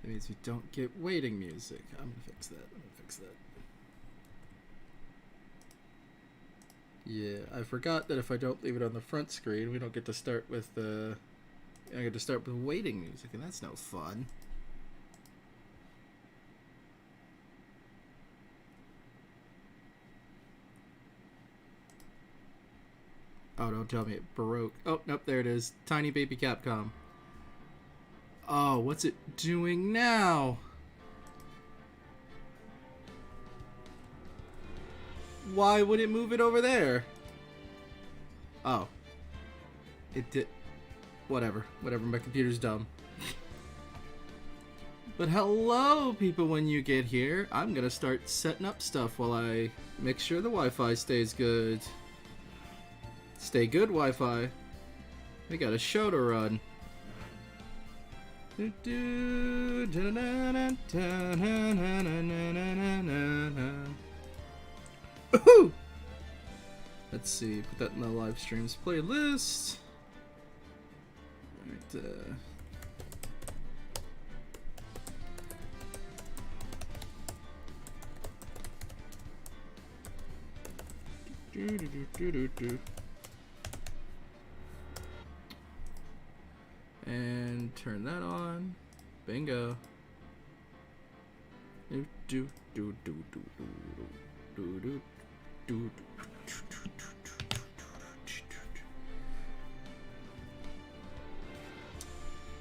It means we don't get waiting music. I'm gonna fix that. Yeah, I forgot that if I don't leave it on the front screen, we don't get to start with I get to start with waiting music, and that's no fun. Oh, don't tell me it broke. Oh, nope, there it is. Tiny baby Capcom. Oh, what's it doing now? Why would it move it over there? Oh. It did. Whatever, my computer's dumb. But hello, people, when you get here. I'm gonna start setting up stuff while I make sure the Wi-Fi stays good. Stay good, Wi-Fi. We got a show to run. Let's see, put that in the live streams playlist. Alright, and turn that on. Bingo. You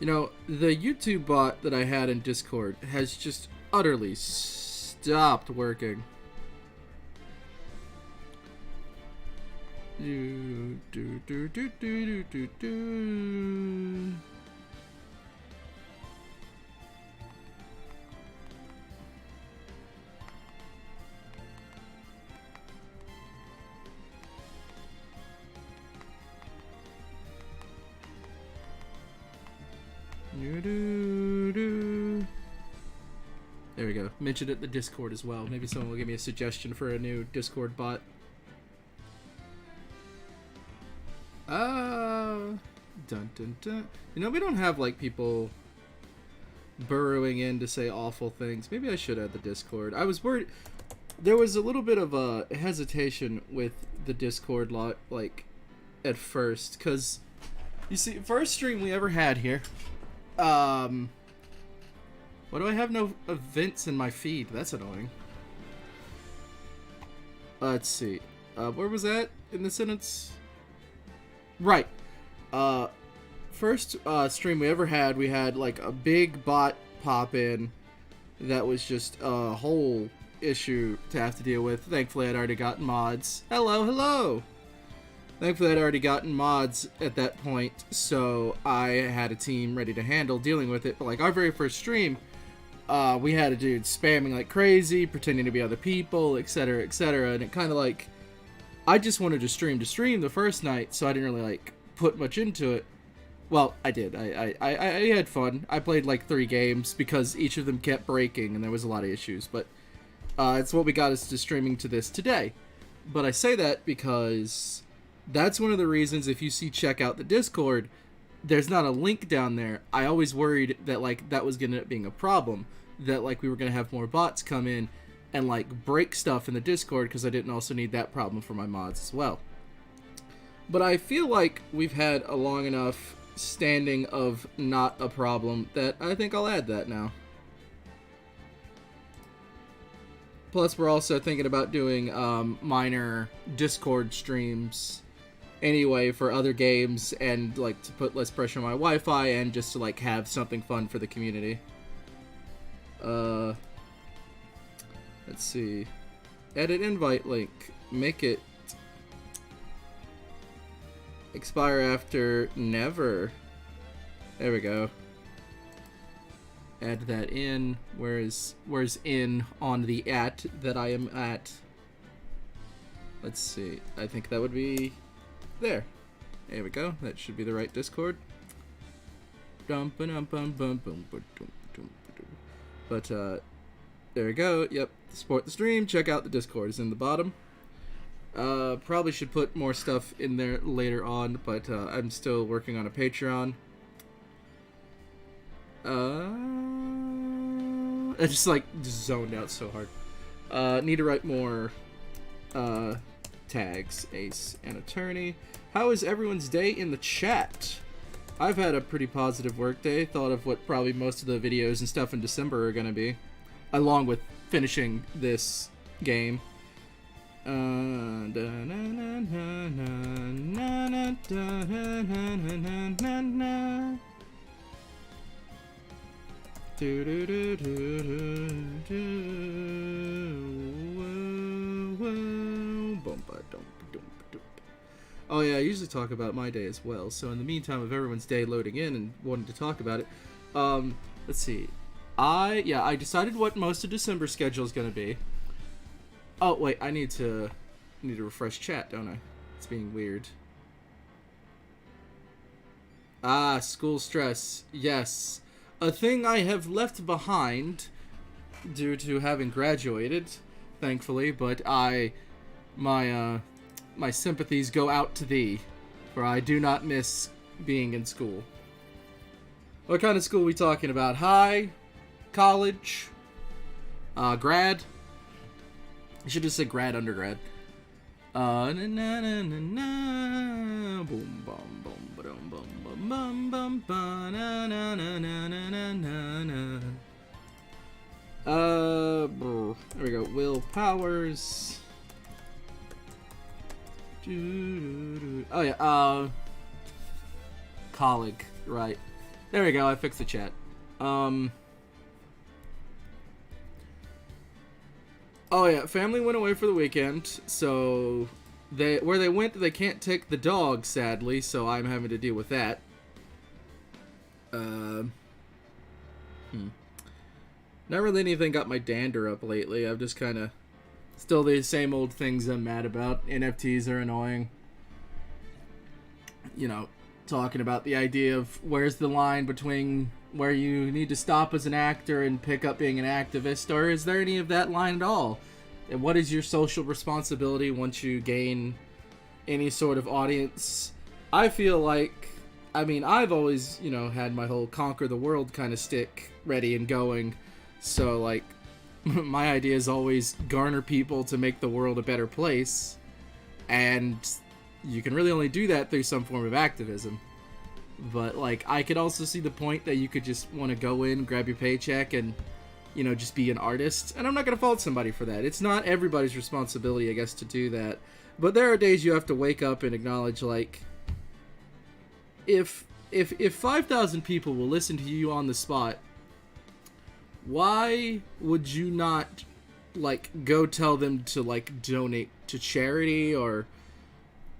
know, the YouTube bot that I had in Discord has just utterly stopped working. There we go. Mentioned it in the Discord as well. Maybe someone will give me a suggestion for a new Discord bot. Dun dun dun. You know, we don't have like people burrowing in to say awful things. Maybe I should add the Discord. I was worried. There was a little bit of a hesitation with the Discord lot, like, at first, because you see, first stream we ever had here. Why do I have no events in my feed? That's annoying. Let's see. Where was that in the sentence? Right. First stream we ever had, we had like a big bot pop in that was just a whole issue to have to deal with. Thankfully, I'd already gotten mods. Hello! Thankfully, I'd already gotten mods at that point, so I had a team ready to handle dealing with it. But like our very first stream, we had a dude spamming like crazy, pretending to be other people, etc., etc., and it kind of like, I just wanted to stream the first night, so I didn't really like put much into it. Well, I did. I had fun. I played like 3 games because each of them kept breaking and there was a lot of issues, but it's what we got us to streaming to this today. But I say that because that's one of the reasons, if you see check out the Discord, there's not a link down there. I always worried that like that was going to end up being a problem, that like we were going to have more bots come in and like break stuff in the Discord, because I didn't also need that problem for my mods as well. But I feel like we've had a long enough standing of not a problem that I think I'll add that now. Plus, we're also thinking about doing minor Discord streams anyway for other games, and like to put less pressure on my Wi-Fi and just to like have something fun for the community. Let's see. Edit invite link. Make it expire after never. There we go. Add that in. Where's in on the at that I am at? Let's see. I think that would be there. There we go. That should be the right Discord. But there we go. Yep. Support the stream. Check out the Discord. It's in the bottom. Probably should put more stuff in there later on, but I'm still working on a Patreon. I just zoned out so hard. Need to write more tags. Ace and attorney. How is everyone's day in the chat? I've had a pretty positive work day. Thought of what probably most of the videos and stuff in December are going to be. Along with finishing this game. Oh yeah, I usually talk about my day as well. So in the meantime of everyone's day loading in and wanting to talk about it, let's see. I decided what most of December's schedule is going to be. Oh wait, I need to refresh chat, don't I? It's being weird. School stress. Yes. A thing I have left behind due to having graduated, thankfully, but my sympathies go out to thee, for I do not miss being in school. What kind of school are we talking about? High? College? Grad? I should have said grad, undergrad. Na na na na na, boom bum bum ba-dum bum bum bum bum ba na na na na na na na. There we go. Will Powers. Oh yeah. Colleague, right? There we go. I fixed the chat. Oh yeah, family went away for the weekend, so where they went, they can't take the dog, sadly, so I'm having to deal with that. Not really anything got my dander up lately. I've just kind of still the same old things I'm mad about. NFTs are annoying. You know, talking about the idea of where's the line between where you need to stop as an actor and pick up being an activist, or is there any of that line at all? And what is your social responsibility once you gain any sort of audience? I feel like, I mean, I've always, you know, had my whole conquer the world kind of stick ready and going, so like my idea is always garner people to make the world a better place, and you can really only do that through some form of activism. But like, I could also see the point that you could just want to go in, grab your paycheck, and, you know, just be an artist. And I'm not going to fault somebody for that. It's not everybody's responsibility, I guess, to do that. But there are days you have to wake up and acknowledge, like, if 5,000 people will listen to you on the spot, why would you not, like, go tell them to, like, donate to charity, or,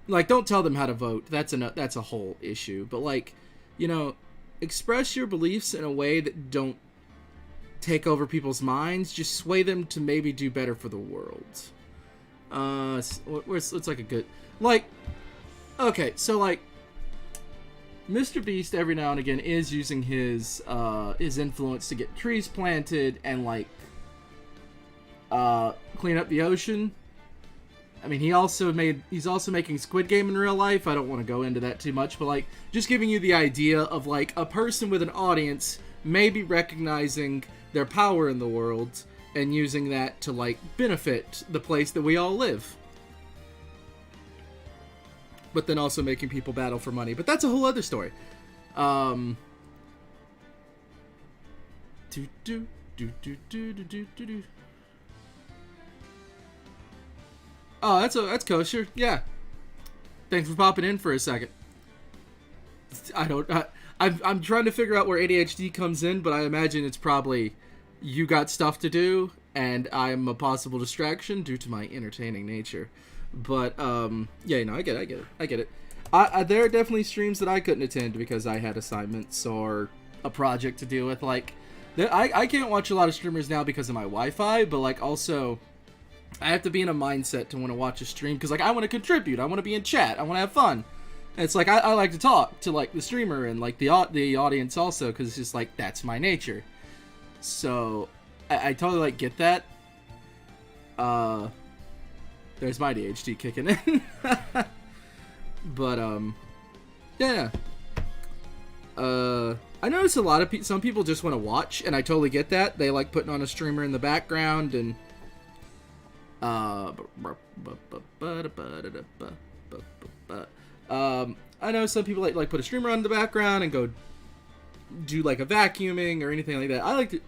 like, don't tell them how to vote. That's a whole issue. But, like, you know, express your beliefs in a way that don't take over people's minds. Just sway them to maybe do better for the world. It's like a good, like, okay, so, like, Mr. Beast every now and again is using his influence to get trees planted and, like, clean up the ocean. I mean, he's also making Squid Game in real life. I don't want to go into that too much, but, like, just giving you the idea of, like, a person with an audience maybe recognizing their power in the world and using that to, like, benefit the place that we all live. But then also making people battle for money. But that's a whole other story. Oh, that's kosher. Yeah. Thanks for popping in for a second. I'm trying to figure out where ADHD comes in, but I imagine it's probably you got stuff to do, and I'm a possible distraction due to my entertaining nature. But, yeah, no, I get it. There are definitely streams that I couldn't attend because I had assignments or a project to deal with. Like, I can't watch a lot of streamers now because of my Wi-Fi, but, like, also, I have to be in a mindset to want to watch a stream because, like, I want to contribute. I want to be in chat. I want to have fun. And it's like, I like to talk to, like, the streamer and, like, the audience also, because it's just, like, that's my nature. So, I totally, like, get that. There's my ADHD kicking in. But, yeah. I notice a lot of some people just want to watch, and I totally get that. They like putting on a streamer in the background and I know some people like put a streamer on in the background and go do like a vacuuming or anything like that. I like to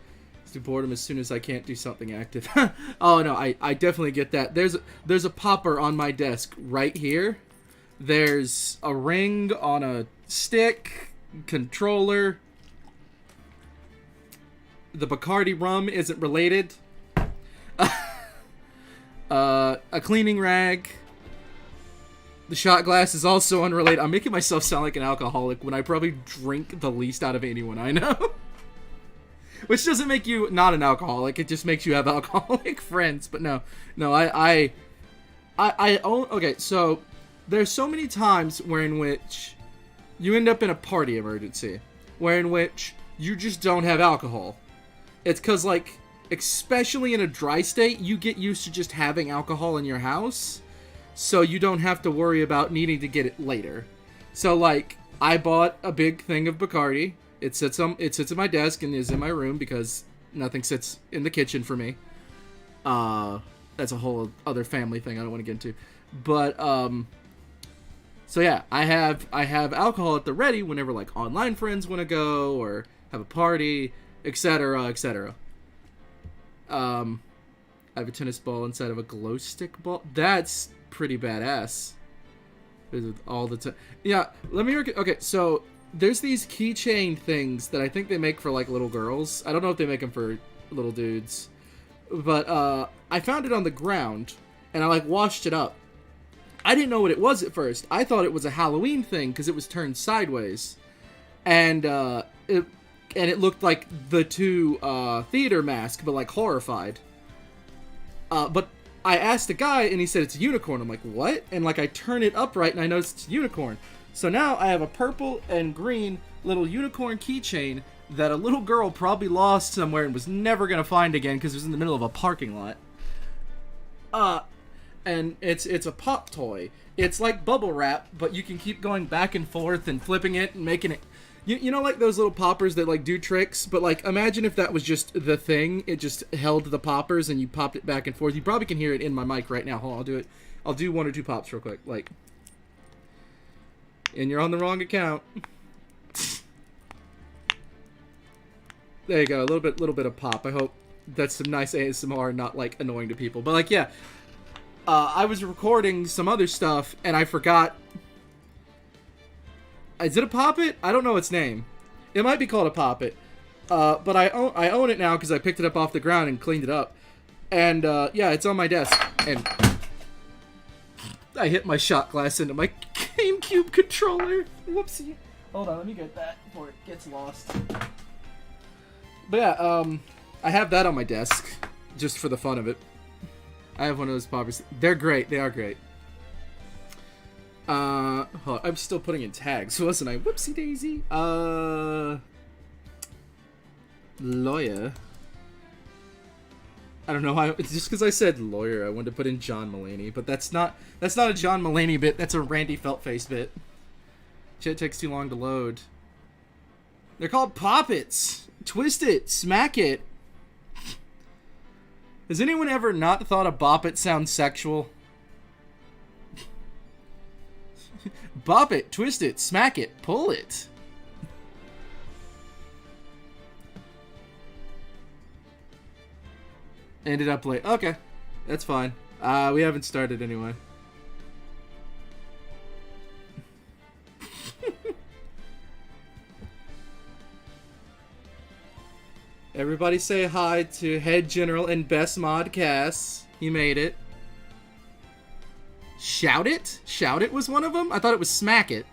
do boredom as soon as I can't do something active. Oh no, I definitely get that. There's a popper on my desk right here. There's a ring on a stick, controller. The Bacardi rum isn't related. A cleaning rag. The shot glass is also unrelated. I'm making myself sound like an alcoholic when I probably drink the least out of anyone I know. Which doesn't make you not an alcoholic. It just makes you have alcoholic friends. But no, I own. Okay, so there's so many times where in which you end up in a party emergency, where in which you just don't have alcohol. It's because, like, especially in a dry state, you get used to just having alcohol in your house, so you don't have to worry about needing to get it later. So, like, I bought a big thing of Bacardi. It sits at my desk and is in my room because nothing sits in the kitchen for me. That's a whole other family thing I don't want to get into. But so yeah, I have alcohol at the ready whenever like online friends want to go or have a party, etc., etc. I have a tennis ball inside of a glow stick ball. That's pretty badass. All the time. Yeah, let me. Okay, so there's these keychain things that I think they make for like little girls. I don't know if they make them for little dudes, but I found it on the ground and I like washed it up. I didn't know what it was at first. I thought it was a Halloween thing because it was turned sideways, and it looked like the two theater mask, but like horrified. But I asked a guy and he said it's a unicorn. I'm like, what? And like I turn it upright and I noticed it's a unicorn. So now I have a purple and green little unicorn keychain that a little girl probably lost somewhere and was never gonna find again because it was in the middle of a parking lot. And it's a pop toy. It's like bubble wrap, but you can keep going back and forth and flipping it and making it. You know, like those little poppers that like do tricks, but like imagine if that was just the thing. It just held the poppers and you popped it back and forth. You probably can hear it in my mic right now. Hold on, I'll do it. I'll do one or two pops real quick, like. And you're on the wrong account. There you go, a little bit of pop. I hope that's some nice ASMR, not like annoying to people. But like, yeah, I was recording some other stuff and I forgot. Is it a Poppet? I don't know its name. It might be called a Poppet. But I own it now because I picked it up off the ground and cleaned it up. And yeah, it's on my desk. And I hit my shot glass into my GameCube controller. Whoopsie. Hold on, let me get that before it gets lost. But yeah, I have that on my desk just for the fun of it. I have one of those poppers. They're great. They are great. Hold on, I'm still putting in tags, wasn't I? Whoopsie daisy. Lawyer. I don't know why. Just because I said lawyer, I wanted to put in John Mulaney, but that's not a John Mulaney bit. That's a Randy Feltface bit. Shit takes too long to load. They're called poppets. Twist it, smack it. Has anyone ever not thought a bop it sounds sexual? Bop it, twist it, smack it, pull it. Ended up late. Okay, that's fine. We haven't started anyway. Everybody say hi to Head General and Best Mod Cass. He made it. Shout it? Shout it was one of them? I thought it was smack it.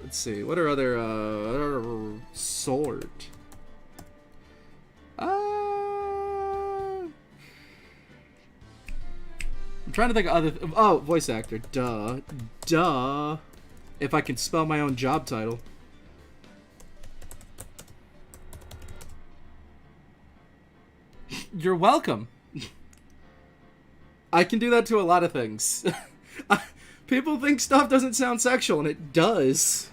Let's see. What are other sword? I'm trying to think of other. Oh, voice actor. Duh. If I can spell my own job title. You're welcome. I can do that to a lot of things. People think stuff doesn't sound sexual, and it does.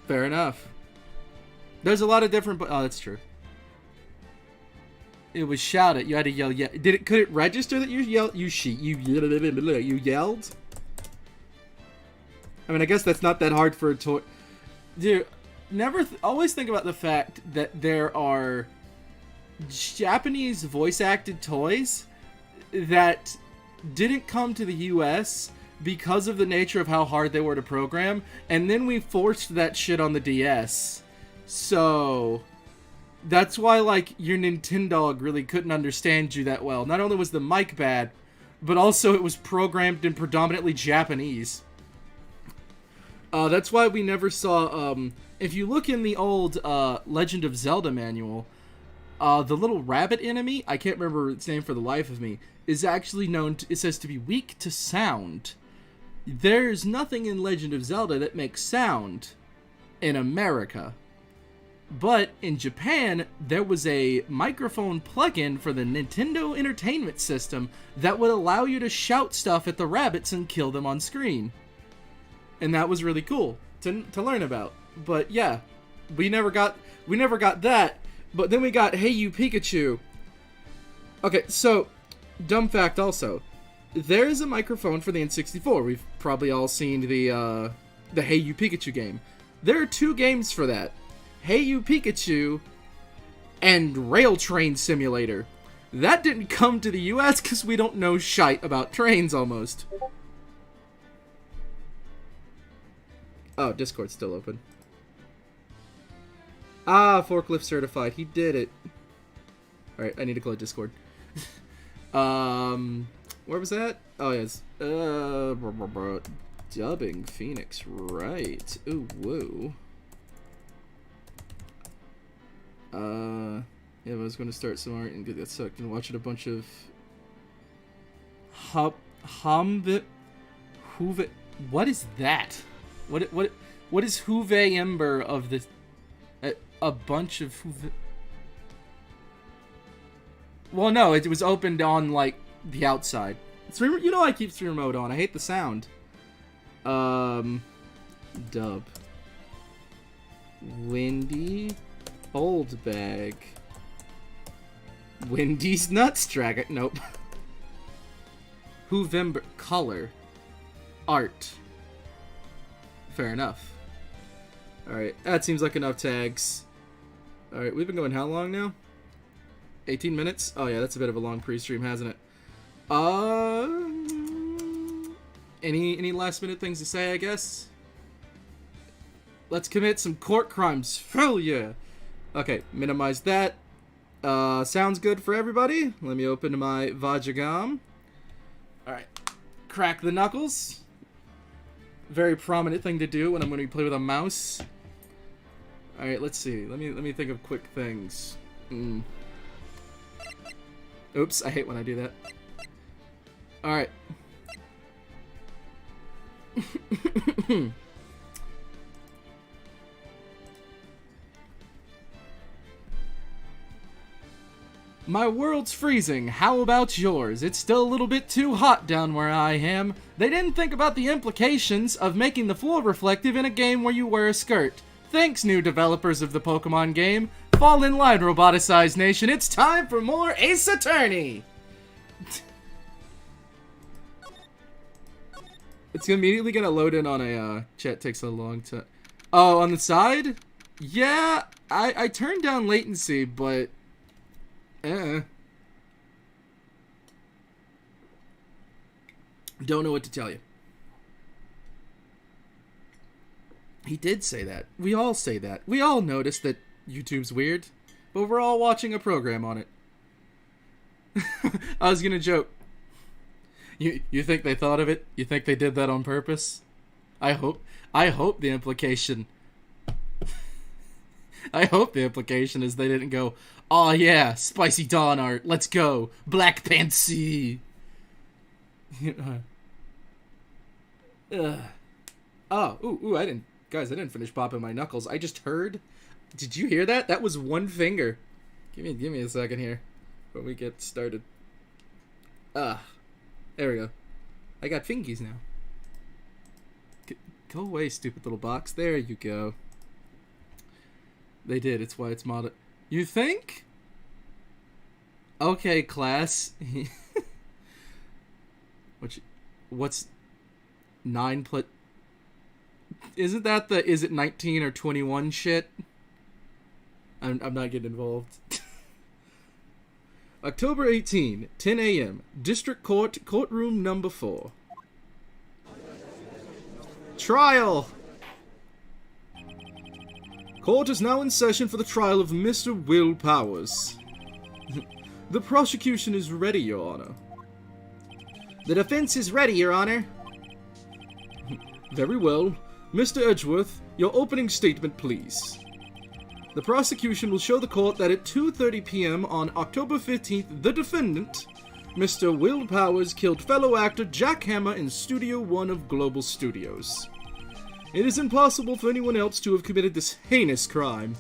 Fair enough. There's a lot of different... Oh, that's true. It was shouted. You had to yell. Yeah. Could it register that you yelled? You yelled? I mean, I guess that's not that hard for a toy. Dude, always think about the fact that there are Japanese voice-acted toys that didn't come to the U.S. because of the nature of how hard they were to program, and then we forced that shit on the DS. So... that's why, like, your Nintendo really couldn't understand you that well. Not only was the mic bad, but also it was programmed in predominantly Japanese. That's why we never saw, if you look in the old, Legend of Zelda manual, the little rabbit enemy, I can't remember its name for the life of me, is actually known to, it says to be weak to sound. There's nothing in Legend of Zelda that makes sound in America. But in Japan, there was a microphone plugin for the Nintendo Entertainment System that would allow you to shout stuff at the rabbits and kill them on screen. And that was really cool to learn about. But yeah, we never got that. But then we got Hey You Pikachu. Okay, so dumb fact also. There is a microphone for the N64. We've probably all seen the Hey You Pikachu game. There are 2 games for that. Hey You Pikachu and Rail Train Simulator. That didn't come to the US because we don't know shite about trains almost. Oh, Discord's still open. Ah, forklift certified. He did it. Alright, I need to close Discord. Where was that? Oh, yes. Dubbing Phoenix Wright. Ooh, woo. Yeah, I was going to start some art and get that sucked and watching a bunch of what is that? What is Huve Ember of the a bunch of Huve? Well, no, it was opened on like the outside. You know I keep stream mode on. I hate the sound. Dub. Windy Old Bag. Wendy's Nuts Dragon. Nope. Whovember. Color. Art. Fair enough. Alright, that seems like enough tags. Alright, we've been going how long now? 18 minutes? Oh yeah, that's a bit of a long pre-stream, hasn't it? Any last minute things to say, I guess? Let's commit some court crimes. Hell yeah! Okay, minimize that. Sounds good for everybody. Let me open my Vajagam. Alright. Crack the knuckles. Very prominent thing to do when I'm going to play with a mouse. Alright, let's see. Let me think of quick things. Oops, I hate when I do that. Alright. My world's freezing. How about yours? It's still a little bit too hot down where I am. They didn't think about the implications of making the floor reflective in a game where you wear a skirt. Thanks, new developers of the Pokemon game. Fall in line, roboticized nation. It's time for more Ace Attorney! It's immediately gonna load in on a, chat takes a long time. Oh, on the side? Yeah, I turned down latency, but... Don't know what to tell you. He did say that. We all say that. We all notice that YouTube's weird, but we're all watching a program on it. I was gonna joke. You think they thought of it? You think they did that on purpose? I hope the implication... I hope the implication is they didn't go, "Aw yeah, spicy dawn art, let's go, Black Pansy." Oh, ooh, I didn't finish popping my knuckles. I just heard. Did you hear that? That was one finger. Give me a second here. when we get started. There we go. I got fingies now. Go away, stupid little box. There you go. They did. It's why it's modded. You think? Okay, class. What's 9 plus? Isn't that the is it 19 or 21 shit? I'm not getting involved. October 18, 10 a.m. District Court, courtroom number 4. Trial! Court is now in session for the trial of Mr. Will Powers. The prosecution is ready, Your Honor. The defense is ready, Your Honor. Very well. Mr. Edgeworth, your opening statement, please. The prosecution will show the court that at 2:30 p.m. on October 15th, the defendant, Mr. Will Powers, killed fellow actor Jack Hammer in Studio 1 of Global Studios. It is impossible for anyone else to have committed this heinous crime.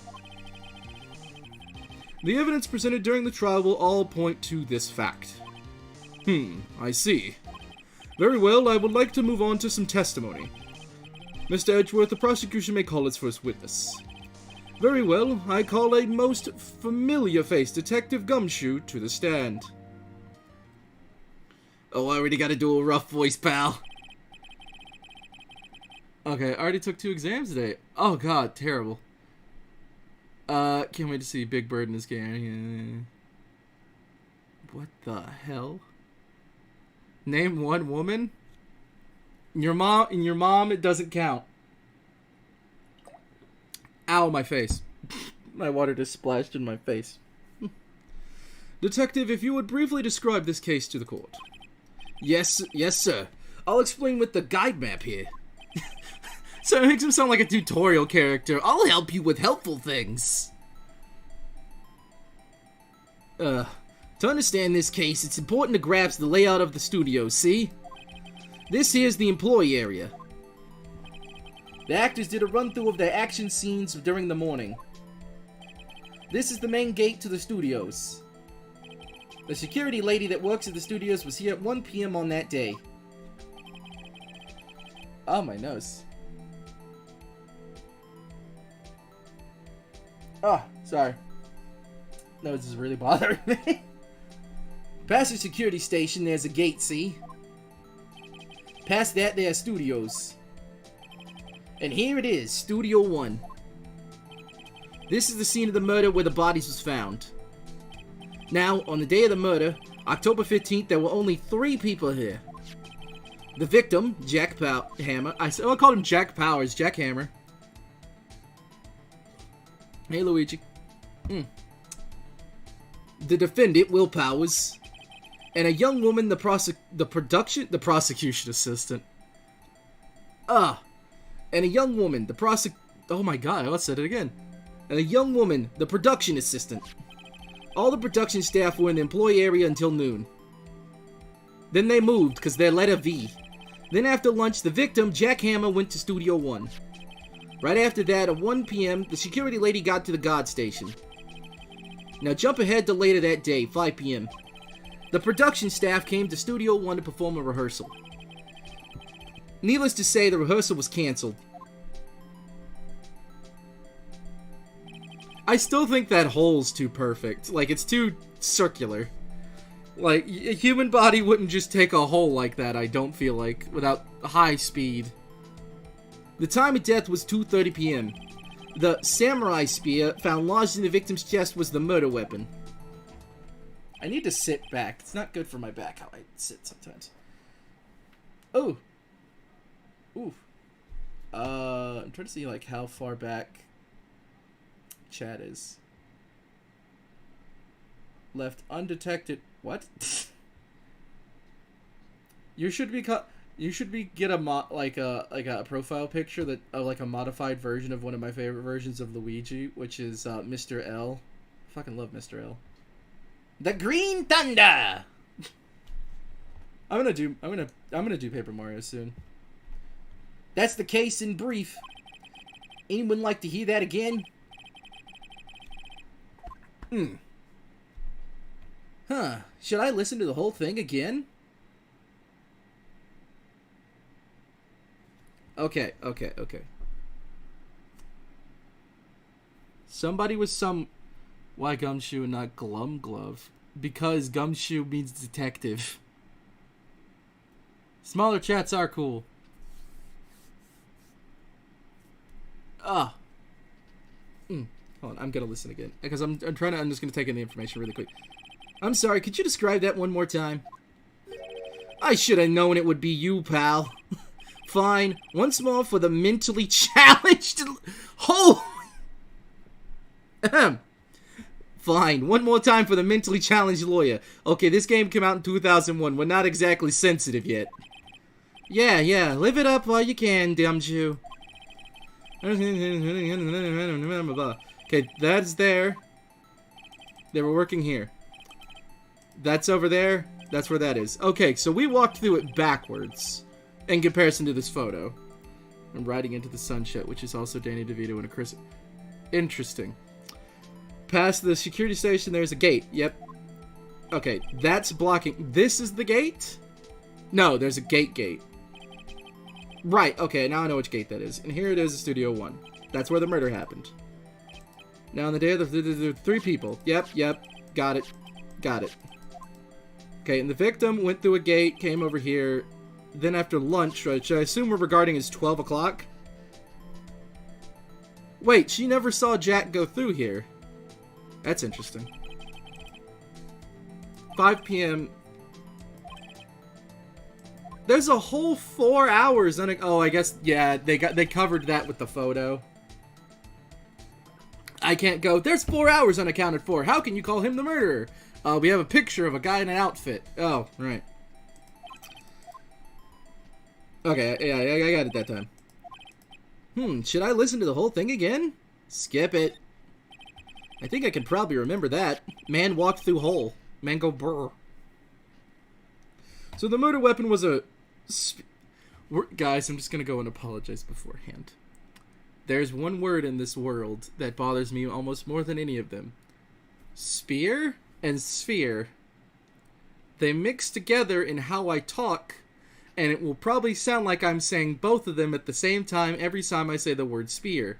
The evidence presented during the trial will all point to this fact. I see. Very well, I would like to move on to some testimony. Mr. Edgeworth, the prosecution may call its first witness. Very well, I call a most familiar face, Detective Gumshoe, to the stand. Oh, I already gotta do a rough voice, pal. Okay, I already took 2 exams today. Oh god, terrible. Can't wait to see Big Bird in this game. What the hell? Name one woman? Your mom, it doesn't count. Ow, my face. My water just splashed in my face. Detective, if you would briefly describe this case to the court. Yes, sir. I'll explain with the guide map here. So it makes him sound like a tutorial character. I'll help you with helpful things. To understand this case, it's important to grasp the layout of the studio, see? This here's the employee area. The actors did a run-through of their action scenes during the morning. This is the main gate to the studios. The security lady that works at the studios was here at 1 p.m. on that day. Oh, my nose. Oh, sorry. Nose is really bothering me. Past the security station, there's a gate, see? Past that, there are studios. And here it is, Studio 1. This is the scene of the murder where the bodies was found. Now, on the day of the murder, October 15th, there were only 3 people here. The victim, Jack Hammer. I called him Jack Powers, Jack Hammer. Hey, Luigi. The defendant, Will Powers. And a young woman, the prosecution assistant. And a young woman, oh my god, let's say it again. And a young woman, the production assistant. All the production staff were in the employee area until noon. Then they moved, because they're letter V. Then after lunch, the victim, Jack Hammer, went to Studio 1. Right after that, at 1 p.m., the security lady got to the guard station. Now jump ahead to later that day, 5 p.m. The production staff came to Studio 1 to perform a rehearsal. Needless to say, the rehearsal was cancelled. I still think that hole's too perfect. Like, it's too circular. Like, a human body wouldn't just take a hole like that, I don't feel like, without high speed. The time of death was 2:30 p.m. The samurai spear found lodged in the victim's chest was the murder weapon. I need to sit back. It's not good for my back how I sit sometimes. Oh. Ooh. I'm trying to see, like, how far back chat is. Left undetected. What? You should get a profile picture that of like a modified version of one of my favorite versions of Luigi, which is Mr. L. I fucking love Mr. L. The Green Thunder. I'm gonna do Paper Mario soon. That's the case in brief. Anyone like to hear that again? Huh. Should I listen to the whole thing again? Okay. Somebody with some... Why gumshoe and not glum glove? Because gumshoe means detective. Smaller chats are cool. Hold on, I'm gonna listen again. Because I'm just gonna take in the information really quick. I'm sorry, could you describe that one more time? I should have known it would be you, pal. Fine. Once more for the mentally challenged... Holy... Fine. One more time for the mentally challenged lawyer. Okay, this game came out in 2001. We're not exactly sensitive yet. Yeah. Live it up while you can, dumb Jew. Okay, that's there. They were working here. That's over there. That's where that is. Okay, so we walked through it backwards in comparison to this photo. I'm riding into the sunset, which is also Danny DeVito and a Chris. Interesting. Past the security station, there's a gate. Yep. Okay, that's blocking. This is the gate? No, there's a gate. Right, okay, now I know which gate that is. And here it is, Studio 1. That's where the murder happened. Now, on the day of the 3 people. Yep. Got it. Okay, and the victim went through a gate, came over here. Then after lunch, which I assume we're regarding as 12 o'clock? Wait, she never saw Jack go through here. That's interesting. 5 p.m. There's a whole 4 hours on it. Oh, I guess, yeah, they covered that with the photo. I can't go, there's 4 hours unaccounted for. How can you call him the murderer? We have a picture of a guy in an outfit. Oh, right. Okay, yeah, I got it that time. Should I listen to the whole thing again? Skip it. I think I can probably remember that. Man walked through hole. Man go brr. So the murder weapon was a... Guys, I'm just gonna go and apologize beforehand. There's one word in this world that bothers me almost more than any of them. Spear and sphere. They mix together in how I talk, and it will probably sound like I'm saying both of them at the same time every time I say the word spear.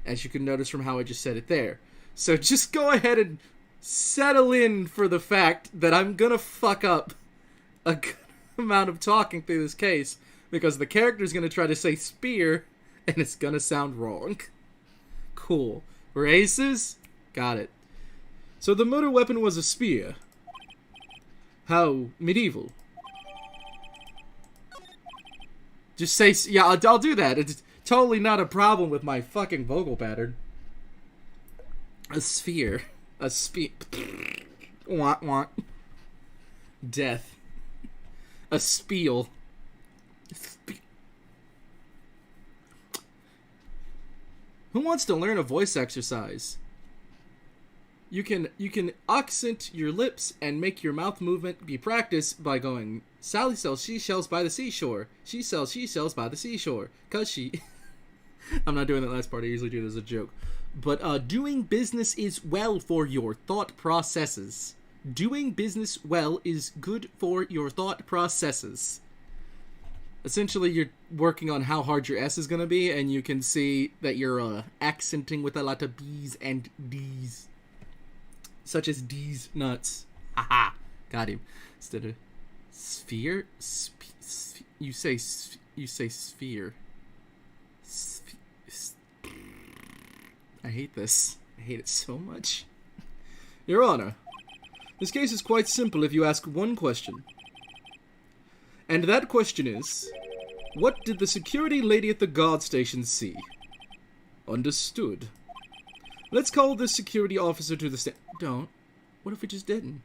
As you can notice from how I just said it there. So just go ahead and settle in for the fact that I'm gonna fuck up a good amount of talking through this case, because the character's gonna try to say spear, and it's gonna sound wrong. Cool. We're aces? Got it. So the murder weapon was a spear. How medieval. Just say, yeah, I'll do that. It's totally not a problem with my fucking vocal pattern. A sphere. A spear. Want. Death. A spiel. Who wants to learn a voice exercise? You can accent your lips and make your mouth movement be practiced by going, Sally sells seashells by the seashore. She sells seashells by the seashore. 'Cause she... I'm not doing that last part. I usually do it as a joke. But doing business is well for your thought processes. Doing business well is good for your thought processes. Essentially, you're working on how hard your S is going to be, and you can see that you're accenting with a lot of B's and D's. Such as D's nuts. Haha. Got him. Instead of sphere? You say sphere. I hate this. I hate it so much. Your Honor, this case is quite simple if you ask one question. And that question is, what did the security lady at the guard station see? Understood. Let's call this security officer to the stand. Don't. What if we just didn't?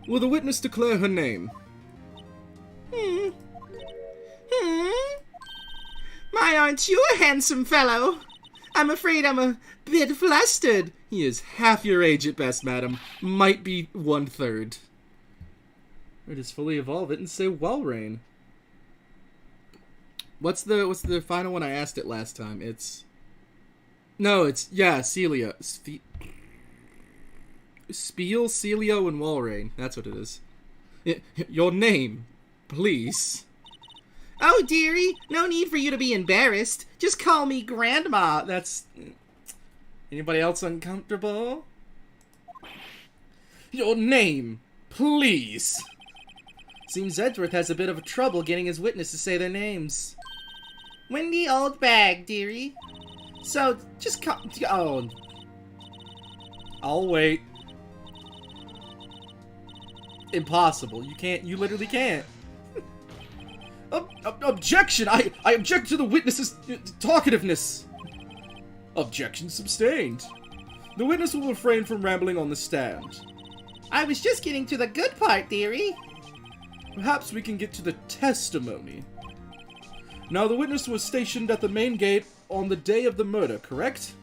Will the witness declare her name? My, aren't you a handsome fellow? I'm afraid I'm a bit flustered. He is half your age at best, madam. Might be 1/3. Or just fully evolve it and say Wellrain. What's the final one? I asked it last time. It's No, it's, yeah, Celia. Spiel, Celio, and Walrein. That's what it is. Your name, please. Oh, dearie, no need for you to be embarrassed. Just call me Grandma. That's... Anybody else uncomfortable? Your name, please. Seems Edgeworth has a bit of trouble getting his witness to say their names. Windy old bag, dearie. So, just call... Oh. I'll wait. Impossible. You can't... You literally can't. Objection! I object to the witness's talkativeness. Objection sustained. The witness will refrain from rambling on the stand. I was just getting to the good part, dearie. Perhaps we can get to the testimony. Now, the witness was stationed at the main gate on the day of the murder, correct?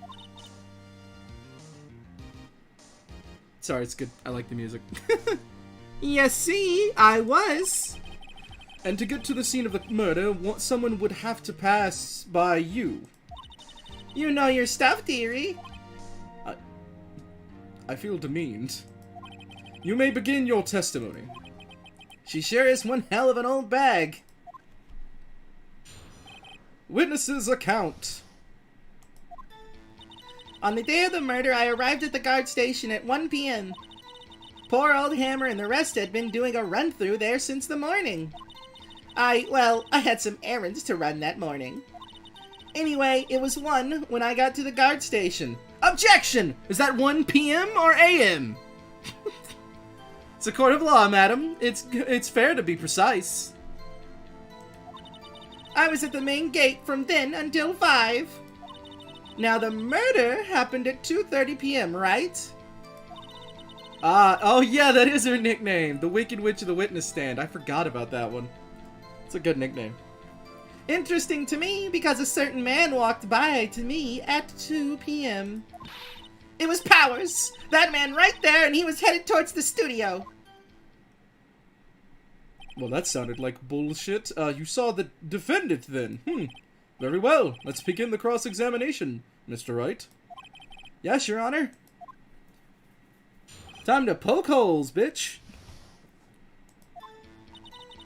Sorry, it's good. I like the music. Yes, see, I was. And to get to the scene of the murder, someone would have to pass by you. You know your stuff, dearie. I feel demeaned. You may begin your testimony. She sure is one hell of an old bag. Witnesses' account. On the day of the murder, I arrived at the guard station at 1 p.m. Poor old Hammer and the rest had been doing a run-through there since the morning. I had some errands to run that morning. Anyway, it was 1 when I got to the guard station. Objection! Is that 1 p.m. or a.m.? It's a court of law, madam. It's fair to be precise. I was at the main gate from then until 5. Now, the murder happened at 2:30 p.m., right? Oh yeah, that is her nickname. The Wicked Witch of the Witness Stand. I forgot about that one. It's a good nickname. Interesting to me, because a certain man walked by to me at 2 p.m. It was Powers! That man right there, and he was headed towards the studio. Well, that sounded like bullshit. You saw the defendant, then. Very well. Let's begin the cross-examination, Mr. Wright. Yes, Your Honor. Time to poke holes, bitch.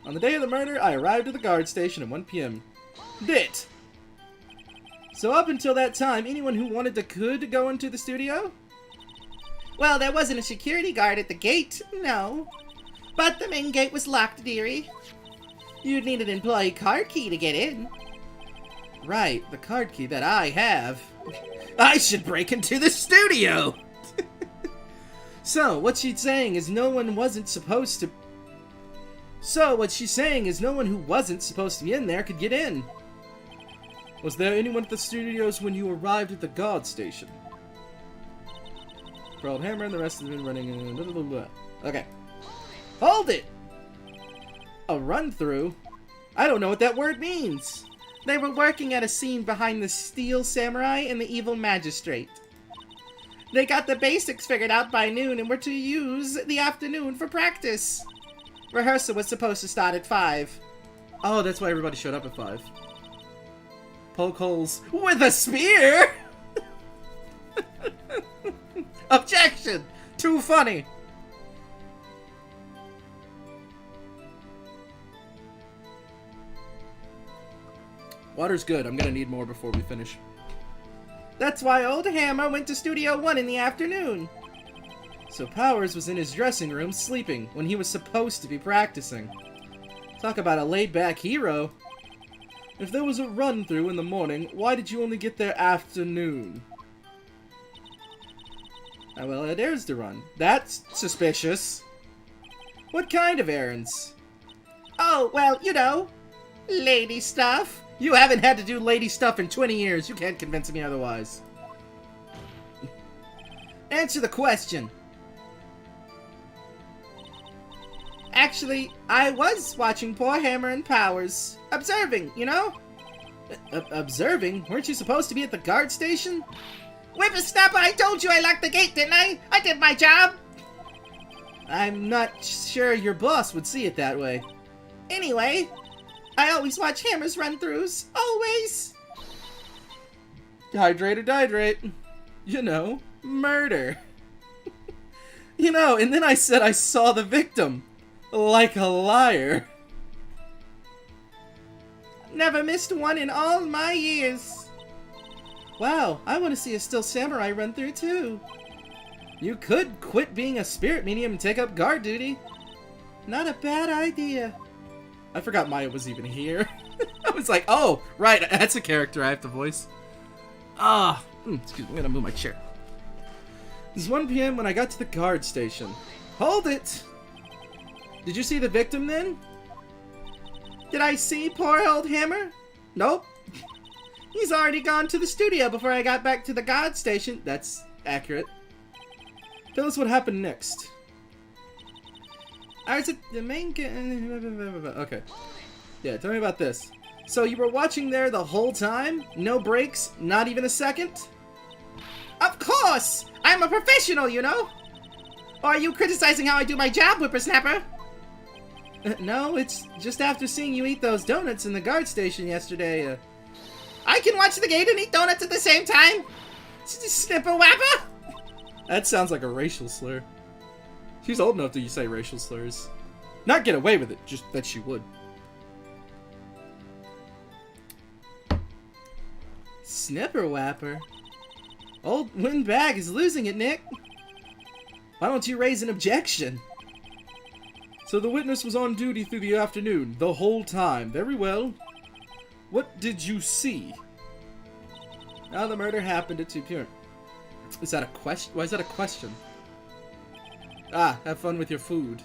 On the day of the murder, I arrived at the guard station at 1 p.m. Bit. So up until that time, anyone who wanted to could go into the studio? Well, there wasn't a security guard at the gate, no. But the main gate was locked, dearie. You'd need an employee card key to get in. Right, the card key that I have. I should break into the studio! So, what she's saying is no one wasn't supposed to... So, what she's saying is no one who wasn't supposed to be in there could get in. Was there anyone at the studios when you arrived at the guard station? Pearl Hammer and the rest of them running in... Blah, blah, blah. Okay. Hold it! A run-through? I don't know what that word means. They were working at a scene behind the Steel Samurai and the Evil Magistrate. They got the basics figured out by noon and were to use the afternoon for practice. Rehearsal was supposed to start at 5. Oh, that's why everybody showed up at 5. Poke holes with a spear? Objection! Too funny! Water's good. I'm gonna need more before we finish. That's why old Hammer went to Studio 1 in the afternoon. So Powers was in his dressing room sleeping when he was supposed to be practicing. Talk about a laid-back hero. If there was a run-through in the morning, why did you only get there afternoon? Oh, well, there's the run. That's suspicious. What kind of errands? Oh, well, you know, lady stuff. You haven't had to do lady stuff in 20 years. You can't convince me otherwise. Answer the question. Actually, I was watching poor Hammer and Powers. Observing, you know? Observing? Weren't you supposed to be at the guard station? Whippersnapper, I told you I locked the gate, didn't I? I did my job! I'm not sure your boss would see it that way. Anyway, I always watch Hammer's run-throughs. Always! Hydrate or dihydrate. You know, murder. You know, and then I said I saw the victim. Like a liar. Never missed one in all my years. Wow, I want to see a still samurai run through too. You could quit being a spirit medium and take up guard duty. Not a bad idea. I forgot Maya was even here. I was like, oh, right, that's a character I have to voice. Excuse me, I'm gonna move my chair. It's 1 p.m. when I got to the guard station. Hold it! Did you see the victim then? Did I see poor old Hammer? Nope. He's already gone to the studio before I got back to the guard station. That's accurate. Tell us what happened next. I was at the main... Okay. Yeah, tell me about this. So you were watching there the whole time? No breaks? Not even a second? Of course! I'm a professional, you know! Or are you criticizing how I do my job, whippersnapper? No, it's just after seeing you eat those donuts in the guard station yesterday. I can watch the gate and eat donuts at the same time? Snipper wapper? That sounds like a racial slur. She's old enough to say racial slurs. Not get away with it, just that she would. Snipper wapper? Old Windbag is losing it, Nick. Why don't you raise an objection? So the witness was on duty through the afternoon, the whole time. Very well. What did you see? Now the murder happened at 2 p.m. Is that a question? Why is that a question? Ah, have fun with your food.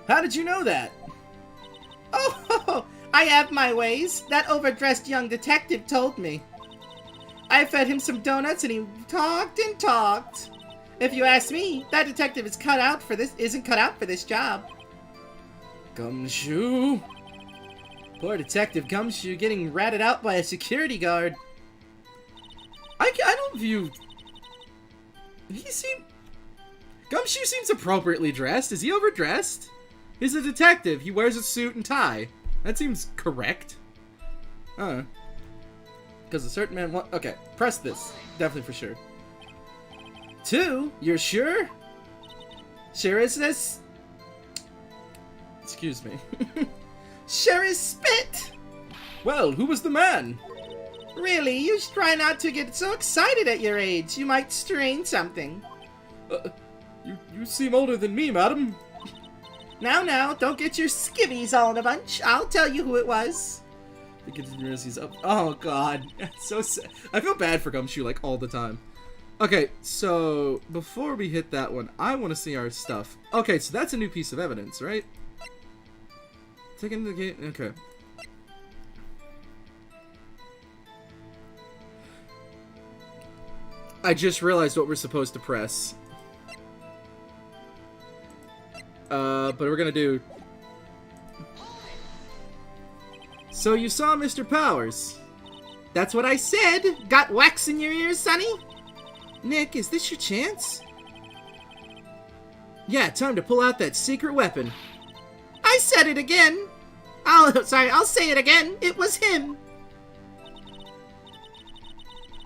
How did you know that? Oh, I have my ways. That overdressed young detective told me. I fed him some donuts and he talked and talked. If you ask me, that detective isn't cut out for this job. Gumshoe. Poor Detective Gumshoe getting ratted out by a security guard. I don't view... Gumshoe seems appropriately dressed. Is he overdressed? He's a detective. He wears a suit and tie. That seems correct. Because a certain man... Okay, press this. Definitely for sure. 2? You're sure? Sure is this? Excuse me. Sure is spit! Well, who was the man? Really, you should try not to get so excited at your age. You might strain something. You seem older than me, madam. Now, don't get your skivvies all in a bunch. I'll tell you who it was. The conspiracy's up. Oh, God. That's so sad. I feel bad for Gumshoe, like, all the time. Okay, so, before we hit that one, I want to see our stuff. Okay, so that's a new piece of evidence, right? Taking the gate. Okay. I just realized what we're supposed to press. But we're gonna do... So you saw Mr. Powers? That's what I said! Got wax in your ears, sonny? Nick, is this your chance? Yeah, time to pull out that secret weapon. I said it again! I'll say it again! It was him!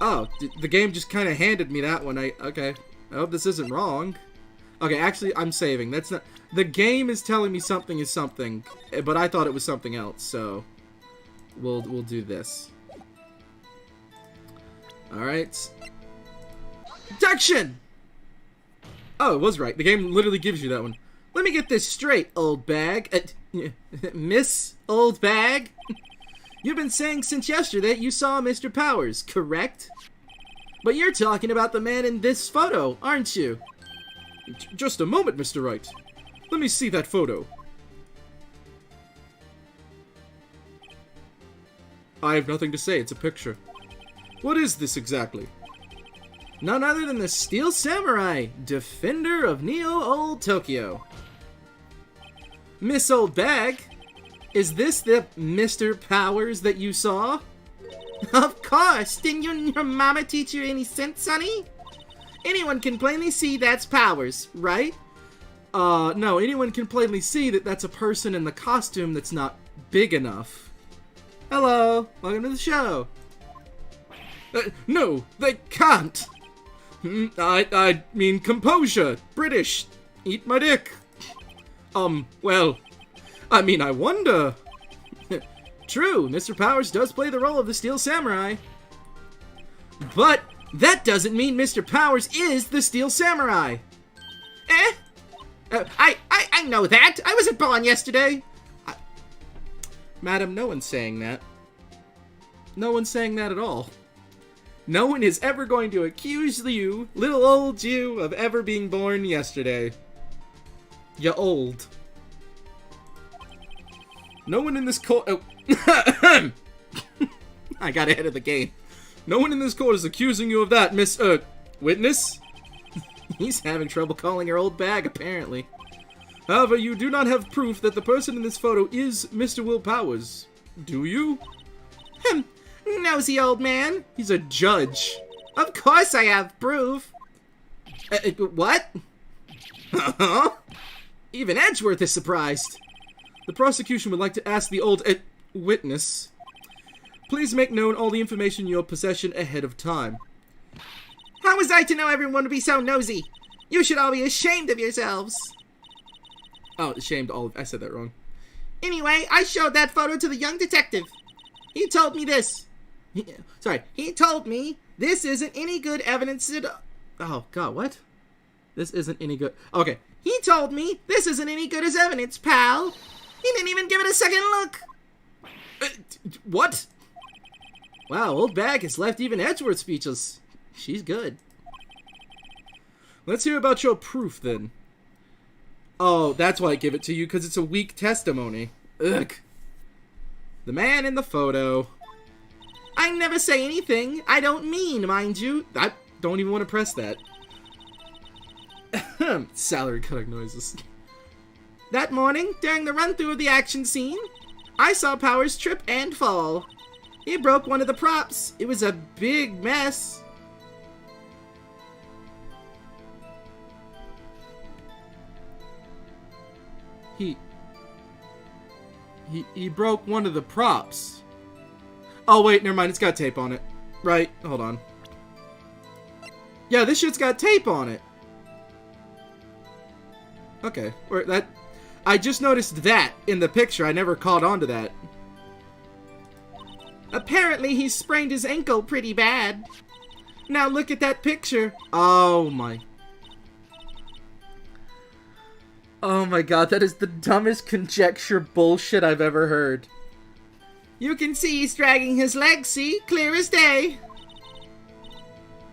Oh, the game just kind of handed me that one. Okay. I hope this isn't wrong. Okay, actually, I'm saving. That's not... The game is telling me something is something, but I thought it was something else, so... We'll do this. Alright. Detection! Oh, it was right. The game literally gives you that one. Let me get this straight, old bag. Miss Old Bag? You've been saying since yesterday you saw Mr. Powers, correct? But you're talking about the man in this photo, aren't you? Just a moment, Mr. Wright. Let me see that photo. I have nothing to say, it's a picture. What is this exactly? None other than the Steel Samurai, defender of Neo-Old Tokyo. Miss Old Bag, is this the Mr. Powers that you saw? Of course! Didn't your mama teach you any sense, sonny? Anyone can plainly see that's Powers, right? No, anyone can plainly see that that's a person in the costume that's not big enough. Hello, welcome to the show. No, they can't. I mean composure. British. Eat my dick. Well, I mean, I wonder. True, Mr. Powers does play the role of the Steel Samurai. But that doesn't mean Mr. Powers is the Steel Samurai. I know that. I wasn't born yesterday. Madam, no one's saying that. No one's saying that at all. No one is ever going to accuse you, little old you, of ever being born yesterday. You old. No one in this court... Oh. I got ahead of the game. No one in this court is accusing you of that, Miss... witness? He's having trouble calling her old bag, apparently. However, you do not have proof that the person in this photo is Mr. Will Powers. Do you? Nosy old man. He's a judge. Of course I have proof. What? Uh-huh. Even Edgeworth is surprised. The prosecution would like to ask the old witness. Please make known all the information in your possession ahead of time. How was I to know everyone would be so nosy? You should all be ashamed of yourselves. Oh, ashamed all of... I said that wrong. Anyway, I showed that photo to the young detective. He told me this. He told me this isn't any good evidence at all. Oh, God, what? This isn't any good... Okay. He told me this isn't any good as evidence, pal. He didn't even give it a second look. What? Wow, old bag has left even Edgeworth speechless. She's good. Let's hear about your proof, then. Oh, that's why I give it to you, because it's a weak testimony. Ugh. The man in the photo. I never say anything I don't mean, mind you. I don't even want to press that. Salary cutting noises. That morning, during the run-through of the action scene, I saw Powers trip and fall. He broke one of the props. It was a big mess. He broke one of the props. Oh, wait, never mind. It's got tape on it. Right, hold on. Yeah, this shit's got tape on it. Okay, I just noticed that in the picture. I never caught on to that. Apparently, he sprained his ankle pretty bad. Now look at that picture. Oh my God, that is the dumbest conjecture bullshit I've ever heard. You can see he's dragging his legs, see? Clear as day.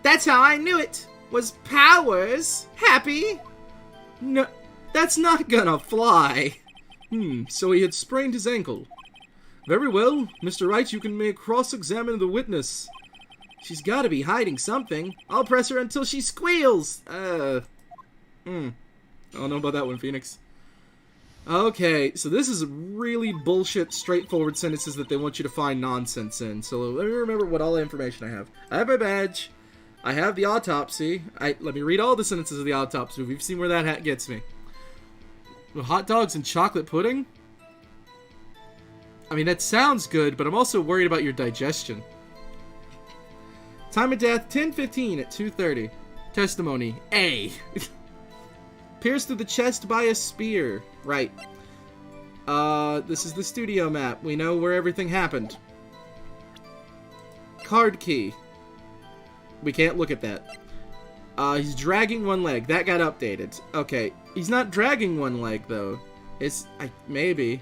That's how I knew it. Was Powers happy? No, that's not gonna fly. So he had sprained his ankle. Very well, Mr. Wright, you can cross-examine the witness. She's gotta be hiding something. I'll press her until she squeals. I don't know about that one, Phoenix. Okay, so this is really bullshit, straightforward sentences that they want you to find nonsense in. So let me remember what all the information I have. I have my badge. I have the autopsy. Let me read all the sentences of the autopsy. We've seen where that hat gets me. Hot dogs and chocolate pudding? I mean, that sounds good, but I'm also worried about your digestion. Time of death, 10:15 at 2:30. Testimony, A. Pierced through the chest by a spear. Right. This is the studio map. We know where everything happened. Card key. We can't look at that. He's dragging one leg. That got updated. Okay. He's not dragging one leg, though. Maybe.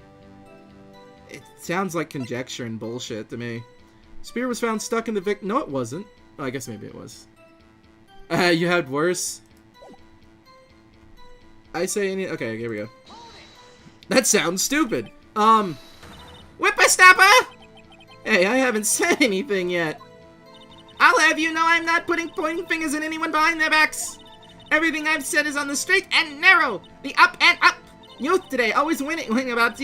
It sounds like conjecture and bullshit to me. Spear was found stuck in the No, it wasn't. Oh, I guess maybe it was. You had worse. I say any... Okay, here we go. That sounds stupid. Whippersnapper! Hey, I haven't said anything yet. I'll have you know I'm not pointing fingers at anyone behind their backs. Everything I've said is on the straight and narrow. The up and up. Youth today always winning about...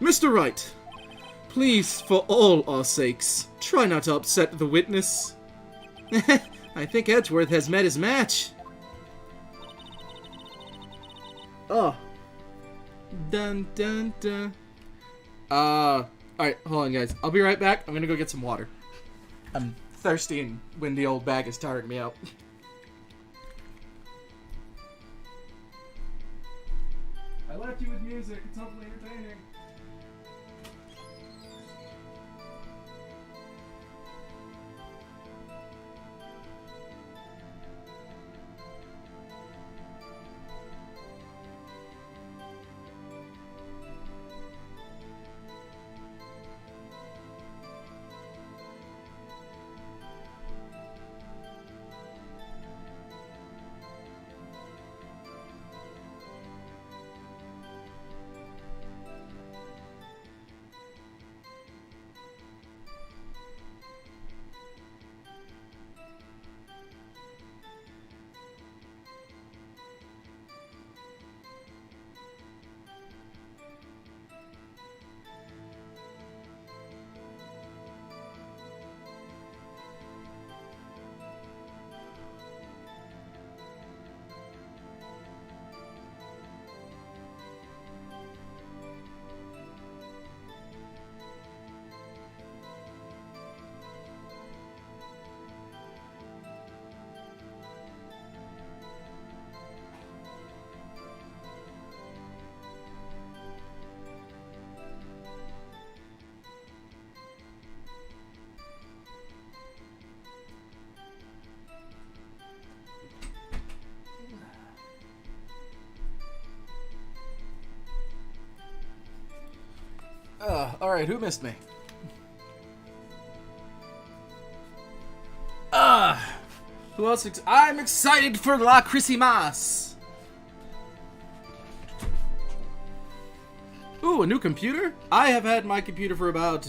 Mr. Wright, please, for all our sakes, try not to upset the witness. I think Edgeworth has met his match. Oh. Dun dun dun. Alright, hold on, guys. I'll be right back. I'm gonna go get some water. I'm thirsty and windy old bag is tiring me out. I left you with music. It's hopefully entertaining. Alright, who missed me? Who else? I'm excited for La Christmas! Ooh, a new computer? I have had my computer for about...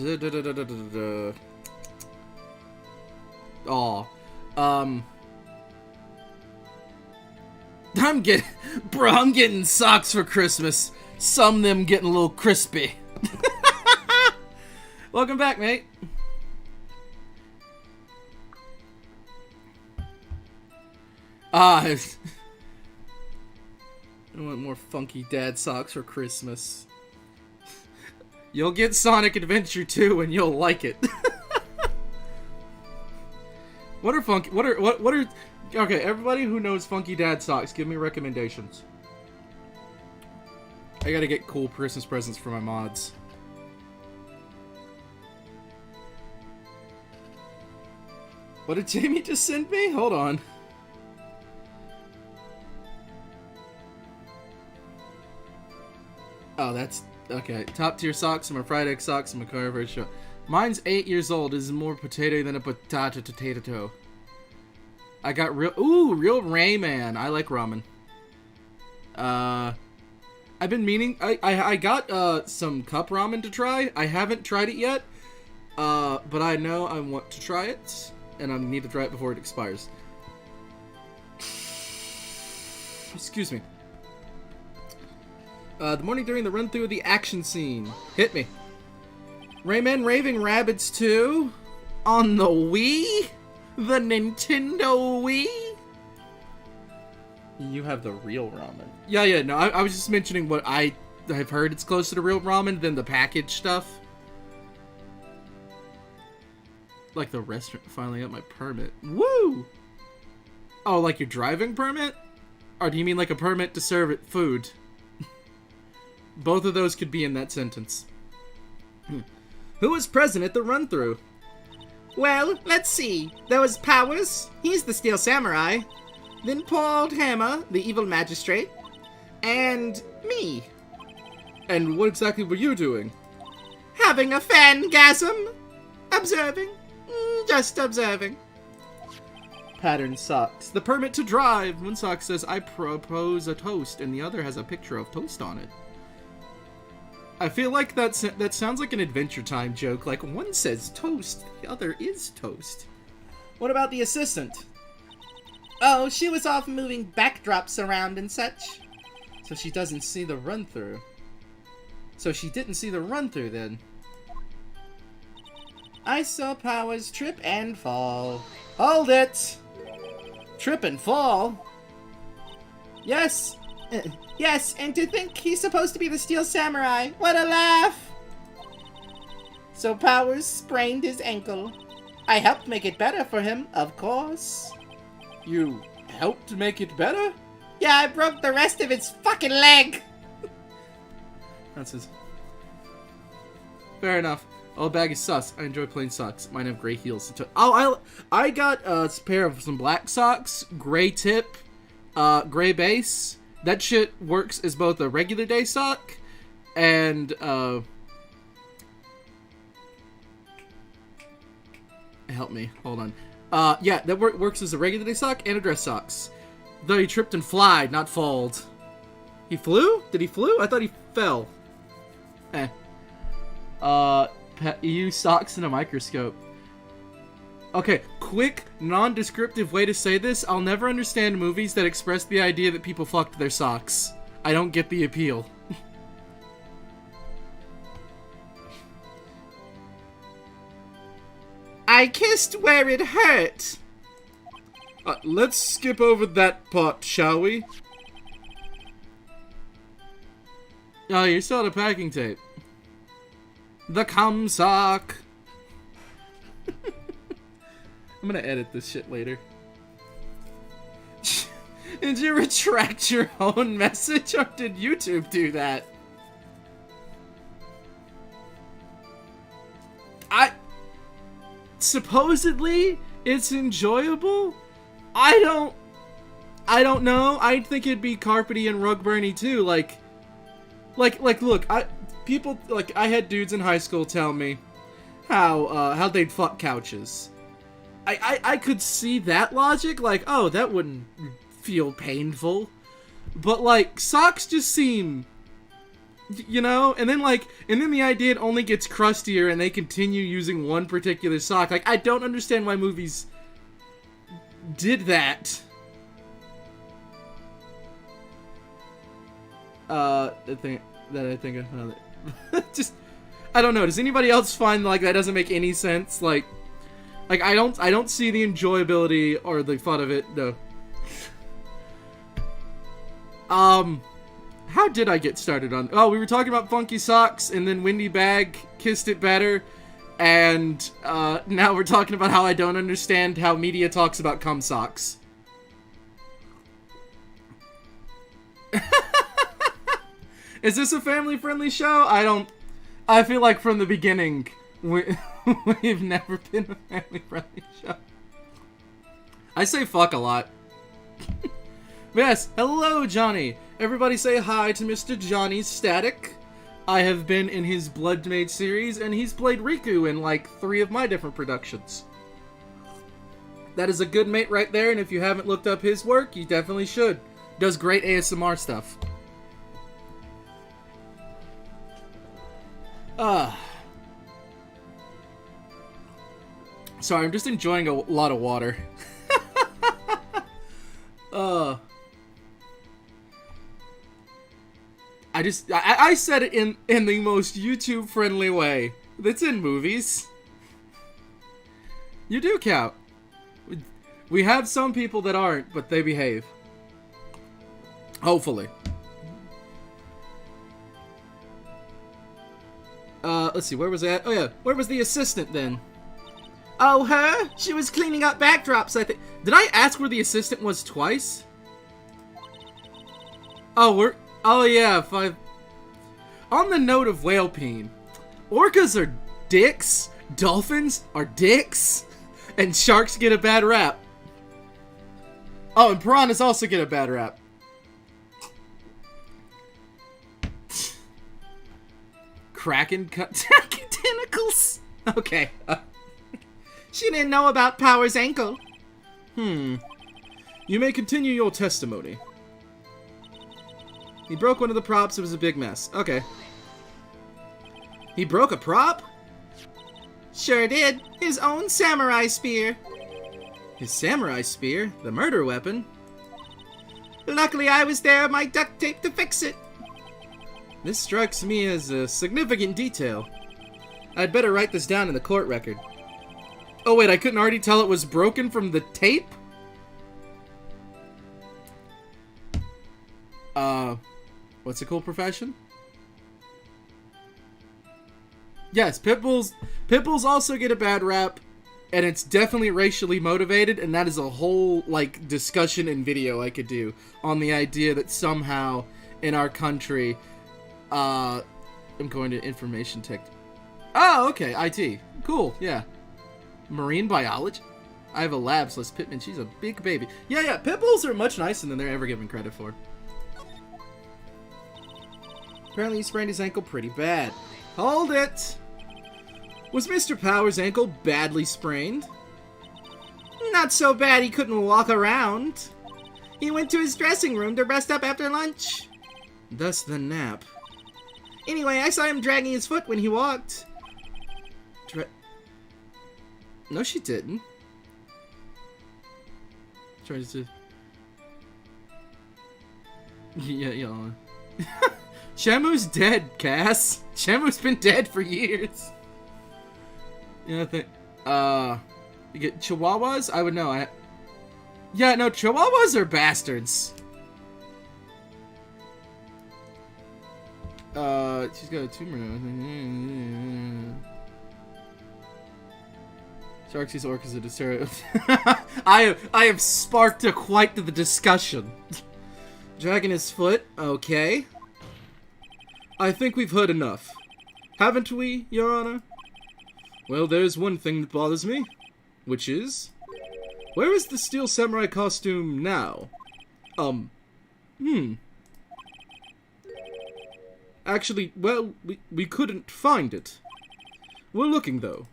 I'm getting socks for Christmas. Some of them getting a little crispy. Welcome back, mate. I want more funky dad socks for Christmas. You'll get Sonic Adventure 2 and you'll like it. What are funky? What are? Okay, everybody who knows funky dad socks, give me recommendations. I gotta get cool Christmas presents for my mods. What did Jamie just send me? Hold on. Oh, that's... Okay. Top tier socks, my fried egg socks, and my Carver show. Mine's 8 years old. Is more potato than a potato. I got real... Ooh, real Rayman. I like ramen. I've been meaning... I got some cup ramen to try. I haven't tried it yet. But I know I want to try it. And I need to try it before it expires. Excuse me. The morning during the run-through of the action scene. Hit me. Rayman Raving Rabbids 2? On the Wii? The Nintendo Wii? You have the real ramen. Yeah, no, I was just mentioning what I have heard it's closer to real ramen than the packaged stuff. Like the restaurant finally got my permit. Woo! Oh, like your driving permit? Or do you mean like a permit to serve it food? Both of those could be in that sentence. Who was present at the run-through? Well, let's see. There was Powers, he's the Steel Samurai. Then poor old Hammer, the evil magistrate. And me. And what exactly were you doing? Having a fangasm. Observing. Just observing. Pattern socks. The permit to drive. One sock says, I propose a toast, and the other has a picture of toast on it. I feel like that sounds like an Adventure Time joke. Like, one says toast, the other is toast. What about the assistant? Oh, she was off moving backdrops around and such. So she doesn't see the run-through. So she didn't see the run-through, then. I saw Powers trip and fall. Hold it! Trip and fall? Yes. Yes, and to think he's supposed to be the Steel Samurai. What a laugh! So Powers sprained his ankle. I helped make it better for him, of course. You helped make it better? Yeah, I broke the rest of its fucking leg. That's his. Fair enough. Oh, a bag of sus. I enjoy playing socks. Mine have gray heels. I got a pair of some black socks, gray tip, gray base. That shit works as both a regular day sock and help me. Hold on. Yeah, that works as a regular day sock and a dress socks. Though he tripped and flied, not falled. He flew? Did he flew? I thought he fell. EU socks in a microscope. Okay, quick, non-descriptive way to say this. I'll never understand movies that express the idea that people fucked their socks. I don't get the appeal. I kissed where it hurt. Let's skip over that part, shall we? Oh, you're still out of packing tape. The cum sock. I'm gonna edit this shit later. Did you retract your own message, or did YouTube do that? Supposedly, it's enjoyable? I don't know. I think it'd be carpety and rug burny too. Look, I had dudes in high school tell me how they'd fuck couches. I could see that logic, like, oh, that wouldn't feel painful. But, like, socks just seem, you know? And then the idea it only gets crustier and they continue using one particular sock. Like, I don't understand why movies did that. I think just, I don't know. Does anybody else find, like, that doesn't make any sense? Like, I don't see the enjoyability or the fun of it, no. How did I get started on... Oh, we were talking about funky socks, and then Windy Bag kissed it better, and, now we're talking about how I don't understand how media talks about cum socks. Is this a family-friendly show? I feel like from the beginning, we've never been a family-friendly show. I say fuck a lot. Yes, hello, Johnny. Everybody say hi to Mr. Johnny Static. I have been in his Bloodmaid series, and he's played Riku in, like, 3 of my different productions. That is a good mate right there, and if you haven't looked up his work, you definitely should. Does great ASMR stuff. Sorry, I'm just enjoying a lot of water. I said it in the most YouTube-friendly way. That's in movies. You do count. We have some people that aren't, but they behave. Hopefully. Let's see, where was that? Oh yeah, where was the assistant then? Oh, her? She was cleaning up backdrops, I think. Did I ask where the assistant was twice? Oh, oh yeah, 5. On the note of whale peen, orcas are dicks, dolphins are dicks, and sharks get a bad rap. Oh, and piranhas also get a bad rap. Kraken tentacles? Okay. She didn't know about Power's ankle. You may continue your testimony. He broke one of the props. It was a big mess. Okay. He broke a prop? Sure did. His own samurai spear. His samurai spear? The murder weapon? Luckily I was there, my duct tape to fix it. This strikes me as a significant detail. I'd better write this down in the court record. Oh wait, I couldn't already tell it was broken from the tape? What's a cool profession? Yes, pit bulls also get a bad rap, and it's definitely racially motivated, and that is a whole, like, discussion and video I could do on the idea that somehow in our country, I'm going to information tech. Oh, okay, IT. Cool, yeah. Marine biology? I have a lab slash pitman. She's a big baby. Yeah, pit bulls are much nicer than they're ever given credit for. Apparently he sprained his ankle pretty bad. Hold it! Was Mr. Power's ankle badly sprained? Not so bad he couldn't walk around. He went to his dressing room to rest up after lunch. Thus the nap. Anyway, I saw him dragging his foot when he walked. No, she didn't. Tries to... Yeah. Shamu's dead, Cass. Shamu's been dead for years. You know, you get Chihuahuas? I would know. Yeah, no, Chihuahuas are bastards. She's got a tumor. Sharks use orcas to disturb. I have sparked quite the discussion. Dragging his foot? Okay. I think we've heard enough. Haven't we, Your Honor? Well, there's one thing that bothers me. Which is... where is the Steel Samurai costume now? Actually, well, we couldn't find it. We're looking, though.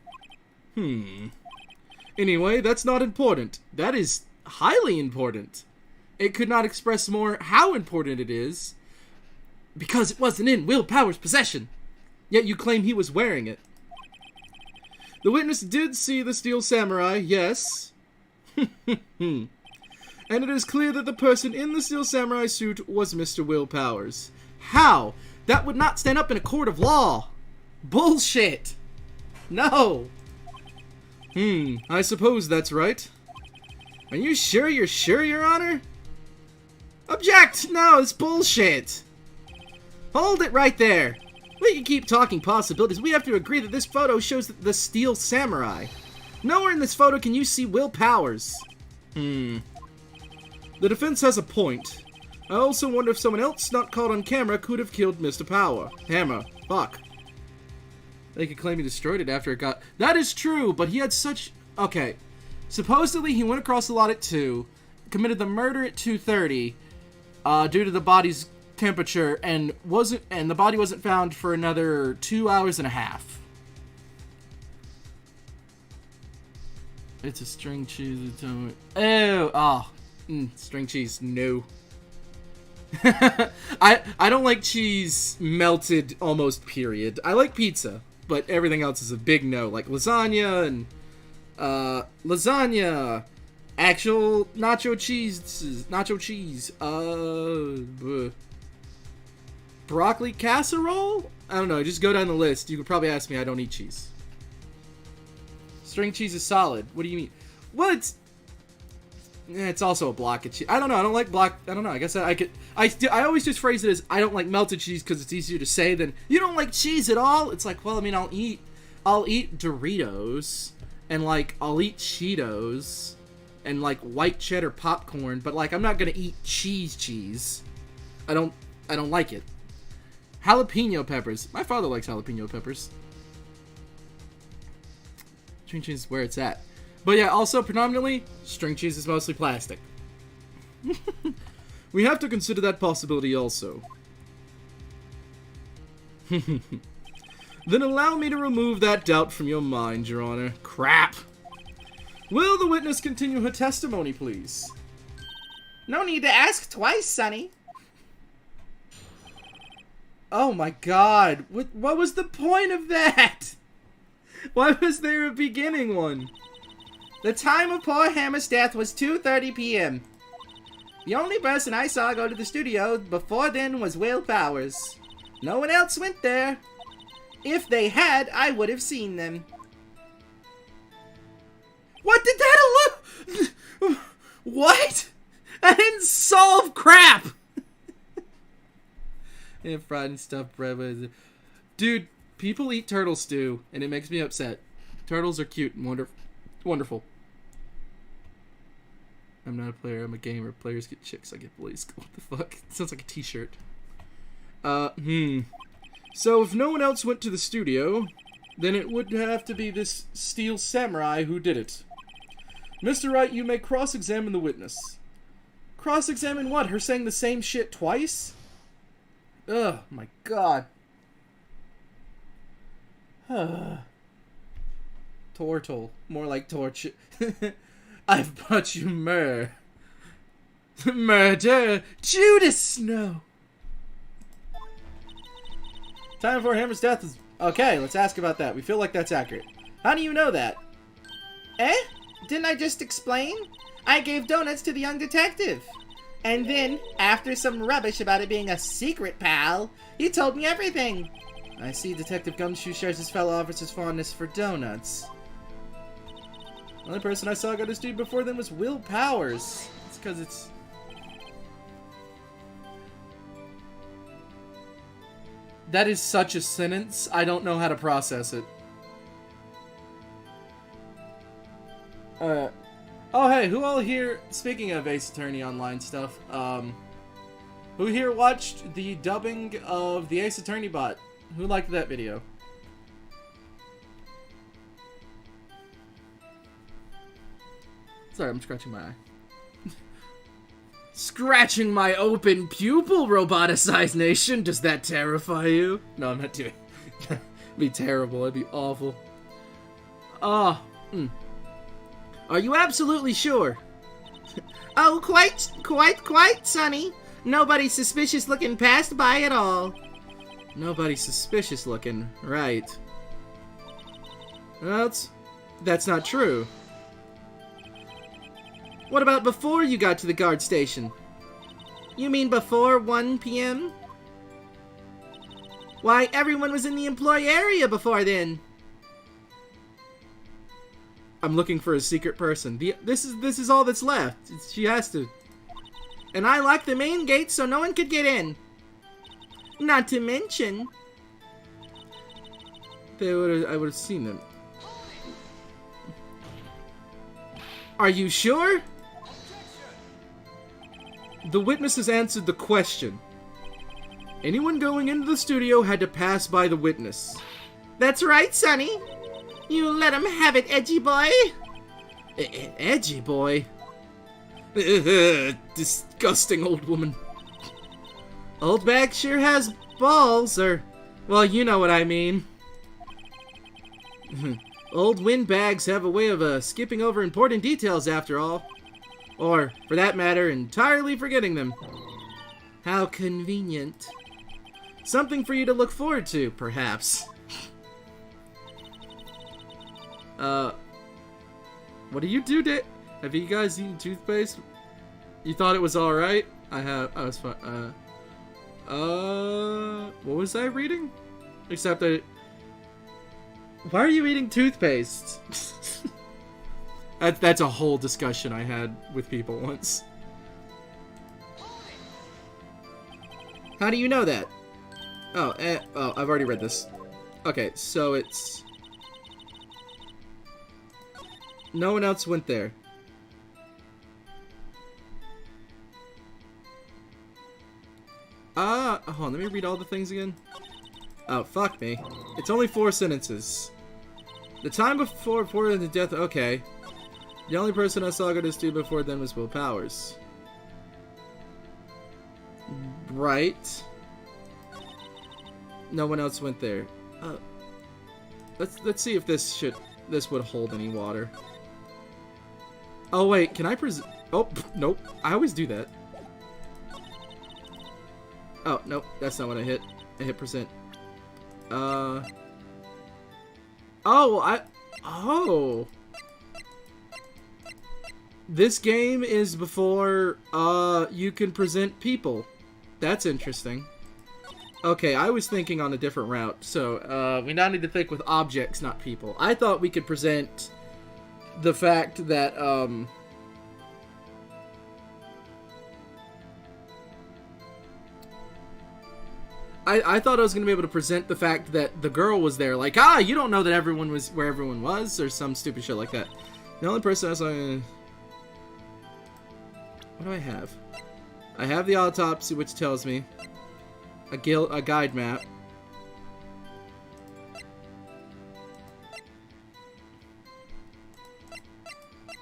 Anyway, that's not important. That is highly important. It could not express more how important it is. Because it wasn't in Will Power's possession. Yet you claim he was wearing it. The witness did see the Steel Samurai, yes. And it is clear that the person in the Steel Samurai suit was Mr. Will Powers. How? That would not stand up in a court of law. Bullshit. No. I suppose that's right. Are you sure you're sure, Your Honor? Object! No, it's bullshit. Hold it right there. We can keep talking possibilities. We have to agree that this photo shows the Steel Samurai. Nowhere in this photo can you see Will Powers. The defense has a point. I also wonder if someone else not caught on camera could have killed Mr. Power. Hammer. Fuck. They could claim he destroyed it after it got... That is true, but he had such... Okay. Supposedly, he went across the lot at 2, committed the murder at 2:30, due to the body's temperature, and the body wasn't found for another 2 hours and a half. It's a string cheese. String cheese. No. I don't like cheese melted almost, period. I like pizza, but everything else is a big no. Like lasagna and actual nacho cheese, broccoli casserole? I don't know, just go down the list. You could probably ask me, I don't eat cheese. String cheese is solid. What do you mean? Well, it's also a block of cheese. I don't know, I don't like block, I don't know, I guess I always just phrase it as, I don't like melted cheese because it's easier to say than, you don't like cheese at all? It's like, well, I mean, I'll eat Doritos, and like, I'll eat Cheetos, and like, white cheddar popcorn, but like, I'm not gonna eat cheese. I don't like it. Jalapeno peppers. My father likes jalapeno peppers. String cheese is where it's at. But yeah, also predominantly, string cheese is mostly plastic. We have to consider that possibility also. Then allow me to remove that doubt from your mind, Your Honor. Crap. Will the witness continue her testimony, please? No need to ask twice, Sonny. Oh my god. What was the point of that? Why was there a beginning one? The time of poor Hammer's death was 2:30 p.m. The only person I saw go to the studio before then was Will Powers. No one else went there. If they had, I would have seen them. What did that look? What? I didn't solve crap. And fried and stuffed bread was... Dude, People eat turtle stew, and it makes me upset. Turtles are cute and wonderful. I'm not a player, I'm a gamer. Players get chicks, I get boys. What the fuck? It sounds like a t-shirt. So if no one else went to the studio, then it would have to be this steel samurai who did it. Mr. Wright, you may cross-examine the witness. Cross-examine what? Her saying the same shit twice? Ugh, my god. Tortle. More like torch. I've brought you myrrh. Murder! Judas Snow! Time for Hammer's death is... Okay, let's ask about that. We feel like that's accurate. How do you know that? Eh? Didn't I just explain? I gave donuts to the young detective. And then, after some rubbish about it being a secret, pal, he told me everything. I see Detective Gumshoe shares his fellow officer's fondness for donuts. The only person I saw go to this dude before then was Will Powers. It's because it's... That is such a sentence, I don't know how to process it. Oh hey, who all here, speaking of Ace Attorney Online stuff, who here watched the dubbing of the Ace Attorney bot? Who liked that video? Sorry, I'm scratching my eye. Scratching my open pupil, roboticized nation. Does that terrify you? No, I'm not doing it. It'd be terrible. It'd be awful. Are you absolutely sure? Oh, quite, Sonny. Nobody suspicious looking passed by at all. Nobody suspicious looking, right. Well, that's not true. What about before you got to the guard station? You mean before 1 p.m.? Why, everyone was in the employee area before then. I'm looking for a secret person. This is all that's left. She has to. And I locked the main gate so no one could get in. Not to mention... I would have seen them. Are you sure? The witnesses answered the question. Anyone going into the studio had to pass by the witness. That's right, Sonny. You let him have it, edgy boy. Edgy boy? Disgusting old woman. Old bag sure has balls, or... Well, you know what I mean. Old windbags have a way of skipping over important details after all. Or, for that matter, entirely forgetting them. How convenient. Something for you to look forward to, perhaps. What do you do, have you guys eaten toothpaste? You thought it was alright? I was fine. What was I reading? Except that... Why are you eating toothpaste? That's a whole discussion I had with people once. How do you know that? Oh, I've already read this. Okay, so it's... No one else went there. Hold on, let me read all the things again. Oh, fuck me. It's only 4 sentences. The time before the death... Okay. The only person I saw go to stew before then was Will Powers. Right. No one else went there. Let's see if this would hold any water. Oh wait, can I Oh, nope. I always do that. Oh, nope. That's not what I hit. I hit percent. Oh. This game is before, you can present people. That's interesting. Okay, I was thinking on a different route. So, we now need to think with objects, not people. I thought we could present the fact that, I thought I was gonna be able to present the fact that the girl was there, like, ah, you don't know that everyone was where everyone was, or some stupid shit like that. The only person I saw. What do I have? I have the autopsy, which tells me a guide map.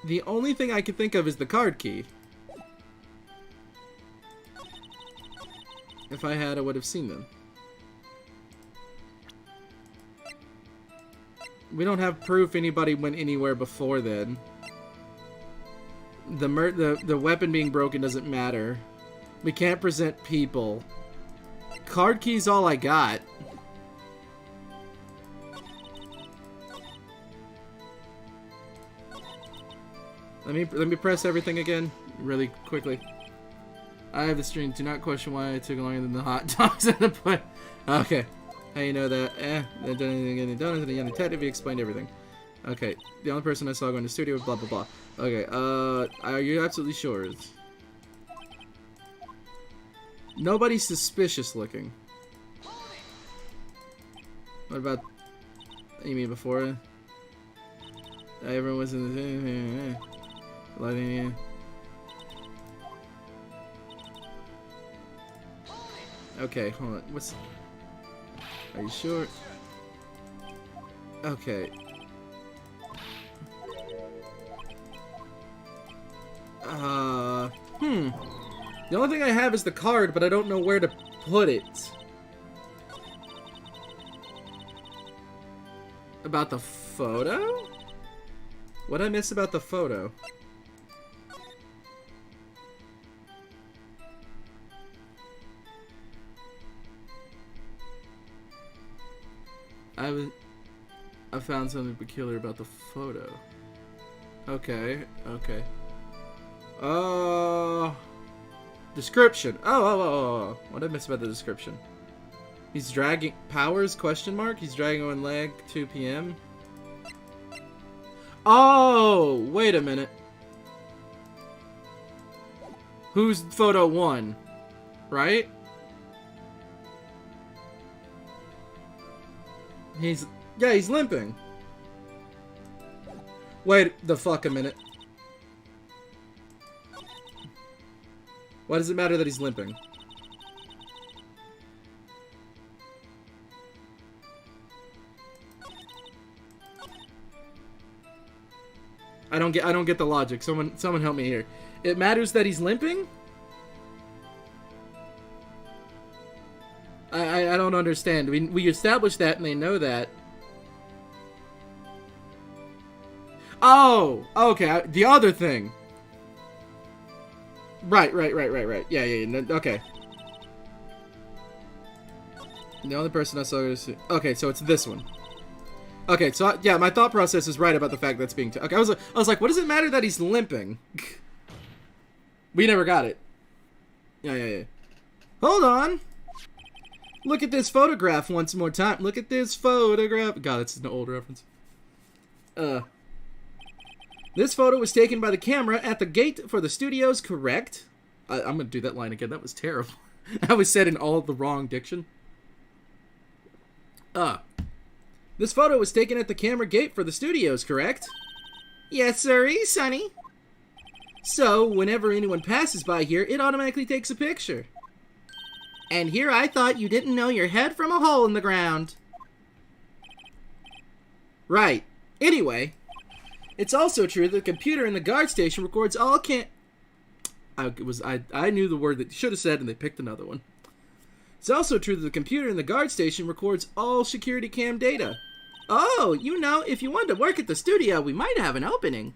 The only thing I can think of is the card key. If I had, I would have seen them. We don't have proof anybody went anywhere before then. The weapon being broken doesn't matter. We can't present people. Card key's all I got. Let me press everything again really quickly. I have the string. Do not question why I took longer than the hot dogs at the point. Okay. How you know that? They done anything getting done to the young detective. He explained everything. Okay. The only person I saw going to the studio was blah blah blah. Okay. Are you absolutely sure? Nobody's suspicious looking. What about? You mean before? Everyone was in the lighting. Okay, hold on. What's? Are you sure? Okay. The only thing I have is the card, but I don't know where to put it. About the photo? What'd I miss about the photo? I found something peculiar about the photo. Okay, okay. Description. Oh. What did I miss about the description? He's dragging... Powers, question mark? He's dragging one leg, 2 p.m. Oh! Wait a minute. Who's photo 1? Right? Yeah, he's limping. Wait the fuck a minute. Why does it matter that he's limping? I don't get the logic. Someone help me here. It matters that he's limping? I don't understand. We established that and they know that. Oh, okay. The other thing. Right. Yeah. No, okay. The only person I saw was... Okay, so it's this one. Okay, so yeah, my thought process is right about the fact that's being... Okay, I was like, what does it matter that he's limping? We never got it. Yeah. Hold on. Look at this photograph once more time. Look at this photograph. God, that's an old reference. This photo was taken by the camera at the gate for the studios, correct? I'm going to do that line again. That was terrible. That was said in all the wrong diction. This photo was taken at the camera gate for the studios, correct? Yes, sirree, Sonny. So, whenever anyone passes by here, it automatically takes a picture. And here I thought you didn't know your head from a hole in the ground. Right. Anyway... It's also true that the computer in the guard station records all I knew the word that you should have said and they picked another one. It's also true that the computer in the guard station records all security cam data. Oh, you know, if you wanted to work at the studio, we might have an opening.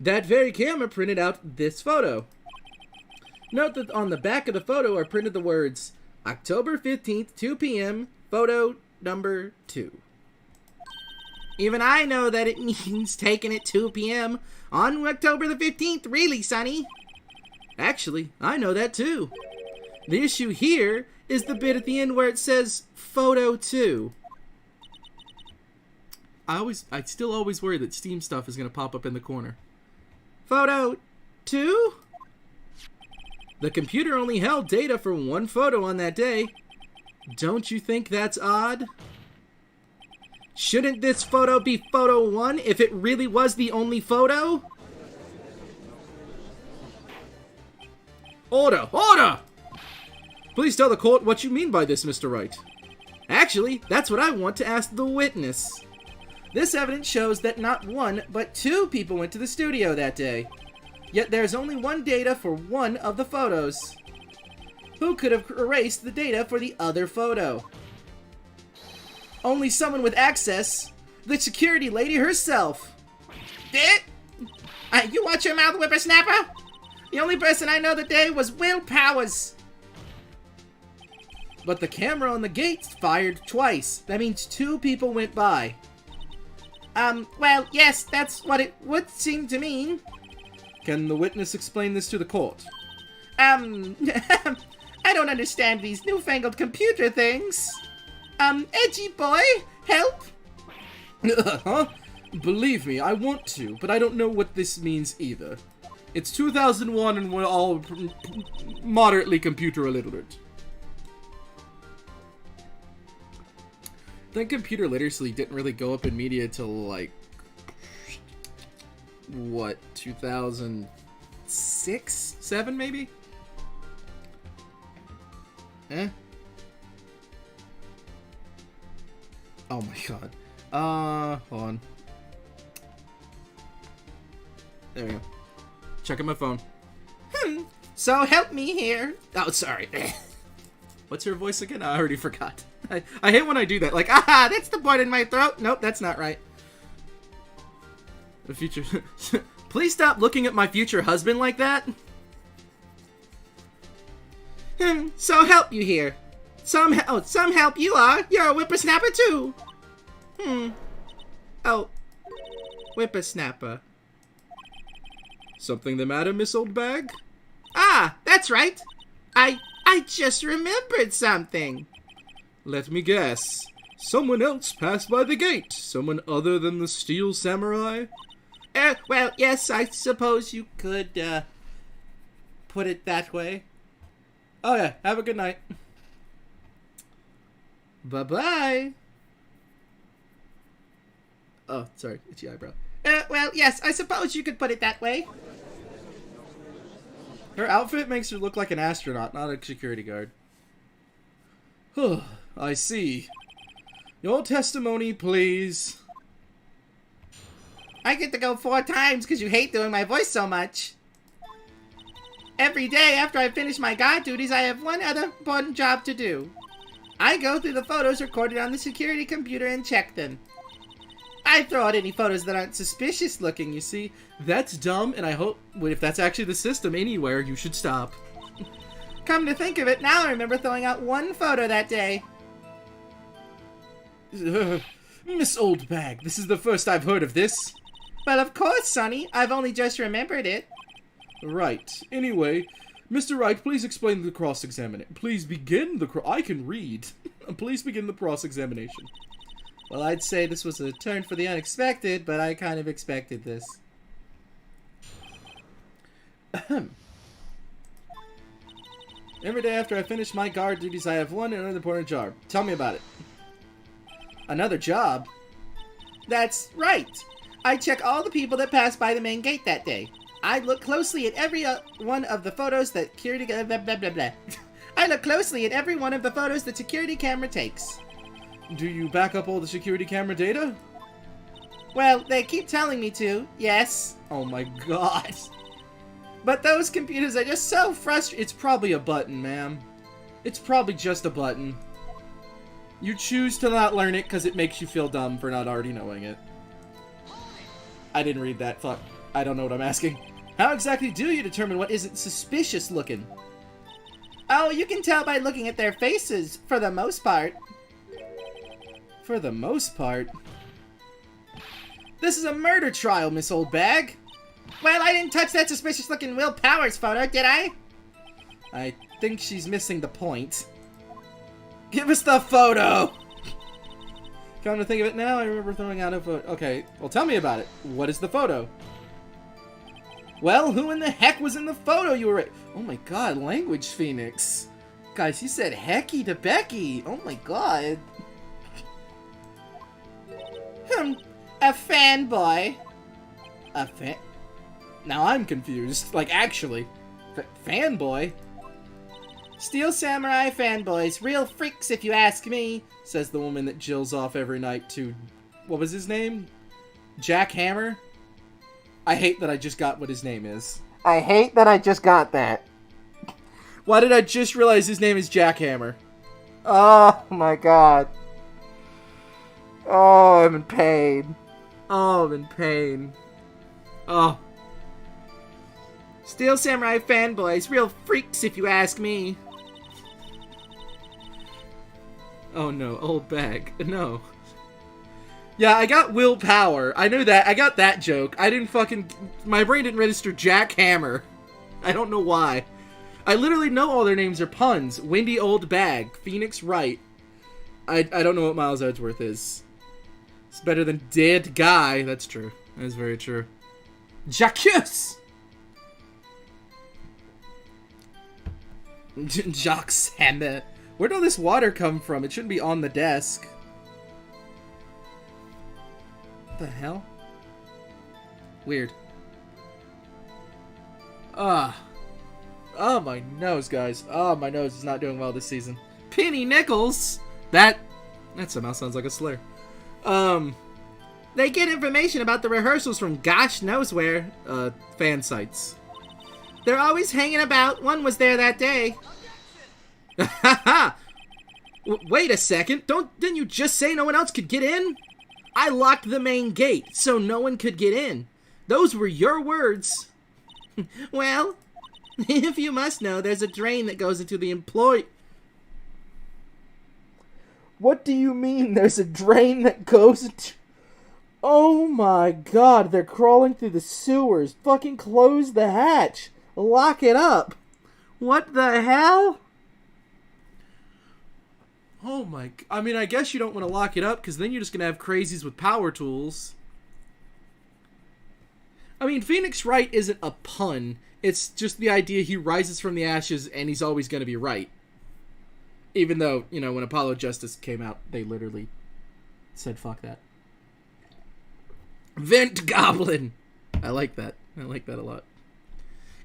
That very camera printed out this photo. Note that on the back of the photo are printed the words, October 15th, 2 p.m., photo number 2. Even I know that it means taken at 2 p.m. on October the 15th, really, Sonny. Actually, I know that too. The issue here is the bit at the end where it says photo 2. I still always worry that Steam stuff is going to pop up in the corner. Photo 2? The computer only held data for one photo on that day. Don't you think that's odd? Shouldn't this photo be photo 1 if it really was the only photo? Order! Order! Please tell the court what you mean by this, Mr. Wright. Actually, that's what I want to ask the witness. This evidence shows that not one, but 2 people went to the studio that day. Yet there's only one data for one of the photos. Who could have erased the data for the other photo? Only someone with access. The security lady herself. You watch your mouth, whippersnapper? The only person I know that day was Will Powers. But the camera on the gate fired twice. That means 2 people went by. Well, yes, that's what it would seem to mean. Can the witness explain this to the court? I don't understand these newfangled computer things. Edgy boy, help! Huh? Believe me, I want to, but I don't know what this means either. It's 2001 and we're all moderately computer illiterate. I think computer literacy didn't really go up in media till like, what, 2006? 7 maybe? Oh my god. Hold on. There we go. Checking my phone. So help me here. Oh, sorry. What's her voice again? I already forgot. I hate when I do that. Like, aha, that's the part in my throat. Nope, that's not right. The future. Please stop looking at my future husband like that. So help you here. Some help you are. You're a whippersnapper too. Oh, whippersnapper. Something the matter, Miss Oldbag? Ah, that's right. I just remembered something. Let me guess. Someone else passed by the gate. Someone other than the Steel Samurai? Well, yes, I suppose you could, put it that way. Oh yeah, have a good night. Bye-bye. Oh, sorry, itchy eyebrow. Well, yes, I suppose you could put it that way. Her outfit makes her look like an astronaut, not a security guard. I see. Your testimony, please. I get to go 4 times because you hate doing my voice so much. Every day after I finish my guard duties, I have one other important job to do. I go through the photos recorded on the security computer and check them. I throw out any photos that aren't suspicious looking, you see. That's dumb, and I hope, if that's actually the system anywhere, you should stop. Come to think of it, now I remember throwing out one photo that day. Miss Oldbag, this is the first I've heard of this. Well, of course, Sonny. I've only just remembered it. Right. Anyway, Mr. Wright, please explain the cross-examination. Please begin the I can read. Please begin the cross-examination. Well, I'd say this was a turn for the unexpected, but I kind of expected this. Every day after I finish my guard duties, I have one another important job. Tell me about it. Another job? That's right. I check all the people that pass by the main gate that day. I look closely at every one of the photos that security... blah, blah, blah, blah. I look closely at every one of the photos the security camera takes. Do you back up all the security camera data? Well, they keep telling me to, yes. Oh my god. But those computers are just so frustrating. It's probably a button, ma'am. It's probably just a button. You choose to not learn it because it makes you feel dumb for not already knowing it. I didn't read that. Fuck. I don't know what I'm asking. How exactly do you determine what isn't suspicious looking? Oh, you can tell by looking at their faces, for the most part. For the most part? This is a murder trial, Miss Oldbag. Well, I didn't touch that suspicious-looking Will Powers photo, did I? I think she's missing the point. Give us the photo! Come to think of it now, I remember throwing out a photo. Okay, well tell me about it. What is the photo? Well, who in the heck was in the photo you were... Oh my god, language Phoenix. Guys, he said hecky to Becky. Oh my god. A fanboy. A fan... Now I'm confused. Like, actually. Fanboy? Steel Samurai fanboys. Real freaks if you ask me, says the woman that jills off every night to... What was his name? Jack Hammer? I hate that I just got what his name is. I hate that I just got that. Why did I just realize his name is Jack Hammer? Oh my god. Oh, I'm in pain. Oh, I'm in pain. Oh. Steel Samurai fanboys. Real freaks if you ask me. Oh no, old bag. No. Yeah, I got willpower. I knew that. I got that joke. I didn't fucking... My brain didn't register Jack Hammer. I don't know why. I literally know all their names are puns. Windy Old Bag. Phoenix Wright. I don't know what Miles Edgeworth is. It's better than Dead Guy. That's true. That is very true. Jacques! Jacques Hammer. Where'd all this water come from? It shouldn't be on the desk. What the hell? Weird. Oh, my nose, guys. Oh, my nose is not doing well this season. Penny Nichols! That somehow sounds like a slur. They get information about the rehearsals from gosh knows where, fan sites. They're always hanging about. One was there that day. Wait a second. Didn't you just say no one else could get in? I locked the main gate, so no one could get in. Those were your words. Well, if you must know, there's a drain that goes into the employee... What do you mean, there's a drain that goes into... Oh my god, they're crawling through the sewers. Fucking close the hatch. Lock it up. What the hell? Oh my... I mean, I guess you don't want to lock it up, because then you're just going to have crazies with power tools. I mean, Phoenix Wright isn't a pun. It's just the idea he rises from the ashes, and he's always going to be right. Even though, you know, when Apollo Justice came out, they literally said, fuck that. Vent Goblin! I like that. I like that a lot.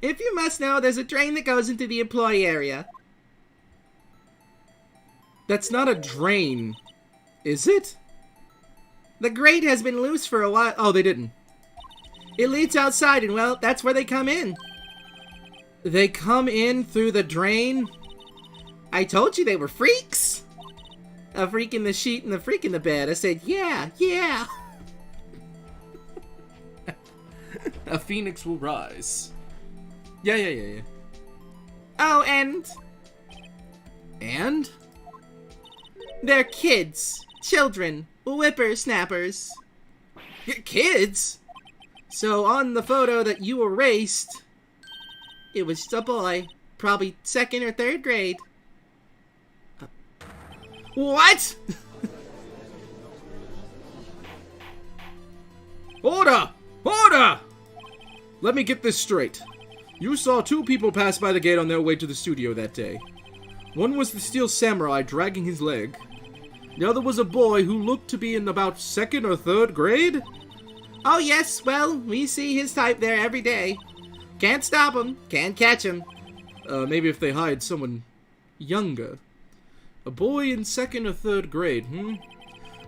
If you must know, there's a drain that goes into the employee area. That's not a drain, is it? The grate has been loose for a while. Oh, they didn't. It leads outside, and well, that's where they come in. They come in through the drain? I told you they were freaks. A freak in the sheet and a freak in the bed. I said, yeah, yeah. A phoenix will rise. Yeah. Oh, and? They're kids. Children. Whippersnappers. Kids? So on the photo that you erased, it was a boy. Probably 2nd or 3rd grade. What? Order! Order! Let me get this straight. You saw 2 people pass by the gate on their way to the studio that day. One was the Steel Samurai dragging his leg. The other was a boy who looked to be in about 2nd or 3rd grade? Oh yes, well, we see his type there every day. Can't stop him, can't catch him. Maybe if they hide someone younger. A boy in 2nd or 3rd grade,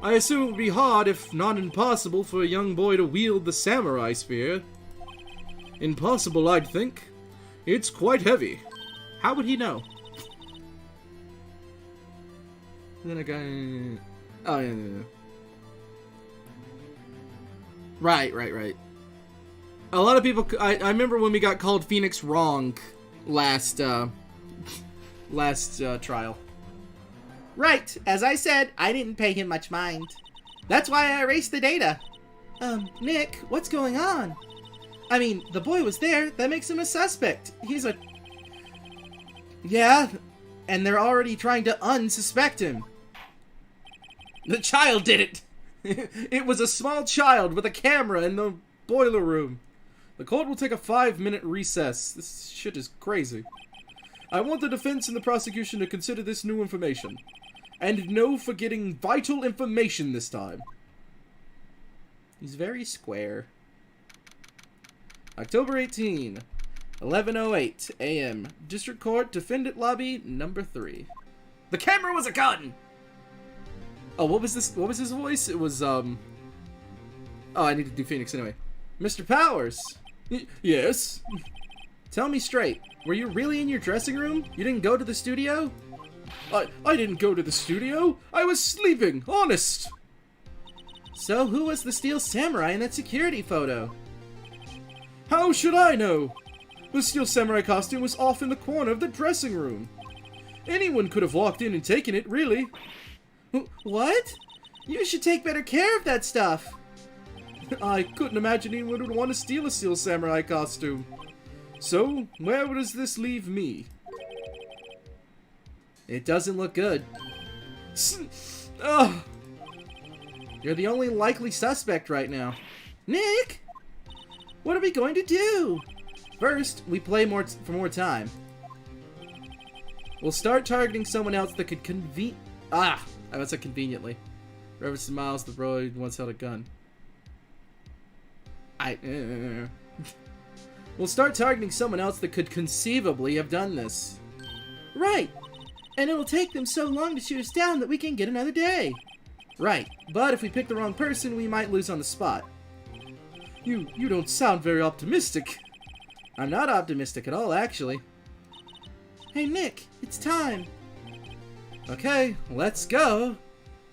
I assume it would be hard, if not impossible, for a young boy to wield the samurai spear. Impossible, I'd think. It's quite heavy. How would he know? Then a guy... Oh, yeah. Right. A lot of people... I remember when we got called Phoenix wrong last trial. Right, as I said, I didn't pay him much mind. That's why I erased the data. Nick, what's going on? I mean, the boy was there, that makes him a suspect. He's a... Yeah, and they're already trying to unsuspect him. The child did it! It was a small child with a camera in the boiler room. The court will take a 5-minute recess. This shit is crazy. I want the defense and the prosecution to consider this new information. And no forgetting vital information this time. He's very square. October 18, 11:08 a.m. District Court, Defendant Lobby, number 3. The camera was a gun! Oh, what was this? What was his voice? It was, Oh, I need to do Phoenix anyway. Mr. Powers! Yes? Tell me straight, were you really in your dressing room? You didn't go to the studio? I didn't go to the studio. I was sleeping, honest. So who was the Steel Samurai in that security photo? How should I know? The Steel Samurai costume was off in the corner of the dressing room. Anyone could have walked in and taken it, really. What? You should take better care of that stuff. I couldn't imagine anyone would want to steal a Steel Samurai costume. So, where does this leave me? It doesn't look good. Ugh. You're the only likely suspect right now. Nick! What are we going to do? First, we play for more time. We'll start targeting someone else that could I was said conveniently. Reverend Miles, the road once held a gun. We'll start targeting someone else that could conceivably have done this. Right. And it'll take them so long to shoot us down that we can get another day. Right. But if we pick the wrong person, we might lose on the spot. You don't sound very optimistic. I'm not optimistic at all, actually. Hey, Nick, it's time. Okay, let's go.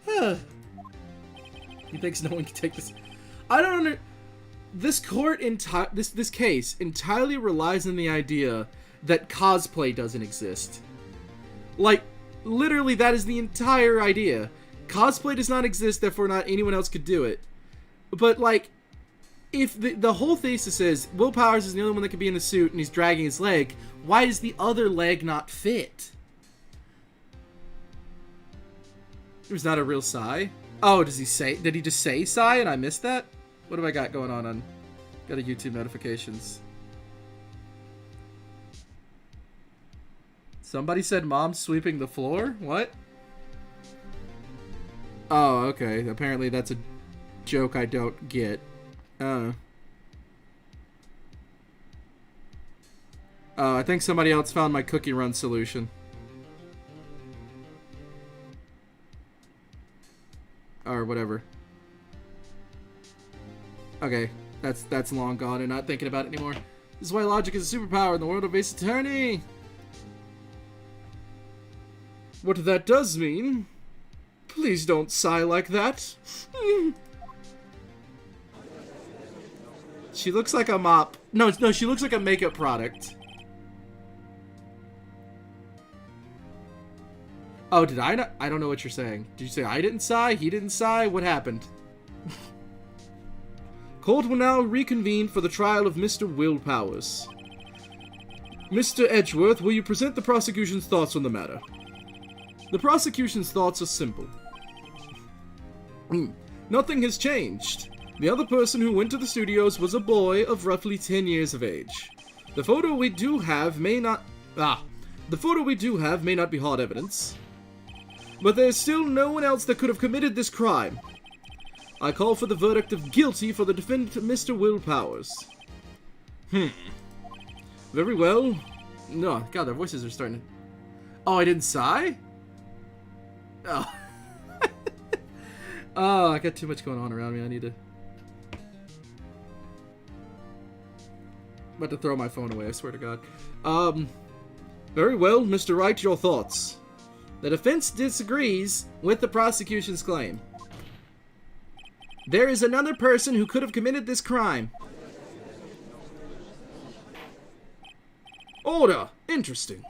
He thinks no one can take this. I don't know. This court, this case entirely relies on the idea that cosplay doesn't exist. Like, literally, that is the entire idea. Cosplay does not exist, therefore not anyone else could do it. But, like, if the whole thesis is Will Powers is the only one that can be in a suit and he's dragging his leg, why does the other leg not fit? There's not a real sigh. Oh, did he just say sigh and I missed that? What have I got going on? Got a YouTube notifications. Somebody said mom's sweeping the floor? What? Oh, okay. Apparently that's a joke I don't get. I think somebody else found my cookie run solution. Or whatever. Okay, that's long gone and not thinking about it anymore. This is why logic is a superpower in the world of Ace Attorney. What that does mean... Please don't sigh like that. She looks like a mop. No, she looks like a makeup product. Oh, did I not? I don't know what you're saying. Did you say I didn't sigh? He didn't sigh? What happened? Court will now reconvene for the trial of Mr. Will Powers. Mr. Edgeworth, will you present the prosecution's thoughts on the matter? The prosecution's thoughts are simple. Nothing has changed. The other person who went to the studios was a boy of roughly 10 years of age. The photo we do have may not be hard evidence. But there's still no one else that could have committed this crime. I call for the verdict of guilty for the defendant, Mr. Will Powers. Very well. No, God, their voices are starting to... Oh, I didn't sigh? Oh. Oh, I got too much going on around me. I need to... I'm about to throw my phone away, I swear to God. Very well, Mr. Wright, your thoughts. The defense disagrees with the prosecution's claim. There is another person who could have committed this crime. Order! Interesting.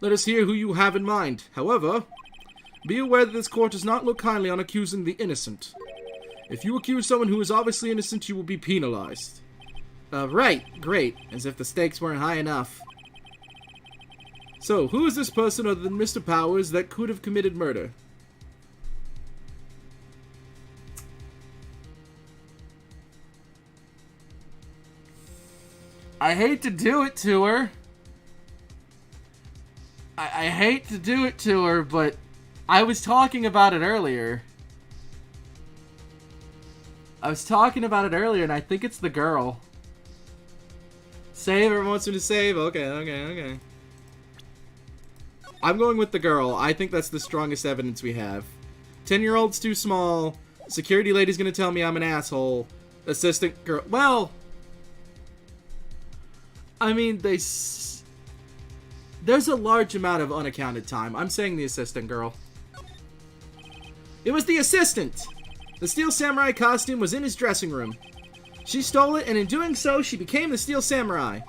Let us hear who you have in mind. However, be aware that this court does not look kindly on accusing the innocent. If you accuse someone who is obviously innocent, you will be penalized. Right. Great. As if the stakes weren't high enough. So, who is this person other than Mr. Powers that could have committed murder? I hate to do it to her. I hate to do it to her, but I was talking about it earlier. And I think it's the girl. Save? Everyone wants me to save? Okay. I'm going with the girl. I think that's the strongest evidence we have. 10-year-old's too small. Security lady's gonna tell me I'm an asshole. Assistant girl. Well, I mean, there's a large amount of unaccounted time. I'm saying the assistant girl. It was the assistant! The Steel Samurai costume was in his dressing room. She stole it, and in doing so, she became the Steel Samurai.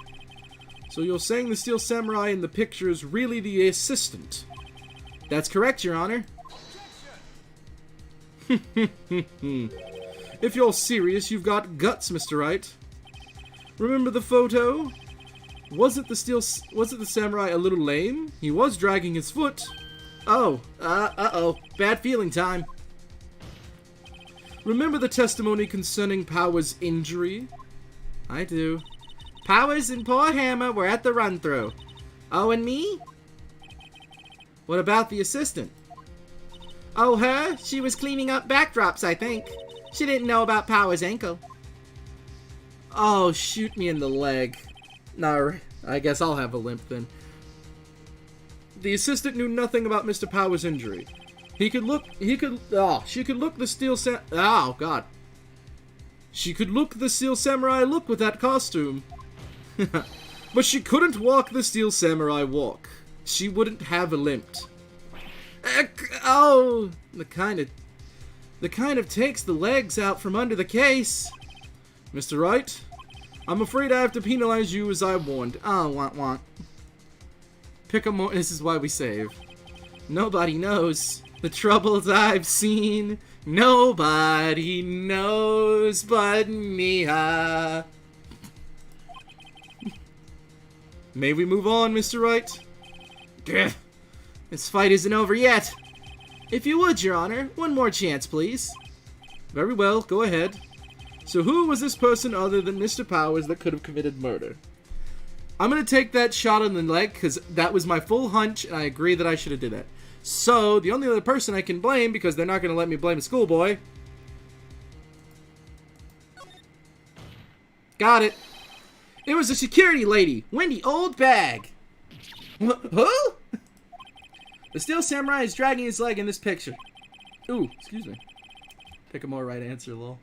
So you're saying the Steel Samurai in the picture is really the assistant? That's correct, Your Honor. If you're serious, you've got guts, Mr. Wright. Remember the photo? Was it the samurai a little lame? He was dragging his foot. Oh, uh-oh. Bad feeling time. Remember the testimony concerning Power's injury? I do. Powers and poor Hammer were at the run-through. Oh, and me? What about the assistant? Oh, her? She was cleaning up backdrops, I think. She didn't know about Power's ankle. Oh, shoot me in the leg. No, I guess I'll have a limp then. The assistant knew nothing about Mr. Power's injury. She could look the Steel Samurai look with that costume. But she couldn't walk the Steel Samurai walk. She wouldn't have a limp. Oh, the kind of takes the legs out from under the case. Mr. Wright, I'm afraid I have to penalize you as I warned. Oh, want. Pick a more. This is why we save. Nobody knows the troubles I've seen. Nobody knows but me. May we move on, Mr. Wright? Grr. This fight isn't over yet. If you would, Your Honor, one more chance, please. Very well, go ahead. So who was this person other than Mr. Powers that could have committed murder? I'm going to take that shot on the leg because that was my full hunch and I agree that I should have did that. So, the only other person I can blame, because they're not going to let me blame a schoolboy. Got it. It was a security lady, Wendy Old Bag. Who? The Steel Samurai is dragging his leg in this picture. Ooh, excuse me. Pick a more right answer, lol.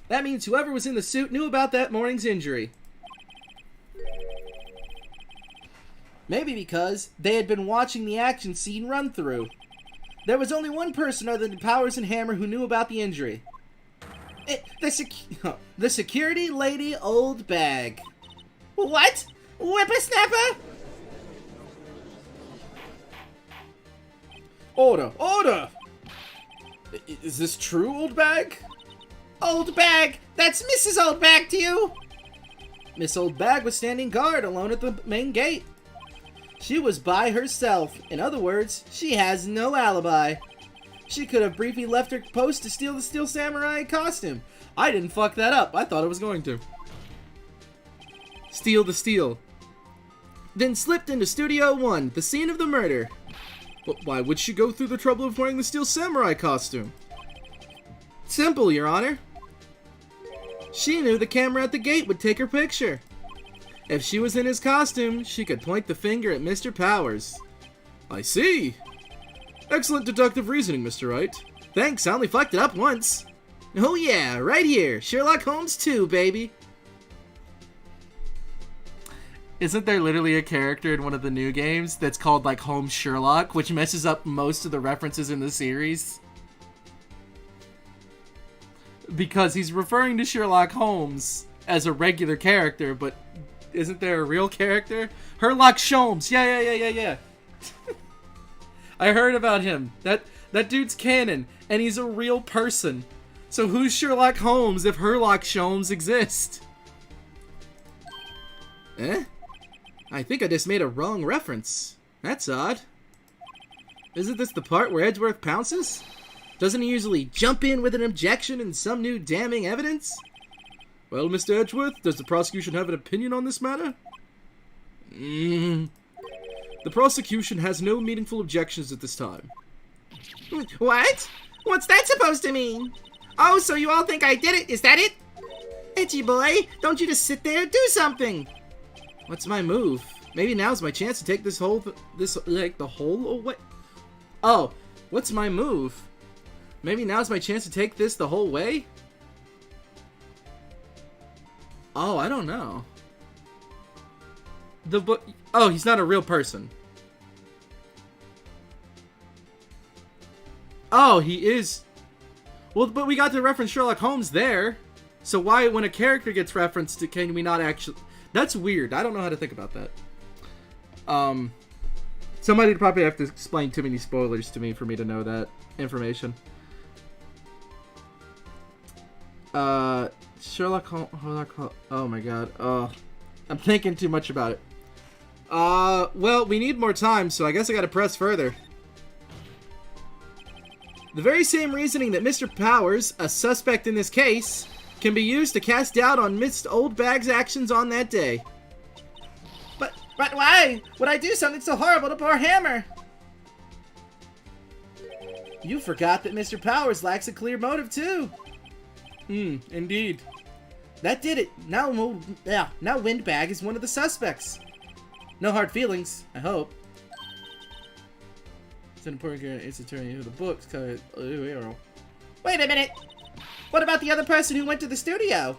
That means whoever was in the suit knew about that morning's injury. Maybe because they had been watching the action scene run through. There was only one person other than Powers and Hammer who knew about the injury. The security lady Old Bag. What? Whippersnapper? Order! Is this true, Old Bag? Old Bag! That's Mrs. Old Bag to you! Miss Old Bag was standing guard alone at the main gate. She was by herself. In other words, she has no alibi. She could have briefly left her post to steal the Steel Samurai costume. I didn't fuck that up. I thought it was going to. Steal the steel. Then slipped into Studio 1, the scene of the murder. But why would she go through the trouble of wearing the Steel Samurai costume? Simple, Your Honor. She knew the camera at the gate would take her picture. If she was in his costume, she could point the finger at Mr. Powers. I see. Excellent deductive reasoning, Mr. Wright. Thanks, I only fucked it up once. Oh yeah, right here. Sherlock Holmes 2, baby. Isn't there literally a character in one of the new games that's called, like, Holmes Sherlock, which messes up most of the references in the series? Because he's referring to Sherlock Holmes as a regular character, but isn't there a real character? Sherlock Sholmes. Yeah. I heard about him. That dude's canon, and he's a real person. So who's Sherlock Holmes if Sherlock Sholmes exists? Eh? I think I just made a wrong reference. That's odd. Isn't this the part where Edgeworth pounces? Doesn't he usually jump in with an objection and some new damning evidence? Well, Mr. Edgeworth, does the prosecution have an opinion on this matter? The prosecution has no meaningful objections at this time. What? What's that supposed to mean? Oh, so you all think I did it? Is that it? Itchy boy, don't you just sit there, do something! What's my move? Maybe now's my chance to take the whole away. Oh, what's my move? Maybe now's my chance to take this the whole way? Oh, I don't know. Oh, he's not a real person. Oh, he is. Well, but we got to reference Sherlock Holmes there. So why, when a character gets referenced, can we not actually... That's weird. I don't know how to think about that. Somebody would probably have to explain too many spoilers to me for me to know that information. Sherlock Holmes... Oh my god. I'm thinking too much about it. Well, we need more time, so I guess I gotta press further. The very same reasoning that Mr. Powers, a suspect in this case, can be used to cast doubt on Miss Oldbag's actions on that day. But why would I do something so horrible to poor Hammer? You forgot that Mr. Powers lacks a clear motive, too. Indeed. That did it. Now Windbag is one of the suspects. No hard feelings, I hope. It's an important character. It's attorney who the books cover. Wait a minute. What about the other person who went to the studio?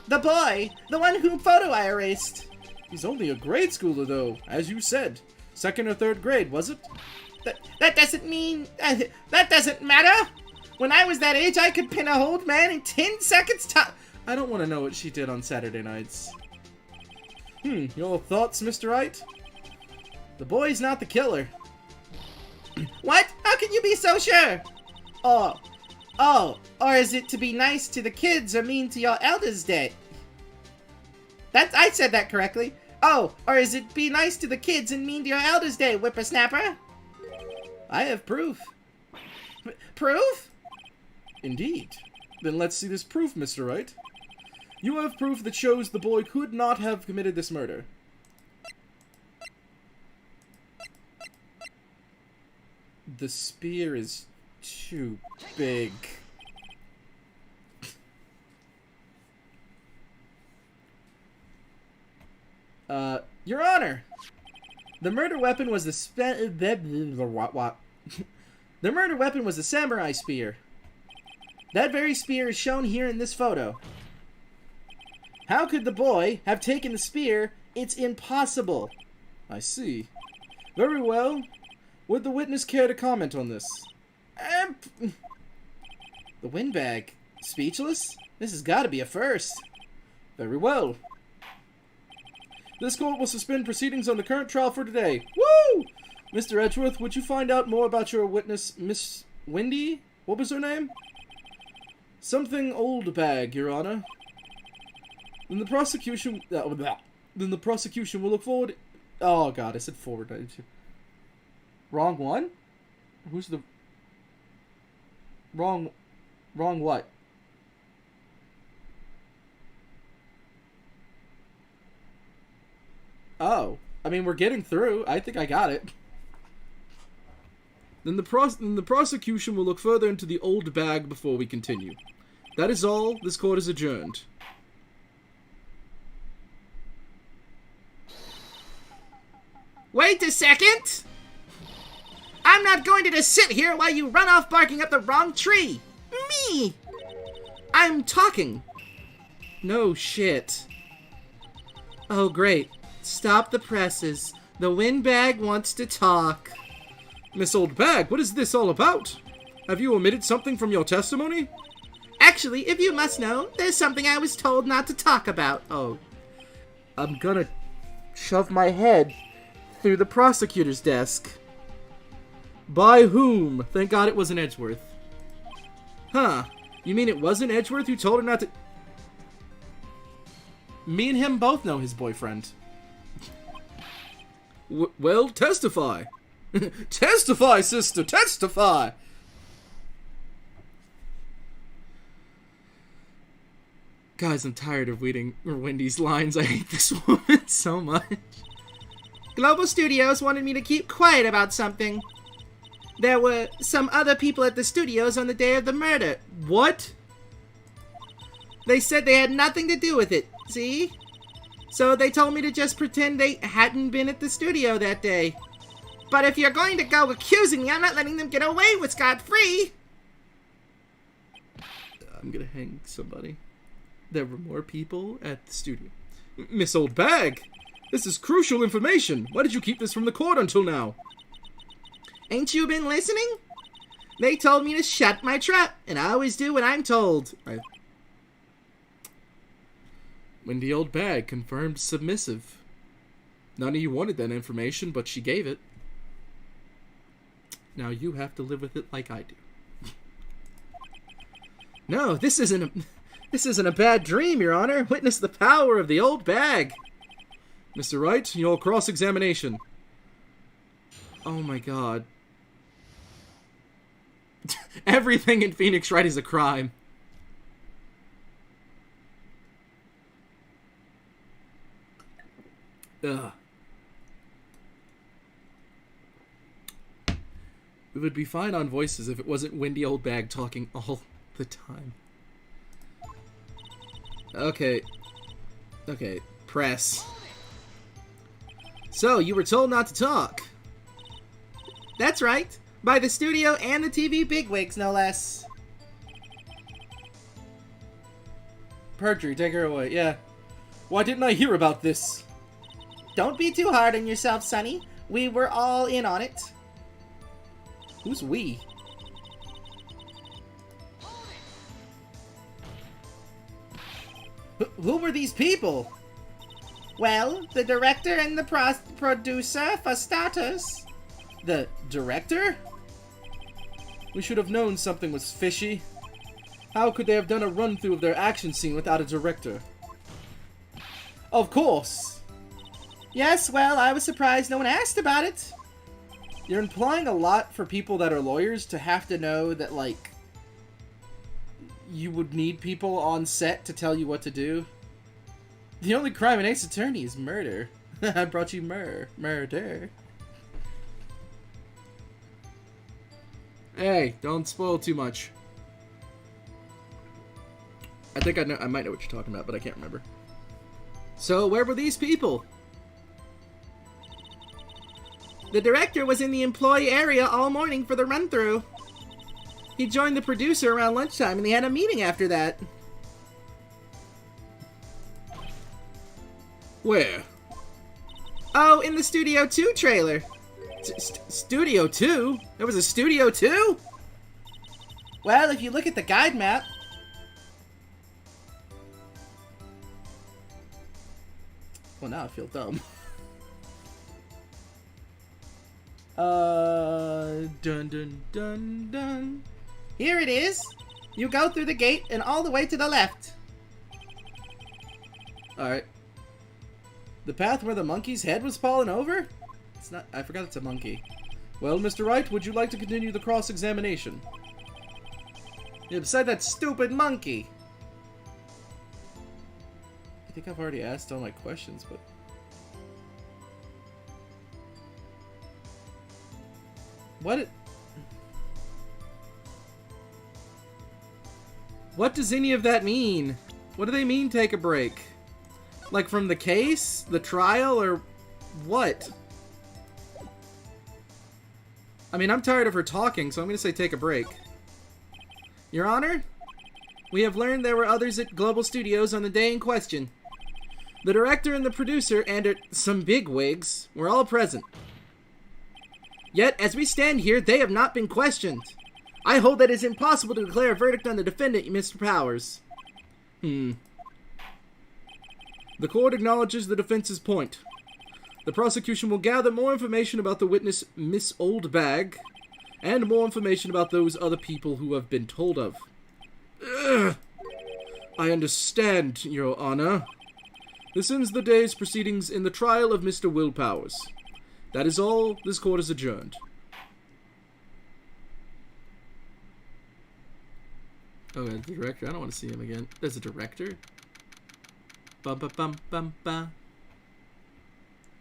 The boy, the one whose photo I erased. He's only a grade schooler, though, as you said. 2nd or 3rd grade, was it? That doesn't mean... that doesn't matter. When I was that age, I could pin a old man in 10 seconds time. I don't want to know what she did on Saturday nights. Your thoughts, Mr. Wright? The boy's not the killer. What? How can you be so sure? Oh, or is it to be nice to the kids or mean to your elders day? I said that correctly. Oh, or is it be nice to the kids and mean to your elders day, whippersnapper? I have proof. Proof? Indeed. Then let's see this proof, Mr. Wright. You have proof that shows the boy could not have committed this murder. The spear is too big. Your Honor! The murder weapon was the The murder weapon was a samurai spear. That very spear is shown here in this photo. How could the boy have taken the spear? It's impossible. I see. Very well. Would the witness care to comment on this? The windbag. Speechless? This has got to be a first. Very well. This court will suspend proceedings on the current trial for today. Woo! Mr. Edgeworth, would you find out more about your witness, Miss Wendy? What was her name? Something Oldbag, Your Honor. Then the prosecution... then the prosecution will look forward... Oh, God, I said forward. Wrong one? Who's the... Wrong what? Oh. I mean, we're getting through. I think I got it. Then the prosecution will look further into the old bag before we continue. That is all. This court is adjourned. Wait a second! I'm not going to just sit here while you run off barking up the wrong tree! Me! I'm talking! No shit. Oh, great. Stop the presses. The windbag wants to talk. Miss Oldbag, what is this all about? Have you omitted something from your testimony? Actually, if you must know, there's something I was told not to talk about. Oh. I'm gonna shove my head through the prosecutor's desk. By whom? Thank God it wasn't Edgeworth. Huh. You mean it wasn't Edgeworth who told her not to... Me and him both know his boyfriend. Well, testify. Testify, sister, testify! Guys, I'm tired of reading Wendy's lines. I hate this woman so much. Global Studios wanted me to keep quiet about something. There were some other people at the studios on the day of the murder. What? They said they had nothing to do with it, see? So they told me to just pretend they hadn't been at the studio that day. But if you're going to go accusing me, I'm not letting them get away with scot-free. I'm gonna hang somebody. There were more people at the studio. Miss Old Bag! This is crucial information! Why did you keep this from the court until now? Ain't you been listening? They told me to shut my trap, and I always do what I'm told. Wendy Old Bag confirmed submissive. None of you wanted that information, but she gave it. Now you have to live with it like I do. No, this isn't a bad dream, Your Honor. Witness the power of the old bag. Mr. Wright, your cross-examination. Oh my god. Everything in Phoenix Wright is a crime. Ugh. We would be fine on voices if it wasn't Wendy Old Bag talking all the time. Okay. Okay, press. So, you were told not to talk. That's right. By the studio and the TV bigwigs, no less. Perjury, take her away. Yeah. Why didn't I hear about this? Don't be too hard on yourself, Sonny. We were all in on it. Who's we? Who were these people? Well, the director and the producer, for starters. The director? We should have known something was fishy. How could they have done a run-through of their action scene without a director? Of course! Yes, well, I was surprised no one asked about it. You're implying a lot for people that are lawyers to have to know that, like, you would need people on set to tell you what to do. The only crime in Ace Attorney is murder. I brought you murder. Hey, don't spoil too much. I think I might know what you're talking about, but I can't remember. So, where were these people? The director was in the employee area all morning for the run-through. He joined the producer around lunchtime, and they had a meeting after that. Where? Oh, in the Studio 2 trailer. Studio 2? There was a Studio 2? Well, if you look at the guide map... Well, now I feel dumb. Dun dun dun dun. Here it is. You go through the gate and all the way to the left. Alright. The path where the monkey's head was fallen over? It's not... I forgot it's a monkey. Well, Mr. Wright, would you like to continue the cross-examination? Yeah, beside that stupid monkey. I think I've already asked all my questions, but... What does any of that mean? What do they mean, take a break? Like, from the case? The trial? Or what? I mean, I'm tired of her talking, so I'm gonna say take a break. Your Honor, we have learned there were others at Global Studios on the day in question. The director and the producer and some bigwigs were all present. Yet, as we stand here, they have not been questioned. I hold that it is impossible to declare a verdict on the defendant, Mr. Powers. The court acknowledges the defense's point. The prosecution will gather more information about the witness, Miss Old Bag, and more information about those other people who have been told of. Ugh. I understand, Your Honor. This ends the day's proceedings in the trial of Mr. Will Powers. That is all. This court is adjourned. Oh, the director. I don't want to see him again. There's a director? Bum, ba, bum, bum, ba.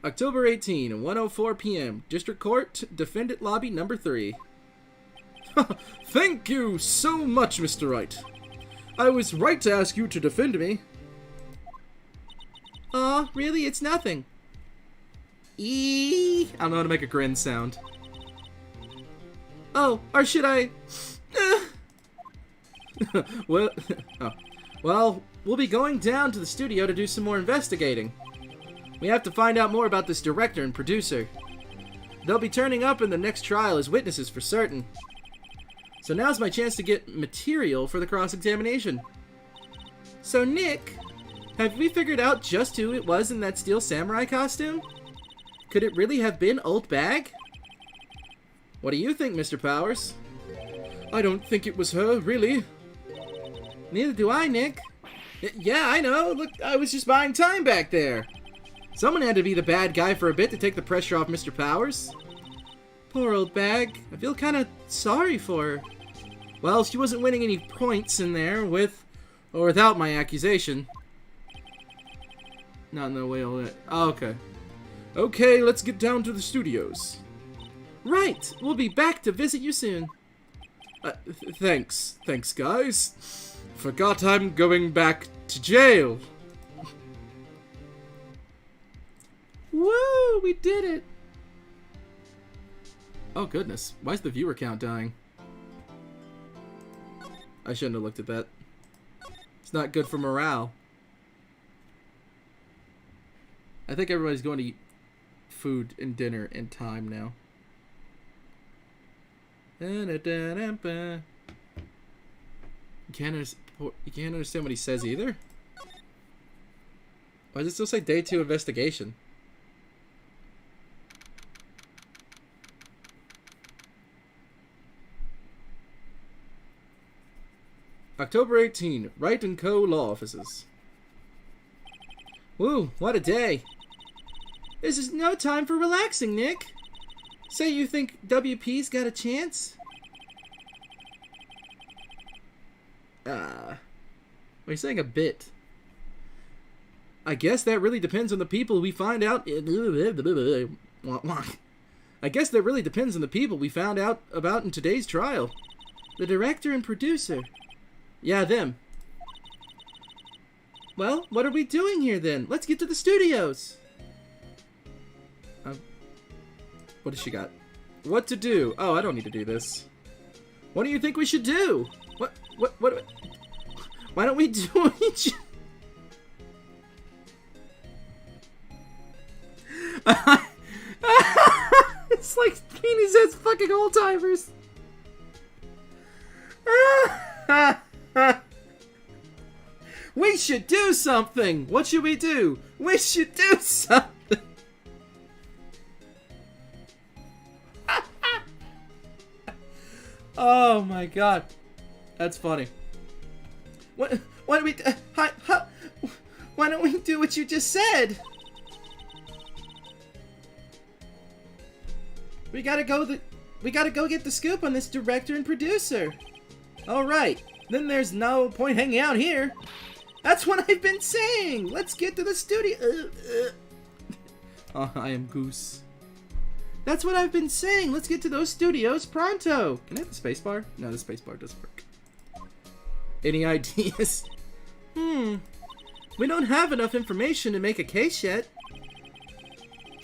October 18, 1:04 p.m. District Court, Defendant Lobby number 3. Thank you so much, Mr. Wright. I was right to ask you to defend me. Aw, really? It's nothing. I don't know how to make a grin sound. Oh, or should I... Well, oh. Well, we'll be going down to the studio to do some more investigating. We have to find out more about this director and producer. They'll be turning up in the next trial as witnesses for certain. So now's my chance to get material for the cross-examination. So, Nick, have we figured out just who it was in that steel samurai costume? Could it really have been Old Bag? What do you think, Mr. Powers? I don't think it was her, really. Neither do I, Nick. Yeah, I know. Look, I was just buying time back there. Someone had to be the bad guy for a bit to take the pressure off Mr. Powers. Poor Old Bag. I feel kind of sorry for her. Well, she wasn't winning any points in there with or without my accusation. Not in the way all that. Oh, okay. Okay, let's get down to the studios. Right. We'll be back to visit you soon. Thanks. Thanks, guys. Forgot I'm going back to jail. Woo! We did it! Oh, goodness. Why is the viewer count dying? I shouldn't have looked at that. It's not good for morale. I think everybody's going to eat food and dinner in time now. You can't understand what he says either? Why does it still say day 2 investigation? October 18, Wright & Co. Law Offices. Woo, what a day. This is no time for relaxing, Nick. Say you think WP's got a chance? Well, you're saying a bit. I guess that really depends on the people we find out. I guess that really depends on the people we found out about in today's trial. The director and producer. Yeah, them. Well, what are we doing here then? Let's get to the studios. What does she got? What to do? Oh, I don't need to do this. What do you think we should do? What? Why don't we do each... It's like Beanie says fucking old timers. We should do something. What should we do? We should do something. Oh my god, that's funny. What do we? Why don't we do what you just said? We gotta go get the scoop on this director and producer. All right, then there's no point hanging out here. That's what I've been saying. Let's get to the studio. Oh, I am Goose. That's what I've been saying. Let's get to those studios pronto. Can I have the spacebar? No, the spacebar doesn't work. Any ideas? We don't have enough information to make a case yet.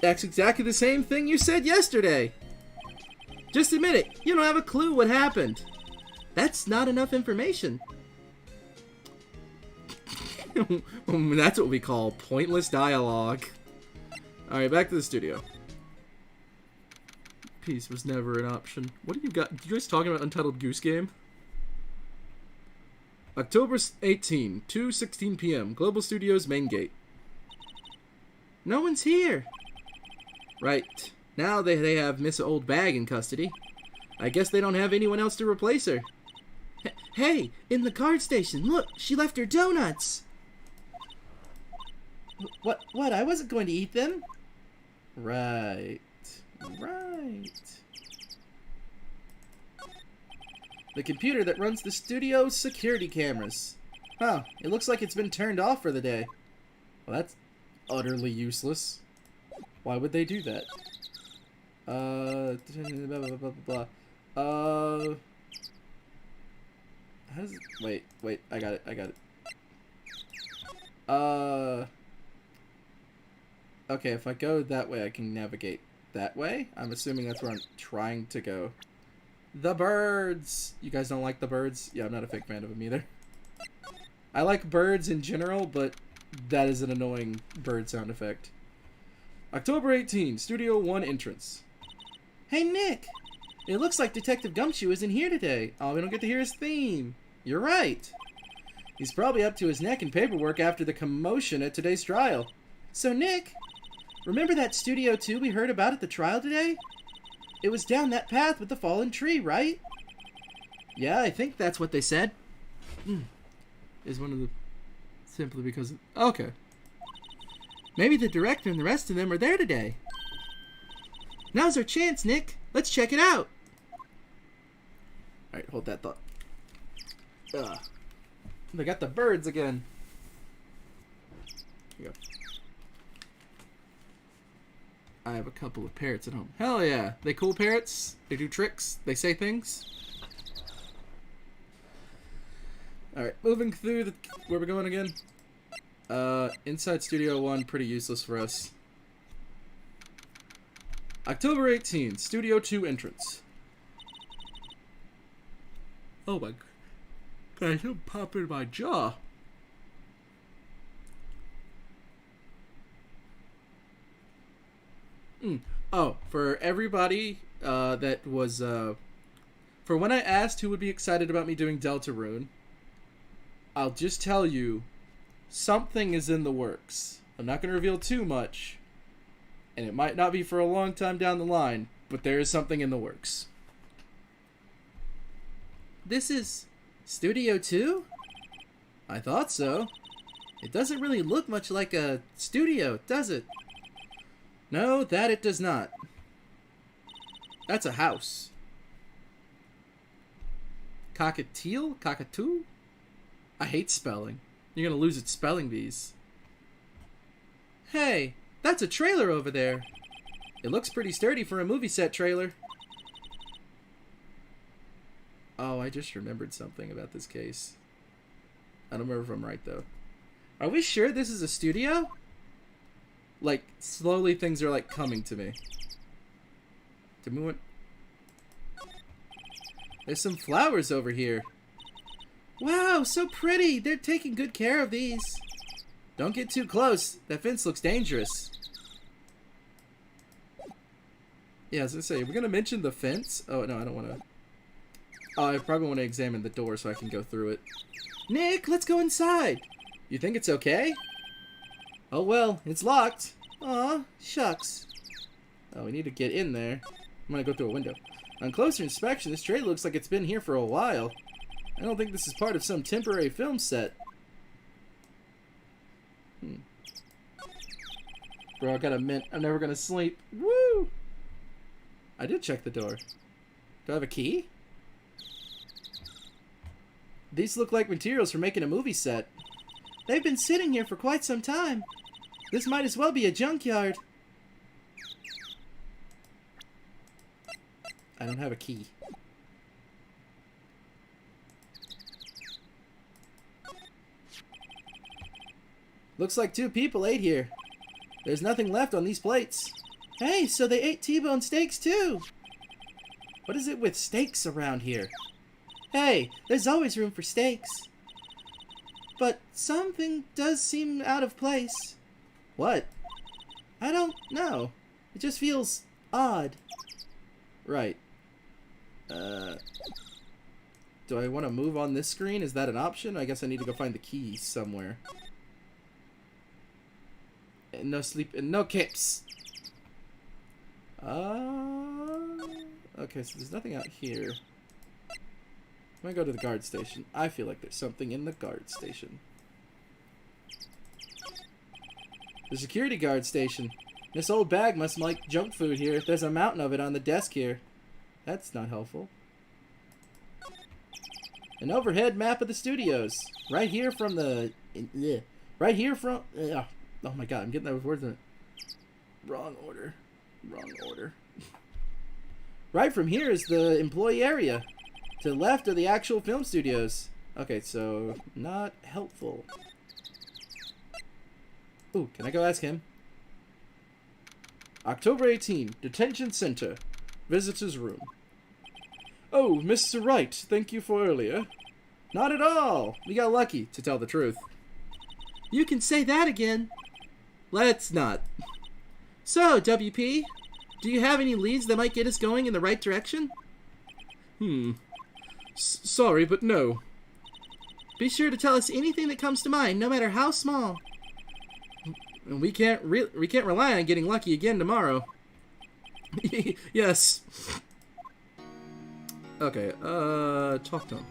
That's exactly the same thing you said yesterday. Just admit it. You don't have a clue what happened. That's not enough information. That's what we call pointless dialogue. Alright, back to the studio. Peace was never an option. What do you got? You guys talking about Untitled Goose Game? October 18, 2:16 p.m. Global Studios main gate. No one's here. Right. Now they have Miss Old Bag in custody. I guess they don't have anyone else to replace her. Hey, in the card station, look, she left her donuts. What? I wasn't going to eat them. Right. The computer that runs the studio's security cameras. Huh, it looks like it's been turned off for the day. Well, that's utterly useless. Why would they do that? Blah, blah, blah, blah, blah. How does it... Wait, I got it. Okay, if I go that way, I can navigate that way. I'm assuming that's where I'm trying to go. The birds! You guys don't like the birds? Yeah, I'm not a big fan of them either. I like birds in general, but that is an annoying bird sound effect. October 18, Studio 1 entrance. Hey, Nick! It looks like Detective Gumshoe isn't here today. Oh, we don't get to hear his theme. You're right. He's probably up to his neck in paperwork after the commotion at today's trial. So, Nick, remember that Studio 2 we heard about at the trial today? It was down that path with the fallen tree, right? Yeah, I think that's what they said. Is one of the... Simply because... Of, okay. Maybe the director and the rest of them are there today. Now's our chance, Nick. Let's check it out. Alright, hold that thought. Ugh. They got the birds again. Here you go. I have a couple of parrots at home. Hell yeah. They cool parrots? They do tricks? They say things? Alright, moving through the... Where we going again? Inside Studio 1, pretty useless for us. October 18, Studio 2 entrance. Oh my... Guys, I'm popping my jaw. Oh, for everybody that was... for when I asked who would be excited about me doing Deltarune, I'll just tell you, something is in the works. I'm not going to reveal too much, and it might not be for a long time down the line, but there is something in the works. This is Studio 2? I thought so. It doesn't really look much like a studio, does it? No, that it does not. That's a house. Cockatiel? Cockatoo? I hate spelling. You're gonna lose at spelling bees. Hey, that's a trailer over there. It looks pretty sturdy for a movie set trailer. Oh, I just remembered something about this case. I don't remember if I'm right, though. Are we sure this is a studio? Like, slowly things are, like, coming to me. Did we want... There's some flowers over here. Wow, so pretty. They're taking good care of these. Don't get too close. That fence looks dangerous. Yeah, I was gonna say, we're gonna mention the fence. Oh, no, I don't want to. Oh, I probably want to examine the door so I can go through it. Nick, let's go inside. You think it's okay? Oh, well, it's locked. Aw, shucks. Oh, we need to get in there. I'm gonna go through a window. On closer inspection, this tray looks like it's been here for a while. I don't think this is part of some temporary film set. Bro, I got a mint. I'm never gonna sleep. Woo! I did check the door. Do I have a key? These look like materials for making a movie set. They've been sitting here for quite some time. This might as well be a junkyard. I don't have a key. Looks like 2 people ate here. There's nothing left on these plates. Hey, so they ate T-bone steaks too. What is it with steaks around here? Hey, there's always room for steaks. But something does seem out of place. What? I don't know. It just feels odd. Right. Do I want to move on this screen? Is that an option? I guess I need to go find the key somewhere. And no sleep and no caps. Okay, so there's nothing out here. I'm gonna go to the guard station. I feel like there's something in the guard station. The security guard station. This old bag must like junk food here. There's a mountain of it on the desk here. That's not helpful. An overhead map of the studios. Right here from the... Oh my god, I'm getting those words in it. Wrong order. Wrong order. Right from here is the employee area. To the left are the actual film studios. Okay, so not helpful. Ooh, can I go ask him? October 18, Detention Center. Visitor's room. Oh, Mr. Wright, thank you for earlier. Not at all. We got lucky, to tell the truth. You can say that again. Let's not. So, WP, do you have any leads that might get us going in the right direction? Sorry, but no. Be sure to tell us anything that comes to mind, no matter how small. And we can't rely on getting lucky again tomorrow. Yes. Okay, talk to him.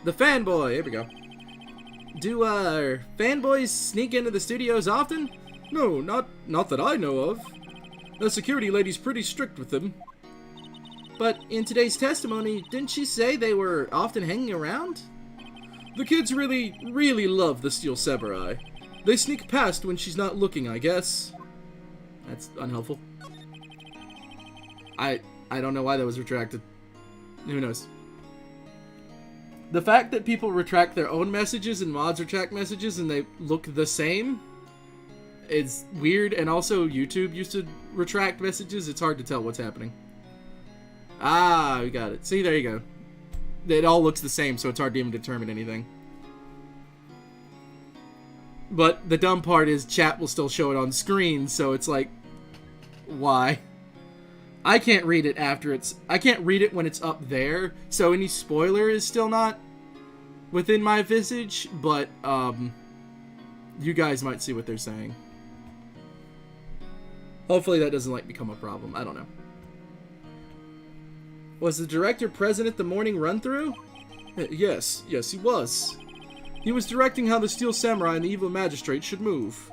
The fanboy, here we go. Do, fanboys sneak into the studios often? No, not that I know of. The security lady's pretty strict with them. But in today's testimony, didn't she say they were often hanging around? The kids really love the Steel Samurai. They sneak past when she's not looking, I guess. That's unhelpful. I don't know why that was retracted. Who knows? The fact that people retract their own messages and mods retract messages and they look the same is weird, and also YouTube used to retract messages. It's hard to tell what's happening. Ah, we got it. See, there you go. It all looks the same, so it's hard to even determine anything. But the dumb part is chat will still show it on screen, so it's like, why? I can't read it I can't read it when it's up there, so any spoiler is still not within my visage, but, you guys might see what they're saying. Hopefully that doesn't, like, become a problem. I don't know. Was the director present at the morning run-through? Yes, he was. He was directing how the Steel Samurai and the Evil Magistrate should move.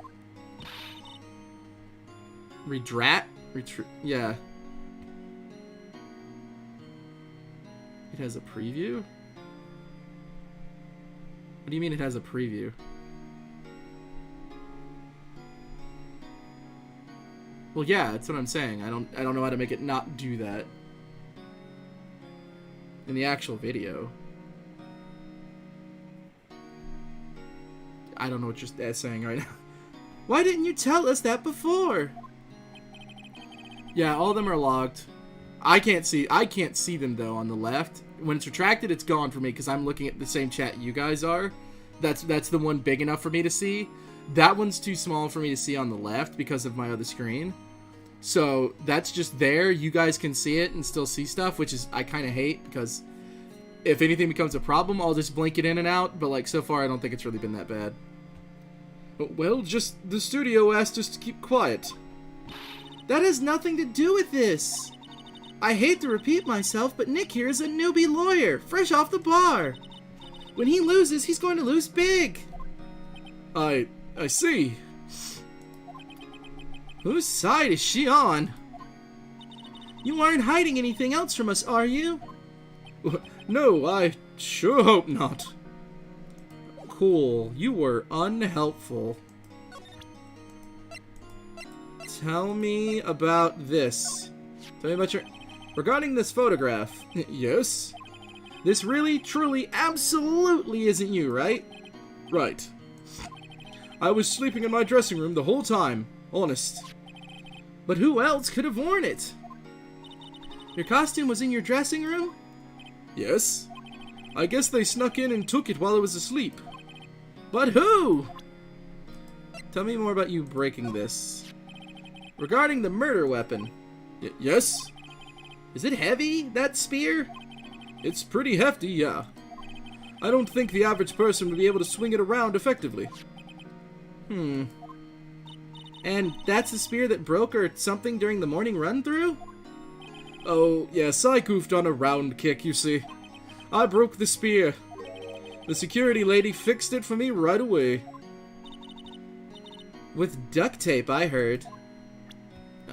Yeah. It has a preview? What do you mean it has a preview? Well, yeah, that's what I'm saying. I don't know how to make it not do that in the actual video. I don't know what you're saying right now. Why didn't you tell us that before? Yeah, all of them are logged. I can't see them though on the left. When it's retracted, it's gone for me because I'm looking at the same chat you guys are. That's the one big enough for me to see. That one's too small for me to see on the left because of my other screen. So that's just there. You guys can see it and still see stuff, which is I kind of hate because if anything becomes a problem, I'll just blink it in and out. But like so far, I don't think it's really been that bad. Well, just the studio asked us to keep quiet. That has nothing to do with this. I hate to repeat myself, but Nick here is a newbie lawyer, fresh off the bar. When he loses, he's going to lose big. I see. Whose side is she on? You aren't hiding anything else from us, are you? No, I sure hope not. Cool. You were unhelpful. Tell me about this. Tell me about your... Regarding this photograph. Yes? This really, truly, absolutely isn't you, right? Right. I was sleeping in my dressing room the whole time. Honest. But who else could have worn it? Your costume was in your dressing room? Yes. I guess they snuck in and took it while I was asleep. But who? Tell me more about you breaking this. Regarding the murder weapon. Yes? Is it heavy, that spear? It's pretty hefty, yeah. I don't think the average person would be able to swing it around effectively. And that's the spear that broke or something during the morning run-through? Oh, yes, I goofed on a round kick, you see. I broke the spear. The security lady fixed it for me right away. With duct tape, I heard.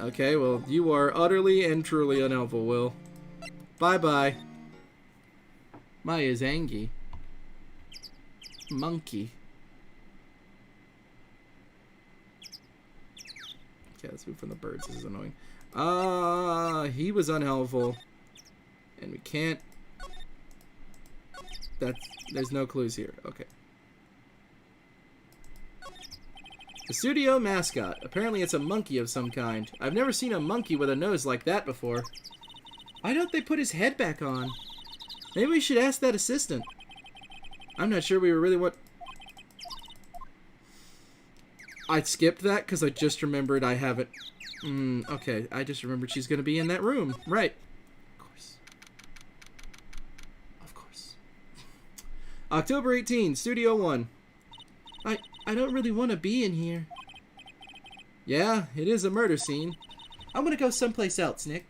Okay, well, you are utterly and truly unhelpful, Will. Bye-bye. Maya's Angie. Monkey. Yeah, let's move from the birds. This is annoying. He was unhelpful. And we can't... There's no clues here. Okay. The studio mascot. Apparently it's a monkey of some kind. I've never seen a monkey with a nose like that before. Why don't they put his head back on? Maybe we should ask that assistant. I'm not sure we were really what... I skipped that because I just remembered I haven't... okay, I just remembered she's going to be in that room. Right. Of course. Of course. October 18, Studio 1. I don't really want to be in here. Yeah, it is a murder scene. I'm going to go someplace else, Nick.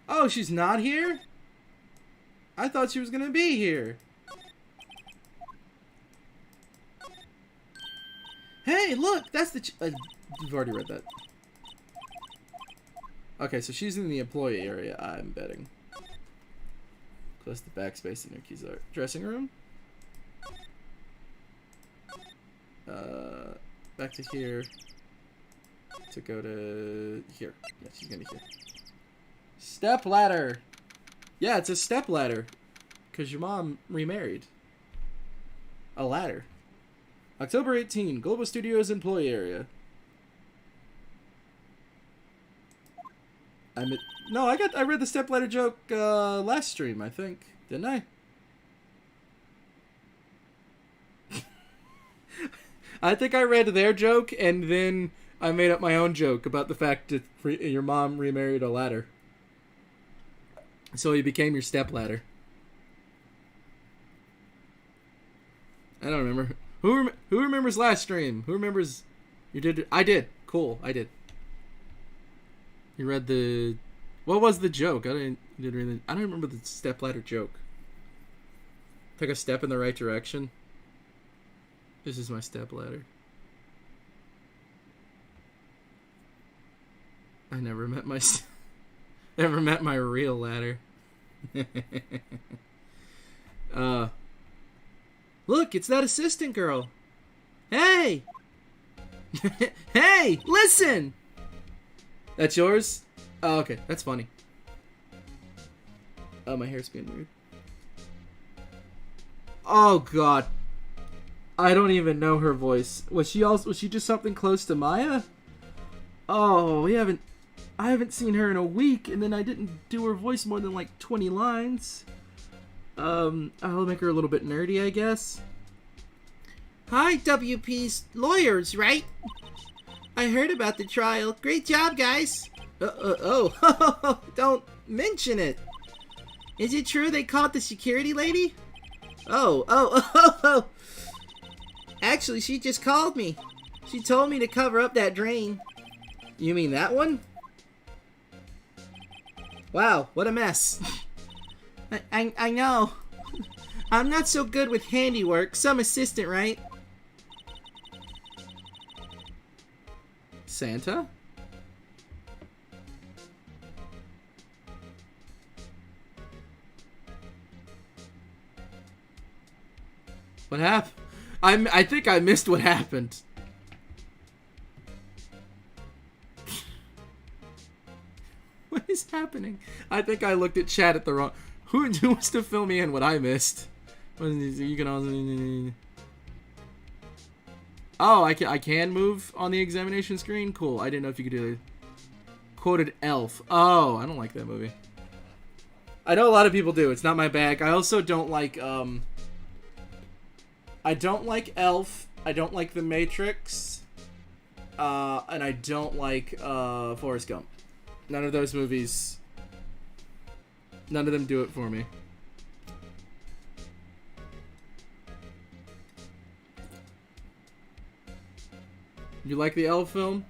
Oh, she's not here? I thought she was going to be here. Hey, look, that's the... you've already read that. Okay, so she's in the employee area, I'm betting. Close the backspace in Nikki's dressing room. Back to here. To go to here. Yeah, she's gonna here. Step ladder. Yeah, it's a step ladder. Because your mom remarried. A ladder. October 18, Global Studios employee area. No, I read the stepladder joke last stream, I think. Didn't I? I think I read their joke and then I made up my own joke about the fact that your mom remarried a ladder. So he became your stepladder. I don't remember. Who remembers last stream? Who remembers? You did. I did. Cool. I did. You read the. What was the joke? I don't remember the stepladder joke. Take a step in the right direction. This is my stepladder. I never met my. Never met my real ladder. Look, it's that assistant girl. Hey! Hey, listen! That's yours? Oh, okay, that's funny. Oh, my hair's being weird. Oh, God. I don't even know her voice. Was she just something close to Maya? Oh, I haven't seen her in a week, and then I didn't do her voice more than like 20 lines. I'll make her a little bit nerdy, I guess. Hi, WP's lawyers, right? I heard about the trial. Great job, guys. Oh, don't mention it. Is it true they caught the security lady? Oh. Actually, she just called me. She told me to cover up that drain. You mean that one? Wow, what a mess. I know. I'm not so good with handiwork. Some assistant, right? Santa? What happened? I think I missed what happened. What is happening? I think I looked at chat at the wrong... Who wants to fill me in what I missed? You can also... Oh, I can move on the examination screen? Cool. I didn't know if you could do it. Quoted Elf. Oh, I don't like that movie. I know a lot of people do. It's not my bag. I also don't like, I don't like Elf. I don't like The Matrix. And I don't like, Forrest Gump. None of those movies. None of them do it for me. You like the Elf film?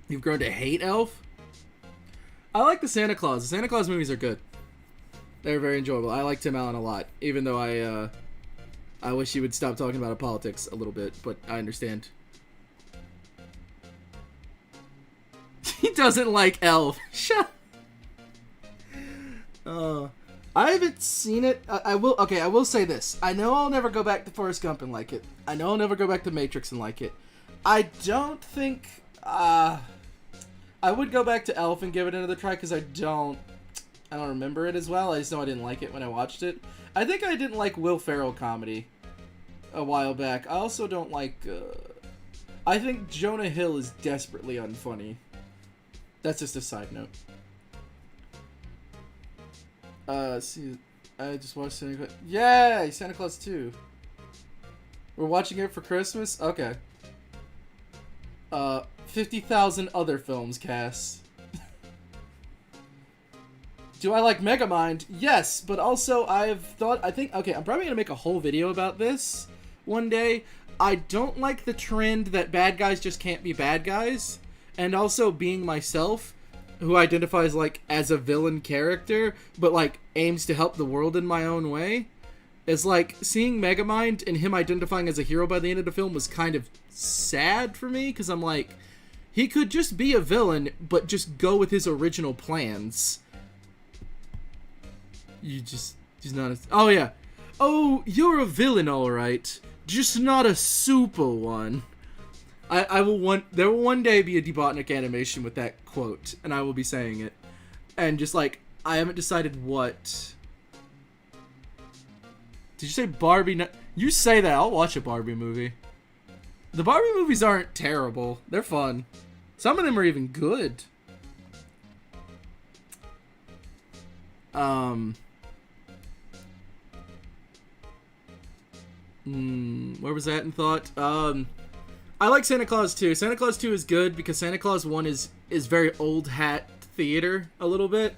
You've grown to hate Elf? I like the Santa Claus. The Santa Claus movies are good. They're very enjoyable. I like Tim Allen a lot, even though I wish he would stop talking about politics a little bit, but I understand. He doesn't like Elf. Shut. I haven't seen it. I will. Okay, I will say this. I know I'll never go back to Forrest Gump and like it. I know I'll never go back to Matrix and like it. I don't think. I would go back to Elf and give it another try because I don't remember it as well. I just know I didn't like it when I watched it. I think I didn't like Will Ferrell comedy a while back. I also don't like. I think Jonah Hill is desperately unfunny. That's just a side note. See, I just watched Santa Claus. Yay! Santa Claus 2. We're watching it for Christmas? Okay. 50,000 other films, Cass. Do I like Megamind? Yes, but also okay, I'm probably gonna make a whole video about this one day. I don't like the trend that bad guys just can't be bad guys, and also being myself, who identifies like as a villain character, but like aims to help the world in my own way, is like seeing Megamind and him identifying as a hero by the end of the film was kind of sad for me, because I'm like, he could just be a villain, but just go with his original plans. He's not a... Oh, yeah. Oh, you're a villain, alright. Just not a super one. There will one day be a Debotnik animation with that quote, and I will be saying it. And just like, I haven't decided what... Did you say Barbie? You say that, I'll watch a Barbie movie. The Barbie movies aren't terrible. They're fun. Some of them are even good. Where was that in thought? I like Santa Claus 2. Santa Claus 2 is good because Santa Claus 1 is very old hat theater a little bit.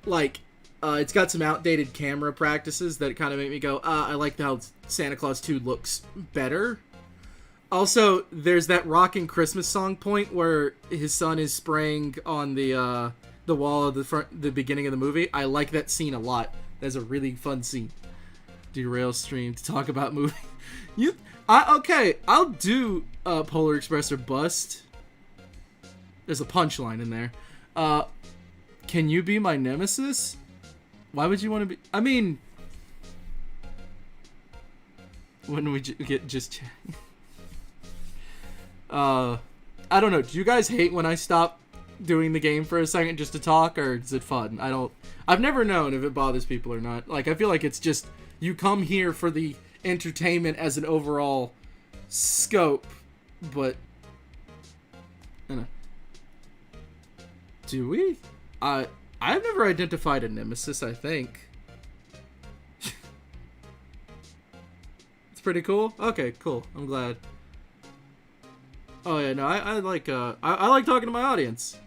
Like, it's got some outdated camera practices that kind of make me go, I like how Santa Claus 2 looks better. Also, there's that rocking Christmas song point where his son is spraying on the wall of the beginning of the movie. I like that scene a lot. That's a really fun scene. Derail stream to talk about movie. Okay, I'll do Polar Express or Bust. There's a punchline in there. Can you be my nemesis? Why would you want to be? I mean, when we get just chatting. I don't know. Do you guys hate when I stop doing the game for a second just to talk, or is it fun? I've never known if it bothers people or not. Like, I feel like it's just, you come here for the entertainment as an overall scope, but, I don't know. Do we? I've never identified a nemesis, I think. It's pretty cool? Okay, cool. I'm glad. Oh yeah, no, I like I like talking to my audience.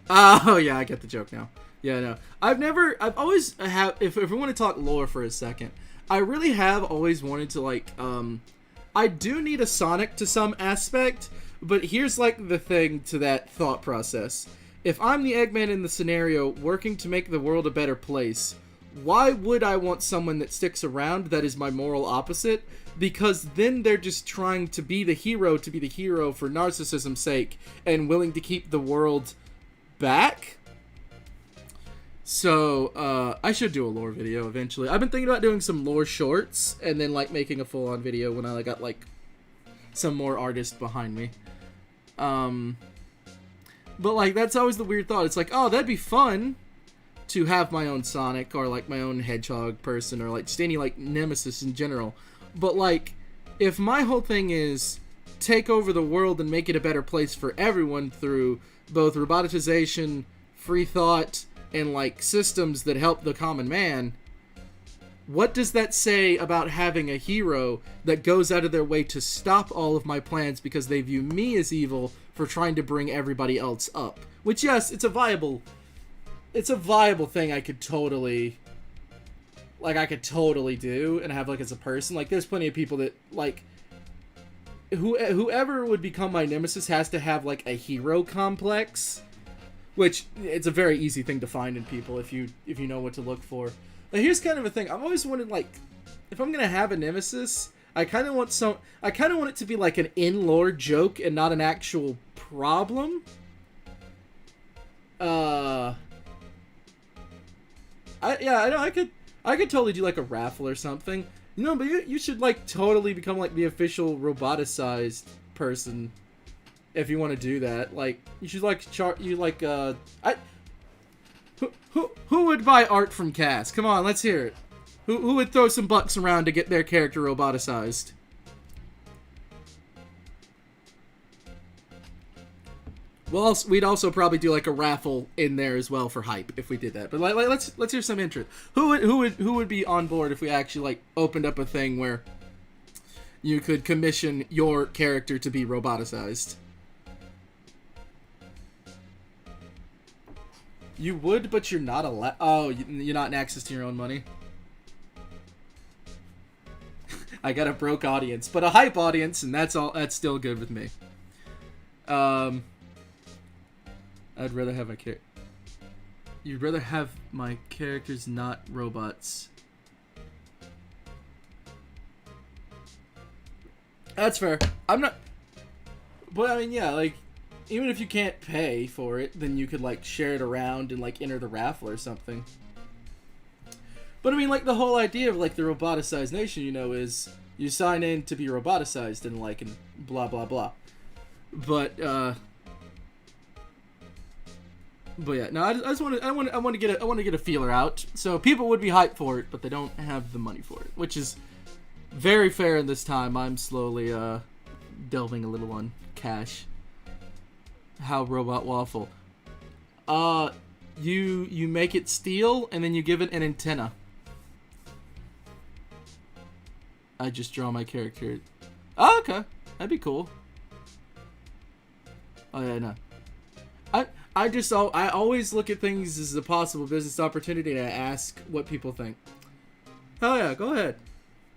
Oh yeah, I get the joke now. Yeah, no, I've always if we want to talk lore for a second, I really have always wanted to like, I do need a Sonic to some aspect, but here's like the thing to that thought process. If I'm the Eggman in the scenario working to make the world a better place, why would I want someone that sticks around that is my moral opposite? Because then they're just trying to be the hero for narcissism's sake and willing to keep the world back. So, I should do a lore video eventually. I've been thinking about doing some lore shorts and then like making a full-on video when I got like some more artists behind me. But like that's always the weird thought. It's like, oh, that'd be fun to have my own Sonic or like my own Hedgehog person or like just any like nemesis in general. But like, if my whole thing is take over the world and make it a better place for everyone through both robotization, free thought, and like systems that help the common man, what does that say about having a hero that goes out of their way to stop all of my plans because they view me as evil for trying to bring everybody else up? Which, yes, it's a viable thing I could totally do and have like as a person. Like there's plenty of people that like whoever would become my nemesis has to have like a hero complex, which it's a very easy thing to find in people if you know what to look for. But here's kind of a thing. I've always wanted, like, if I'm gonna have a nemesis, I kind of want it to be like an in-lore joke and not an actual problem. I know I could totally do like a raffle or something. But you should like totally become like the official roboticized person if you want to do that. Like you should like who would buy art from Cass? Come on, let's hear it. Who would throw some bucks around to get their character roboticized? Well, we'd also probably do like a raffle in there as well for hype if we did that. But let's hear some interest. Who would be on board if we actually like opened up a thing where you could commission your character to be roboticized? You would, but you're not allowed. Oh, you're not in access to your own money. I got a broke audience, but a hype audience, and that's all. That's still good with me. I'd rather have You'd rather have my characters not robots. That's fair. I'm not. But I mean, yeah, like, even if you can't pay for it, then you could like share it around and like enter the raffle or something. But I mean, like, the whole idea of like the roboticized nation, is you sign in to be roboticized and like and blah blah blah. But yeah, no, I want to get a feeler out. So people would be hyped for it, but they don't have the money for it, which is very fair in this time. I'm slowly delving a little on cash. How Robot Waffle? You make it steel and then you give it an antenna. I just draw my character. Oh, okay, that'd be cool. Oh yeah, no. I always look at things as a possible business opportunity and I ask what people think. Hell yeah, go ahead.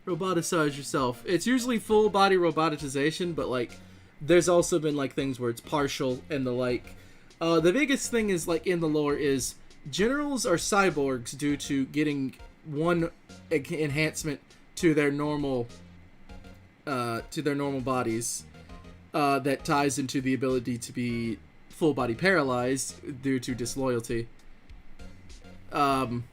Roboticize yourself. It's usually full body robotization, but like there's also been like things where it's partial and the like. The biggest thing is like in the lore is generals are cyborgs due to getting one enhancement to their normal bodies that ties into the ability to be full body paralyzed due to disloyalty. And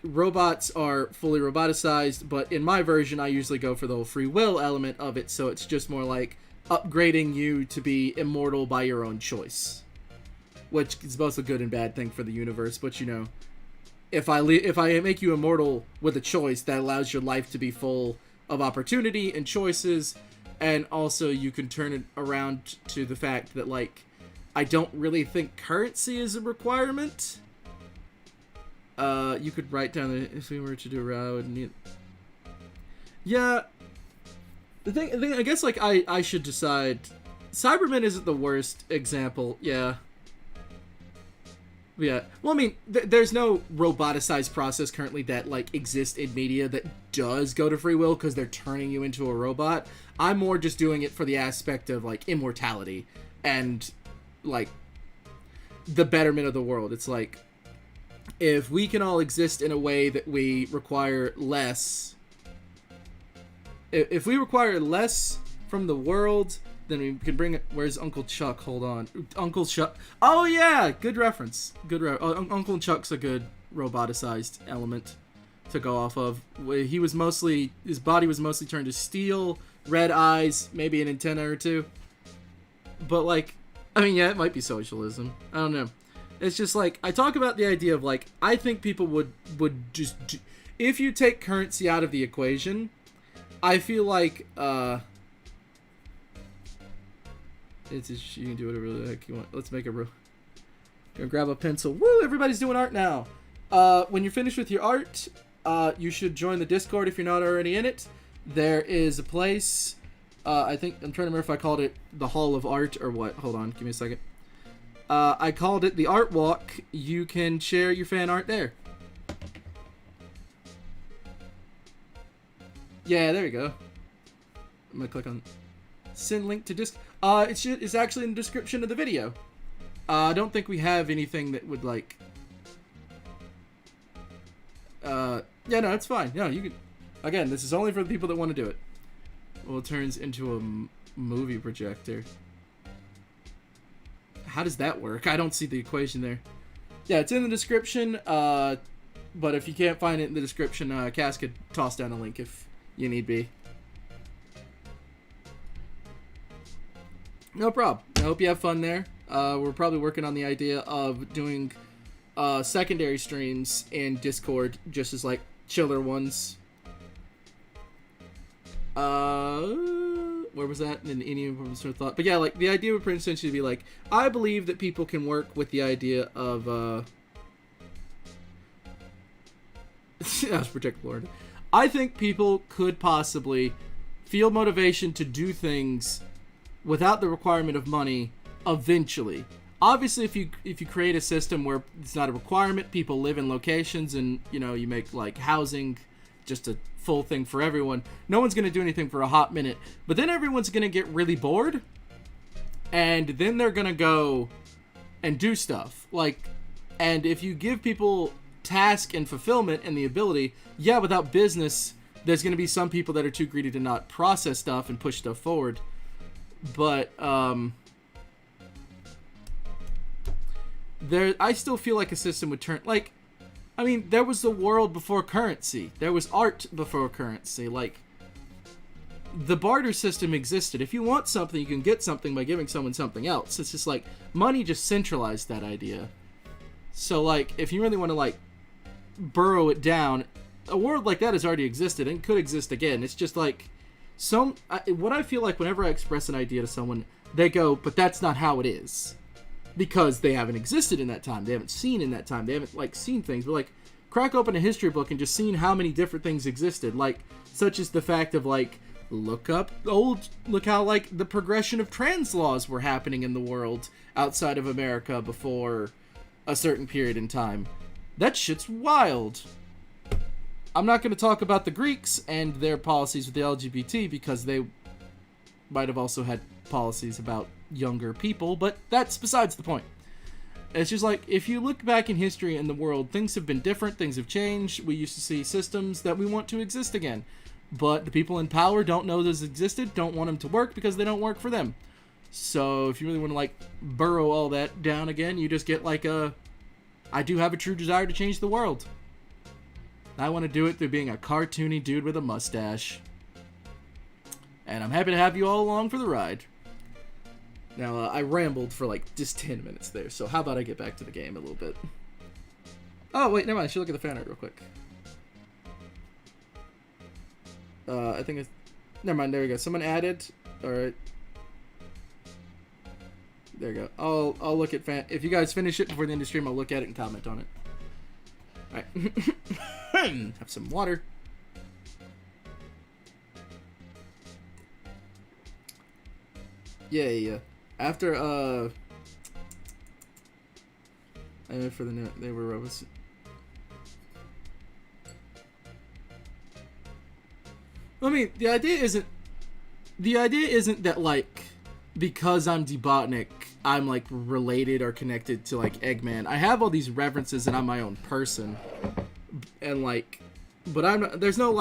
robots are fully roboticized, but in my version I usually go for the free will element of it, so it's just more like upgrading you to be immortal by your own choice, which is both a good and bad thing for the universe. But if I make you immortal with a choice, that allows your life to be full of opportunity and choices. And also you can turn it around to the fact that, like, I don't really think currency is a requirement. You could write down if we were to do a row. Yeah. The thing, I guess, like, I should decide. Cyberman isn't the worst example. Yeah. Yeah. Well, I mean, there's no roboticized process currently that, like, exists in media that does go to free will because they're turning you into a robot. I'm more just doing it for the aspect of, like, immortality and, like, the betterment of the world. It's like, if we can all exist in a way that we require less... If we require less from the world, then we can bring it... Where's Uncle Chuck? Hold on. Uncle Chuck... Oh, yeah! Good reference. Uncle Chuck's a good roboticized element to go off of. He was mostly... His body was mostly turned to steel, red eyes, maybe an antenna or two. But, like... I mean, yeah, it might be socialism. I don't know. It's just, like... I talk about the idea of, like... I think people would just... If you take currency out of the equation... I feel like, it's just, you can do whatever the heck you want. Let's make a gonna grab a pencil. Woo! Everybody's doing art now. When you're finished with your art, you should join the Discord if you're not already in it. There is a place, I think, I'm trying to remember if I called it the Hall of Art or what. Hold on, give me a second. I called it the Art Walk. You can share your fan art there. Yeah, there you go. I'm gonna click on send link to disc. It's actually in the description of the video. I don't think we have anything that would like Yeah, no, it's fine. No, you can. Again, this is only for the people that want to do it. Well, it turns into a movie projector. How does that work? I don't see the equation there. Yeah, it's in the description. But if you can't find it in the description, Cass could toss down a link if you need be. No problem. I hope you have fun there. We're probably working on the idea of doing secondary streams in Discord, just as like chiller ones. Where was that? In any sort of thought. But yeah, like the idea would pretty essentially be like, I believe that people can work with the idea of that was predictable. I think people could possibly feel motivation to do things without the requirement of money eventually. Obviously, if you create a system where it's not a requirement, people live in locations, and you make like housing just a full thing for everyone, no one's going to do anything for a hot minute. But then everyone's going to get really bored, and then they're going to go and do stuff. And if you give people task and fulfillment and the ability, without business, there's going to be some people that are too greedy to not process stuff and push stuff forward. But I still feel like a system would turn there was the world before currency. There was art before currency. The barter system existed. If you want something, you can get something by giving someone something else. It's just money just centralized that idea. So if you really want to burrow it down, a world like that has already existed and could exist again. It's just what I feel like whenever I express an idea to someone, they go, but that's not how it is. Because they haven't existed in that time. They haven't seen in that time. They haven't seen things. But crack open a history book and just seen how many different things existed. Such as the fact of look how the progression of trans laws were happening in the world outside of America before a certain period in time. That shit's wild. I'm not going to talk about the Greeks and their policies with the LGBT because they might have also had policies about younger people, but that's besides the point. It's just if you look back in history in the world, things have been different, things have changed. We used to see systems that we want to exist again, but the people in power don't know those existed, don't want them to work because they don't work for them. So if you really want to burrow all that down again, you just get I do have a true desire to change the world. I want to do it through being a cartoony dude with a mustache. And I'm happy to have you all along for the ride. Now, I rambled for just 10 minutes there, so how about I get back to the game a little bit? Oh, wait, never mind. I should look at the fan art real quick. I think it's... Never mind, there we go. Someone added... Alright. There you go. I'll look at fan... If you guys finish it before the end of the stream, I'll look at it and comment on it. Alright. Have some water. Yeah. After, and for the note, they were robots. I mean, the idea isn't that, because I'm Debotnik, I'm, related or connected to, Eggman. I have all these references and I'm my own person. And, but I'm not, there's no,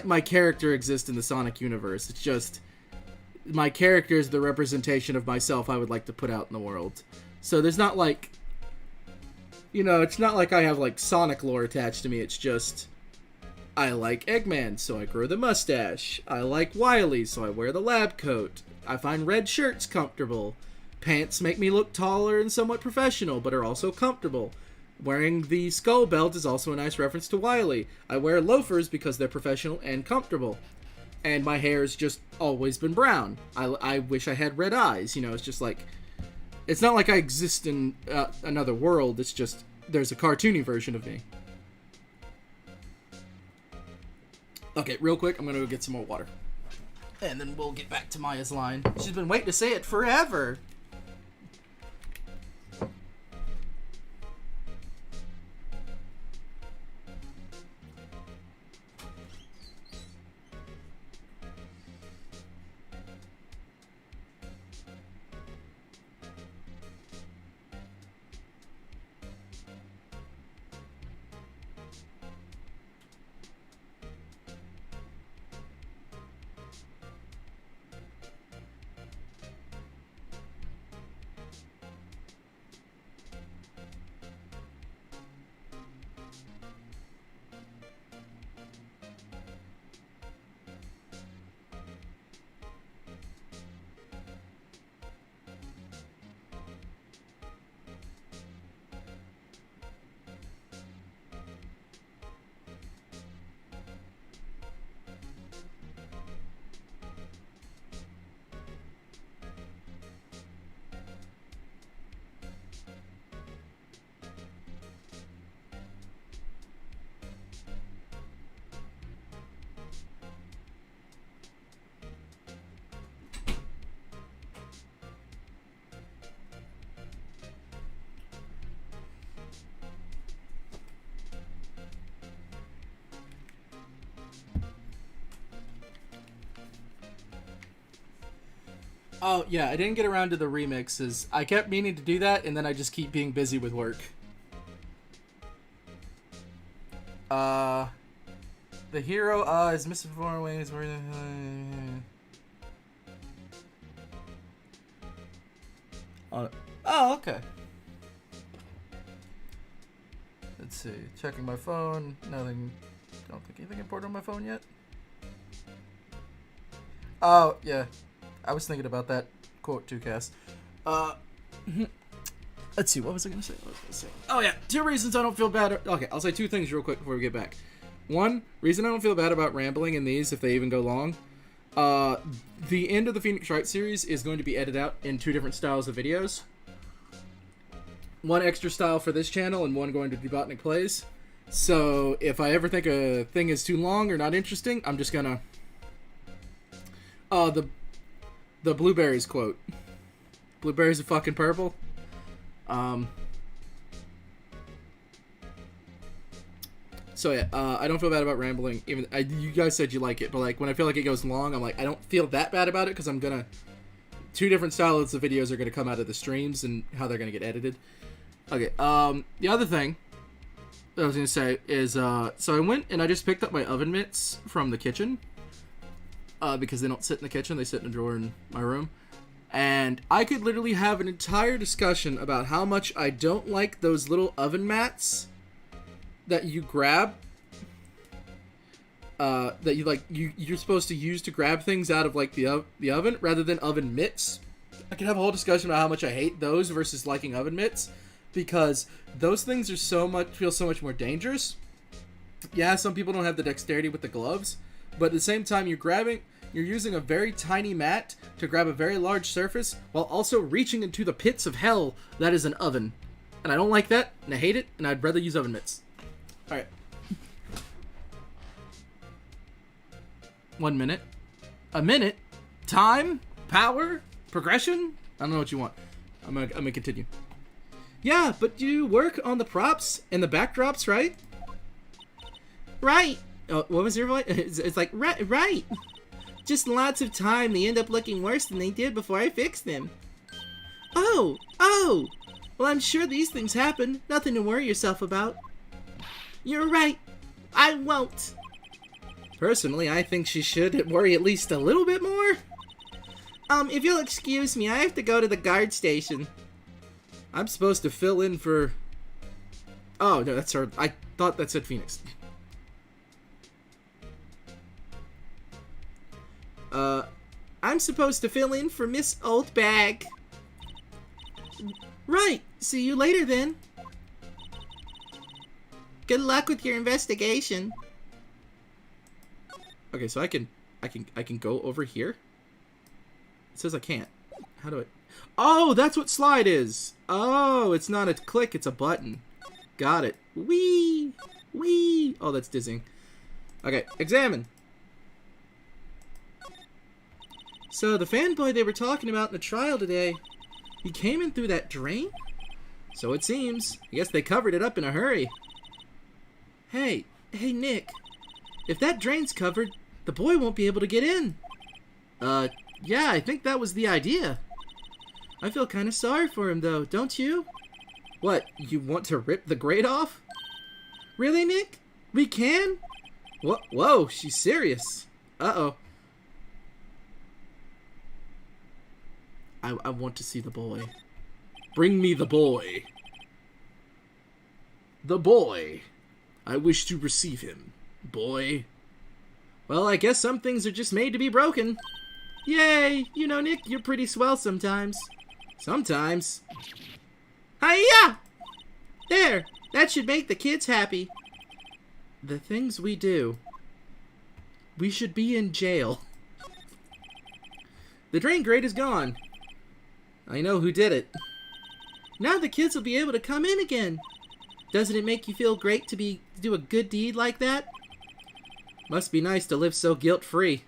my character exists in the Sonic universe. It's just... my character is the representation of myself I would like to put out in the world. So there's not it's not I have Sonic lore attached to me. It's just I like Eggman, so I grow the mustache. I like Wily, so I wear the lab coat. I find red shirts comfortable. Pants make me look taller and somewhat professional, but are also comfortable. Wearing the skull belt is also a nice reference to Wily. I wear loafers because they're professional and comfortable. And my hair's just always been brown. I wish I had red eyes. It's just it's not like I exist in another world. It's just there's a cartoony version of me. Okay, real quick, I'm gonna go get some more water. And then we'll get back to Maya's line. She's been waiting to say it forever. Oh, yeah, I didn't get around to the remixes. I kept meaning to do that, and then I just keep being busy with work. The hero, is misinformed ways where... Oh, okay. Let's see. Checking my phone. Nothing. Don't think anything important on my phone yet. Oh, yeah. I was thinking about that quote too, Cass. Let's see. What was I going to say? Oh, yeah. 2 reasons I don't feel bad. Okay, I'll say 2 things real quick before we get back. 1, reason I don't feel bad about rambling in these if they even go long. The end of the Phoenix Wright series is going to be edited out in 2 different styles of videos. 1 extra style for this channel and 1 going to Debotnik Plays. So if I ever think a thing is too long or not interesting, I'm just gonna... The blueberries quote. Blueberries are fucking purple. So yeah, I don't feel bad about rambling. Even you guys said you like it, but like when I feel like it goes long, I'm like, I don't feel that bad about it because I'm gonna 2 different styles of videos are gonna come out of the streams and how they're gonna get edited. Okay. The other thing that I was gonna say is so I went and I just picked up my oven mitts from the kitchen because they don't sit in the kitchen; they sit in a drawer in my room. And I could literally have an entire discussion about how much I don't like those little oven mats that you grab, that you like you're supposed to use to grab things out of like the oven rather than oven mitts. I could have a whole discussion about how much I hate those versus liking oven mitts because those things are feel so much more dangerous. Yeah, some people don't have the dexterity with the gloves, but at the same time you're using a very tiny mat to grab a very large surface while also reaching into the pits of hell that is an oven. And I don't like that, and I hate it, and I'd rather use oven mitts. Alright. 1 minute. A minute? Time? Power? Progression? I don't know what you want. I'm gonna continue. Yeah, but you work on the props and the backdrops, right? Right. Oh, what was your voice? It's like, right. Just lots of time, they end up looking worse than they did before I fixed them. Oh! Well, I'm sure these things happen. Nothing to worry yourself about. You're right. I won't. Personally, I think she should worry at least a little bit more. If you'll excuse me, I have to go to the guard station. I'm supposed to fill in for... Oh, no, that's her. I thought that said Phoenix. I'm supposed to fill in for Miss Oldbag. Right. See you later, then. Good luck with your investigation. Okay, so I can go over here. It says I can't. How do I... Oh, that's what slide is. Oh, it's not a click, it's a button. Got it. Whee! Oh, that's dizzying. Okay, examine. So the fanboy they were talking about in the trial today, he came in through that drain? So it seems. I guess they covered it up in a hurry. Hey, Nick. If that drain's covered, the boy won't be able to get in. Yeah, I think that was the idea. I feel kind of sorry for him, though, don't you? What, you want to rip the grate off? Really, Nick? We can? Whoa, she's serious. Uh-oh. I want to see the boy. Bring me the boy. The boy. I wish to receive him. Boy. Well, I guess some things are just made to be broken. Yay! You know, Nick, you're pretty swell sometimes. Sometimes. Hiya! There! That should make the kids happy. The things we do. We should be in jail. The drain grate is gone. I know who did it. Now the kids will be able to come in again. Doesn't it make you feel great to do a good deed like that? Must be nice to live so guilt-free.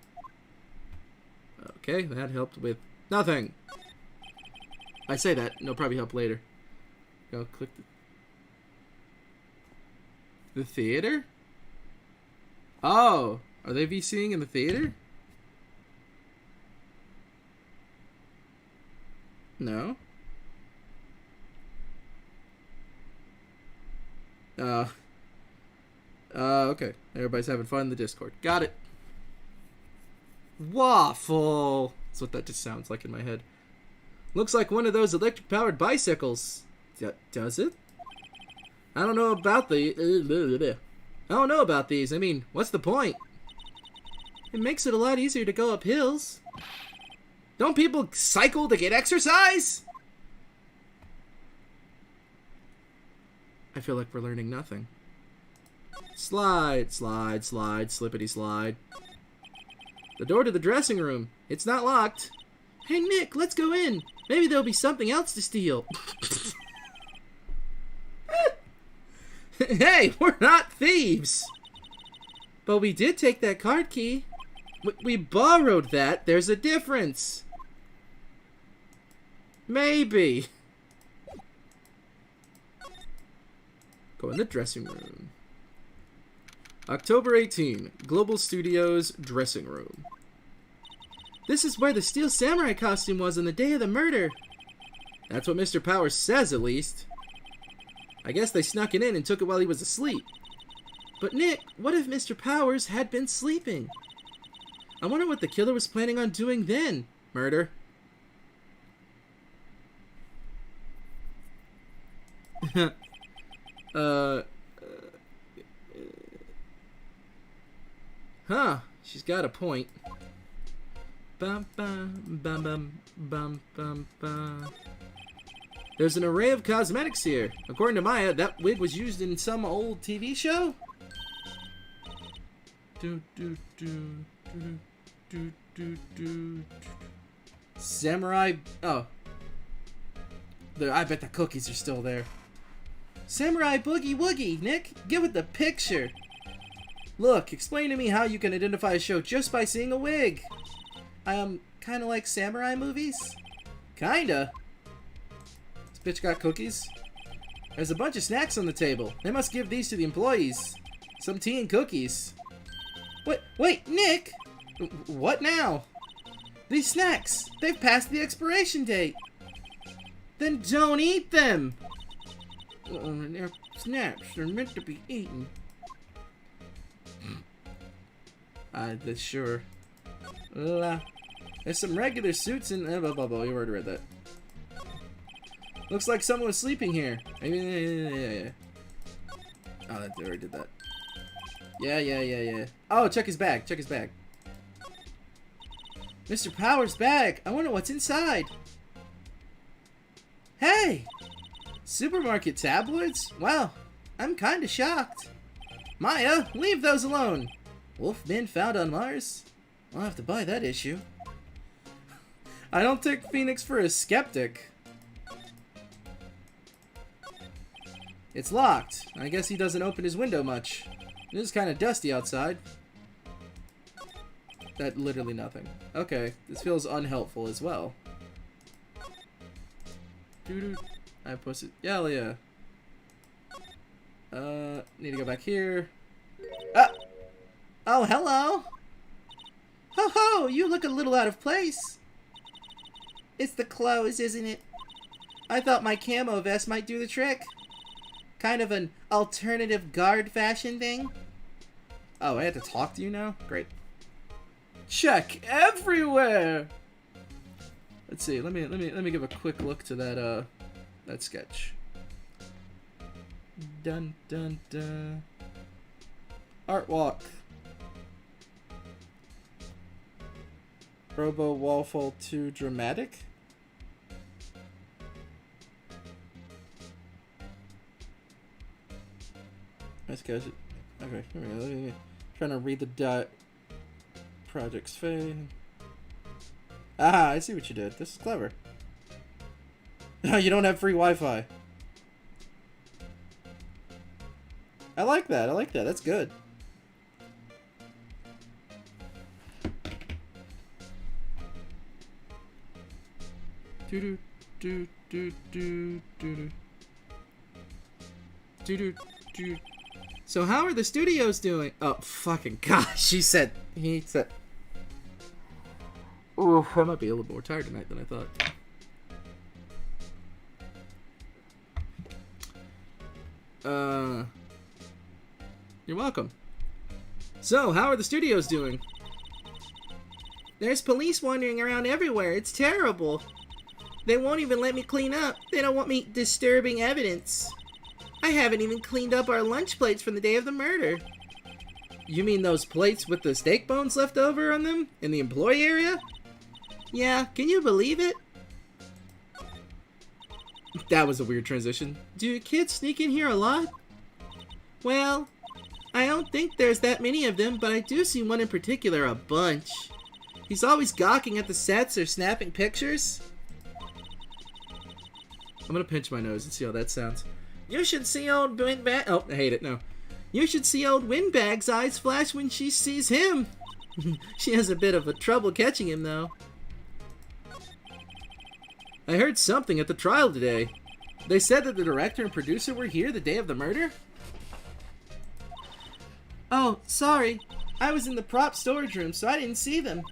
Okay, that helped with nothing. I say that, and it'll probably help later. Go click the theater? Oh, are they VCing in the theater? No. Okay. Everybody's having fun in the Discord. Got it. Waffle. That's what that just sounds like in my head. Looks like one of those electric-powered bicycles. Does it? I don't know about these. I mean, what's the point? It makes it a lot easier to go up hills. Don't people cycle to get exercise? I feel like we're learning nothing. Slide, slide, slide, slippity slide. The door to the dressing room. It's not locked. Hey, Nick, let's go in. Maybe there'll be something else to steal. Hey, we're not thieves. But we did take that card key. We borrowed that. There's a difference. Maybe. Go in the dressing room. October 18, Global Studios dressing room. This is where the Steel Samurai costume was on the day of the murder. That's what Mr. Powers says, at least. I guess they snuck it in and took it while he was asleep. But Nick, what if Mr. Powers had been sleeping? I wonder what the killer was planning on doing then. Murder. Huh, she's got a point. Bum, bum, bum, bum, bum, bum, bum. There's an array of cosmetics here. According to Maya, that wig was used in some old TV show? Samurai... Oh. I bet the cookies are still there. Samurai Boogie Woogie, Nick. Get with the picture. Look, explain to me how you can identify a show just by seeing a wig. Kinda like samurai movies? Kinda. This bitch got cookies? There's a bunch of snacks on the table. They must give these to the employees. Some tea and cookies. Wait, Nick! What now? These snacks, they've passed the expiration date. Then don't eat them! They're snacks, they're meant to be eaten. That's sure. There's some regular suits in... You already read that. Looks like someone was sleeping here. Yeah. Oh, I already did that. Yeah. Oh, check his bag. Mr. Powers' bag. I wonder what's inside. Hey! Supermarket tabloids? Wow, I'm kinda shocked. Maya, leave those alone. Wolfmen found on Mars? I'll have to buy that issue. I don't take Phoenix for a skeptic. It's locked. I guess he doesn't open his window much. It is kind of dusty outside. That literally nothing. Okay, this feels unhelpful as well. I posted. Yeah. Need to go back here. Ah! Oh, hello! Ho ho! You look a little out of place. It's the clothes, isn't it? I thought my camo vest might do the trick. Kind of an alternative guard fashion thing. Oh, I have to talk to you now? Great. Check everywhere! Let's see, let me give a quick look to that sketch. Dun dun dun. Art walk. Robo Waffle 2 dramatic. Nice guys. Okay, here we go. Trying to read the project's fade. Ah, I see what you did. This is clever. You don't have free Wi-Fi. I like that. That's good. So how are the studios doing? Oh, fucking gosh. He said. Ooh, I might be a little more tired tonight than I thought. You're welcome. So, how are the studios doing? There's police wandering around everywhere. It's terrible. They won't even let me clean up. They don't want me disturbing evidence. I haven't even cleaned up our lunch plates from the day of the murder. You mean those plates with the steak bones left over on them in the employee area? Yeah, can you believe it? That was a weird transition. Do kids sneak in here a lot? Well, I don't think there's that many of them, but I do see one in particular a bunch. He's always gawking at the sets or snapping pictures. I'm gonna pinch my nose and see how that sounds. You should see old Windbag. Oh, I hate it. No. You should see old Windbag's eyes flash when she sees him. She has a bit of a trouble catching him, though. I heard something at the trial today. They said that the director and producer were here the day of the murder? Oh, sorry. I was in the prop storage room, so I didn't see them.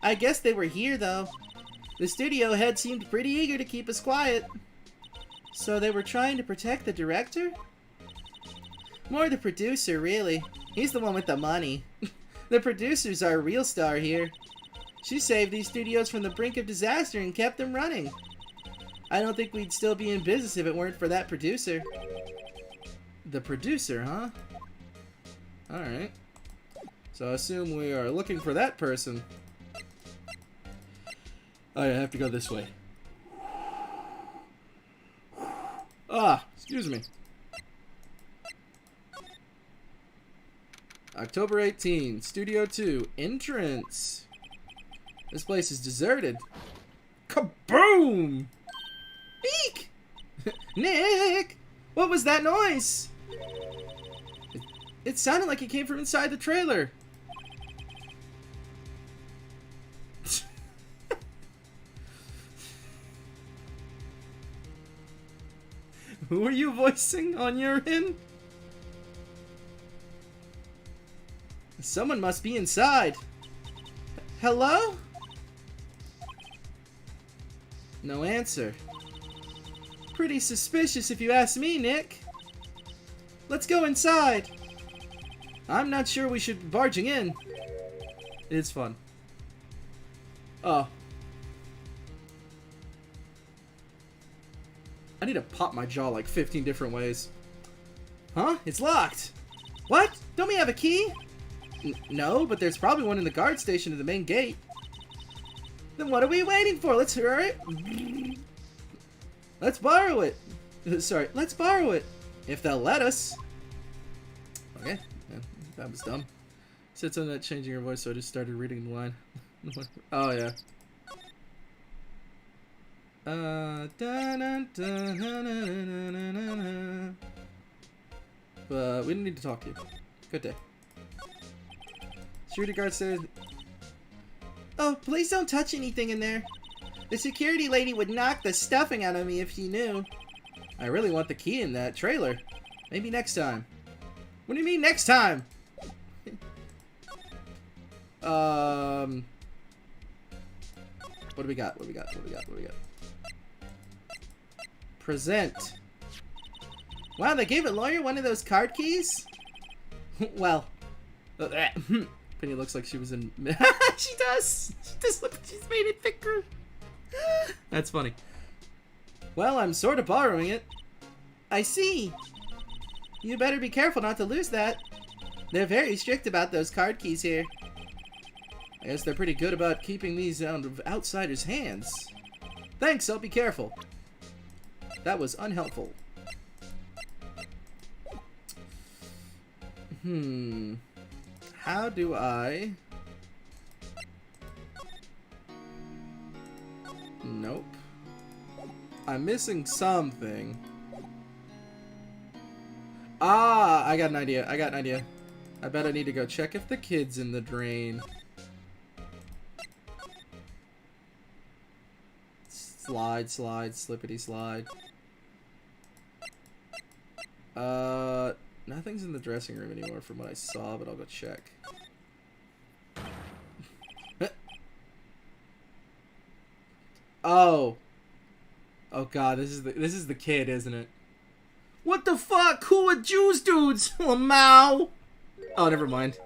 I guess they were here, though. The studio head seemed pretty eager to keep us quiet. So they were trying to protect the director? More the producer, really. He's the one with the money. The producer's our real star here. She saved these studios from the brink of disaster and kept them running. I don't think we'd still be in business if it weren't for that producer. The producer, huh? Alright. So I assume we are looking for that person. Oh, I have to go this way. Ah, excuse me. October 18, Studio 2, entrance. This place is deserted. Kaboom! Eek! Nick! What was that noise? It sounded like it came from inside the trailer. Who are you voicing on your end? Someone must be inside. Hello? No answer. Pretty suspicious if you ask me, Nick. Let's go inside. I'm not sure we should be barging in. It's fun. Oh. I need to pop my jaw like 15 different ways. Huh? It's locked. What? Don't we have a key? No, but there's probably one in the guard station at the main gate. Then what are we waiting for? Let's hurry. Let's borrow it. Sorry, let's borrow it. If they'll let us. Okay, yeah, that was dumb. Said something about changing her voice, so I just started reading the line. Oh, yeah. But we didn't need to talk to you. Good day. Security guard said... Oh, please don't touch anything in there. The security lady would knock the stuffing out of me if she knew. I really want the key in that trailer. Maybe next time. What do you mean next time? What do we got? What do we got? Present. Wow, they gave a lawyer one of those card keys? Well, Penny looks like she was in... She does! She does look like she's made it thicker. That's funny. Well, I'm sort of borrowing it. I see. You better be careful not to lose that. They're very strict about those card keys here. I guess they're pretty good about keeping these out of outsiders' hands. Thanks, I'll be careful. That was unhelpful. How do I... Nope. I'm missing something. Ah, I got an idea. I bet I need to go check if the kid's in the drain. Slide, slippity slide. Nothing's in the dressing room anymore from what I saw, but I'll go check. Oh. Oh god, this is the kid, isn't it? What the fuck? Who are Jews dudes? Lamau. Oh, never mind.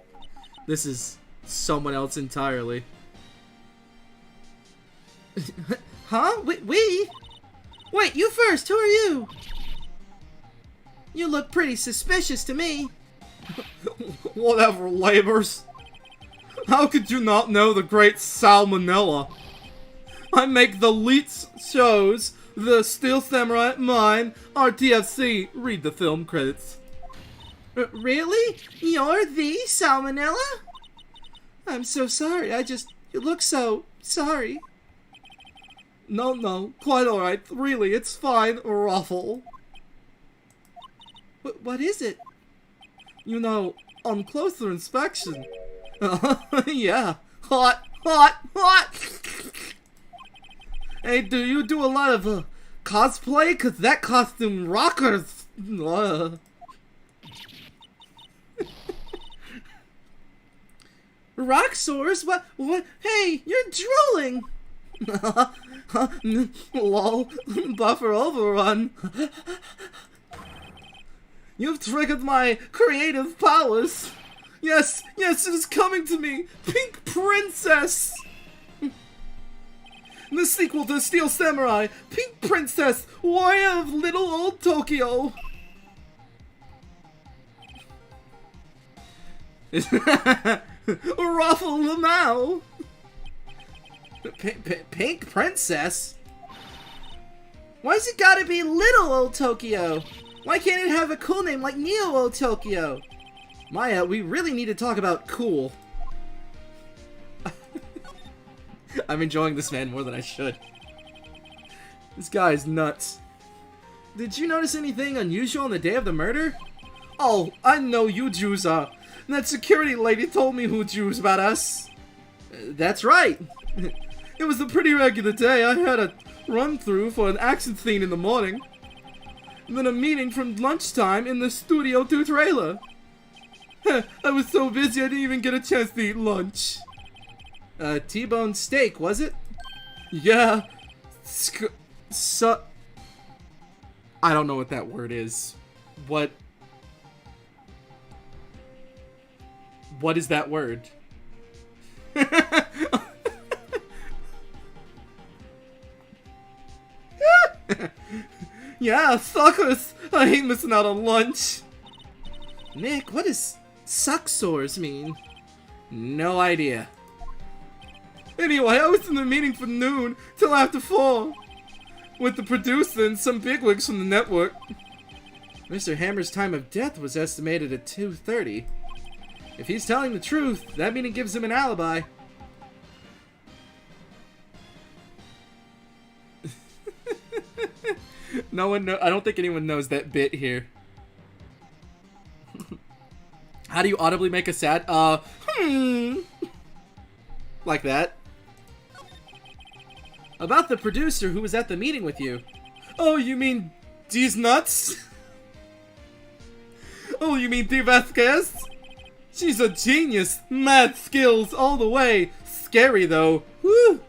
This is someone else entirely. Huh? We? Wait, you first. Who are you? You look pretty suspicious to me. Whatever, labors. How could you not know the great Salmonella? I make the Leets shows, the Steel Samurai, mine, RTFC. Read the film credits. Really? You're the Salmonella? I'm so sorry. You look so sorry. No, quite alright. Really, it's fine, Ruffle. What is it? You know, on closer inspection. Yeah. Hot. Hey, do you do a lot of cosplay? Cause that costume rockers. Rock sores? What? Hey, you're drooling. Lol. Buffer overrun. You've triggered my creative powers. Yes, it is coming to me. Pink Princess. The sequel to Steel Samurai, Pink Princess, Warrior of Little Old Tokyo. Ruffle Lamau. Pink Princess? Why's it gotta be Little Old Tokyo? Why can't it have a cool name like Neo Old Tokyo? Maya, we really need to talk about cool. I'm enjoying this man more than I should. This guy is nuts. Did you notice anything unusual on the day of the murder? Oh, I know you Jews are. That security lady told me who Jews about us. That's right. It was a pretty regular day. I had a run-through for an action scene in the morning. Then a meeting from lunchtime in the Studio 2 trailer. I was so busy I didn't even get a chance to eat lunch. T-bone steak, was it? Yeah. I don't know what that word is. What is that word? Yeah, suckers! I hate missing out on lunch. Nick, what does suck sores mean? No idea. Anyway, I was in the meeting from noon till after 4 with the producer and some bigwigs from the network. Mr. Hammer's time of death was estimated at 2:30. If he's telling the truth, that means it gives him an alibi. I don't think anyone knows that bit here. How do you audibly make a sad, like that. About the producer who was at the meeting with you. Oh, you mean these nuts? Oh, you mean Dee Vasquez? She's a genius. Mad skills all the way. Scary though. Woo!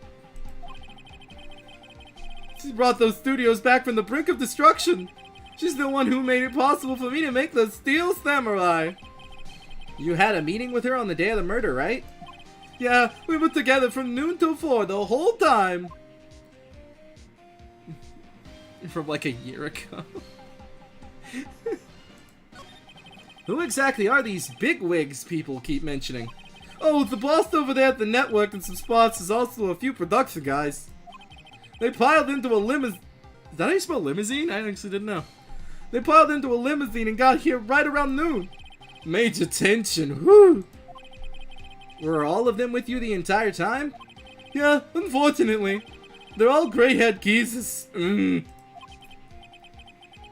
She brought those studios back from the brink of destruction. She's the one who made it possible for me to make the Steel Samurai. You had a meeting with her on the day of the murder, right? Yeah, we were together from noon till 4 the whole time. From like a year ago. Who exactly are these bigwigs people keep mentioning? Oh, the boss over there at the network and some sponsors, also a few production guys. They piled into a limousine. Is that how you spell limousine? I actually didn't know. They piled into a limousine and got here right around noon. Major tension, whoo! Were all of them with you the entire time? Yeah, unfortunately. They're all gray-haired geezers.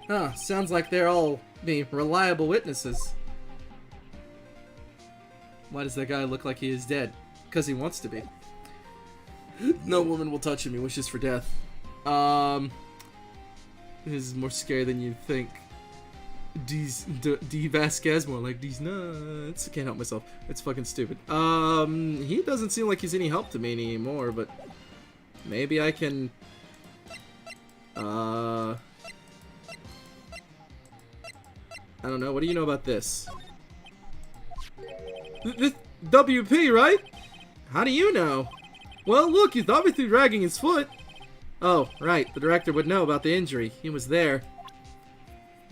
Huh, sounds like they're all the reliable witnesses. Why does that guy look like he is dead? Because he wants to be. No woman will touch him, he wishes for death. This is more scary than you'd think. D Vasquez, more like these nuts. I can't help myself. It's fucking stupid. He doesn't seem like he's any help to me anymore, but maybe I can I don't know. What do you know about this? This WP, right? How do you know? Well, look, he's obviously dragging his foot. Oh, right. The director would know about the injury. He was there.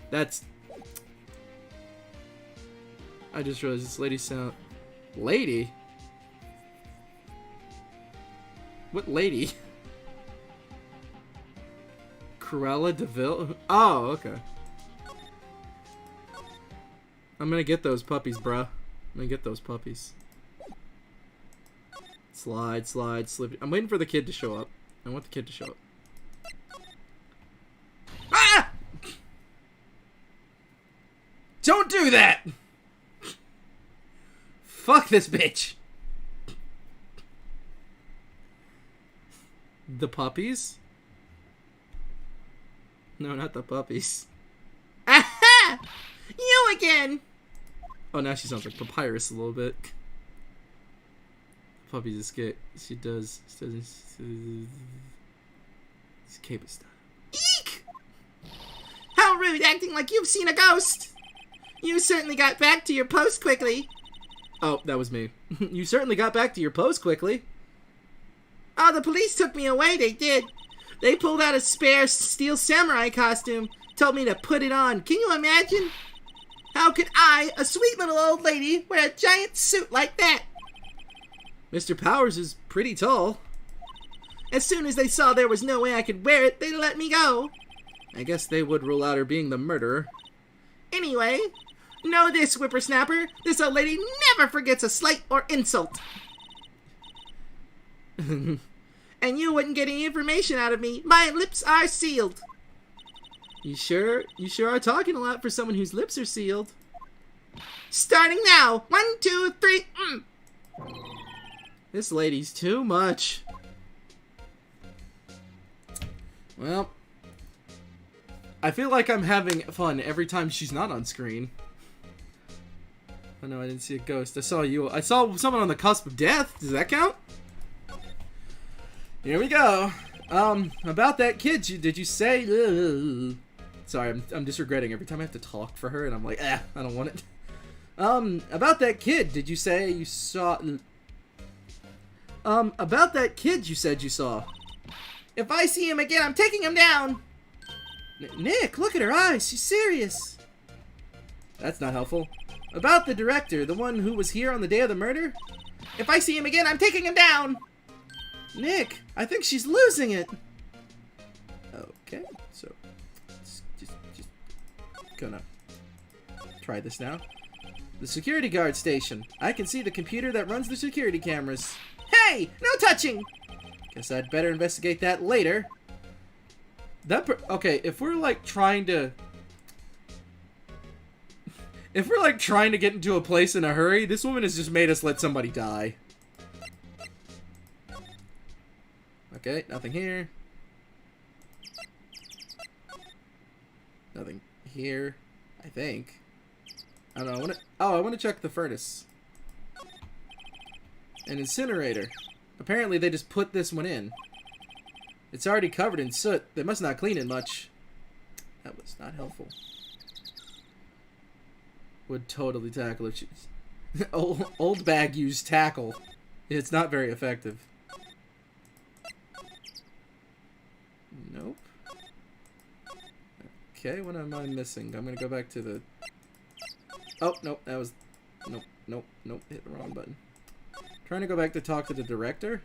That's... I just realized this lady sound... Lady? What lady? Cruella DeVille? Oh, okay. I'm gonna get those puppies, bruh. I'm gonna get those puppies. Slide, slide, slip. I'm waiting for the kid to show up. I want the kid to show up. Ah! Don't do that! Fuck this bitch! The puppies? No, not the puppies. Aha! You again! Oh, now she sounds like Papyrus a little bit. Puppies escape. She does. It's cape style. Eek! How rude, acting like you've seen a ghost! You certainly got back to your post quickly. Oh, that was me. You certainly got back to your post quickly. Oh, the police took me away, they did. They pulled out a spare steel samurai costume, told me to put it on. Can you imagine? How could I, a sweet little old lady, wear a giant suit like that? Mr. Powers is pretty tall. As soon as they saw there was no way I could wear it, they let me go. I guess they would rule out her being the murderer. Anyway, know this, whippersnapper. This old lady never forgets a slight or insult. And you wouldn't get any information out of me. My lips are sealed. You sure are talking a lot for someone whose lips are sealed. Starting now. 1, 2, 3. This lady's too much. Well, I feel like I'm having fun every time she's not on screen. Oh no, I didn't see a ghost. I saw you. I saw someone on the cusp of death. Does that count? Here we go. About that kid, did you say... Sorry, I'm just regretting every time I have to talk for her, and I'm like, I don't want it. About that kid, did you say you saw... about that kid you said you saw. If I see him again, I'm taking him down. Nick, look at her eyes. She's serious. That's not helpful. About the director, the one who was here on the day of the murder? If I see him again, I'm taking him down. Nick, I think she's losing it. Okay, so just gonna try this now. The security guard station. I can see the computer that runs the security cameras. Hey, no touching. Guess I'd better investigate that later. Okay, if we're like trying to get into a place in a hurry, this woman has just made us let somebody die. Okay, nothing here. Nothing here, I think. I don't know. I want to check the furnace. An incinerator. Apparently they just put this one in. It's already covered in soot. They must not clean it much. That was not helpful. Would totally tackle if she's... old bag used tackle. It's not very effective. Nope. Okay, what am I missing? I'm gonna go back to the... Oh, nope, that was... Nope, hit the wrong button. Trying to go back to talk to the director.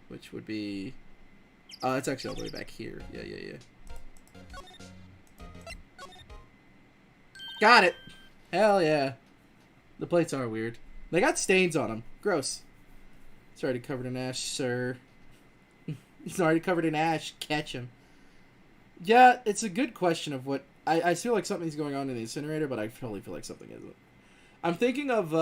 Which would be... Oh, it's actually all the way back here. Yeah. Got it! Hell yeah. The plates are weird. They got stains on them. Gross. It's already covered in ash, sir. It's already covered in ash. Catch him. Yeah, it's a good question of what... I feel like something's going on in the incinerator, but I totally feel like something isn't. I'm thinking of,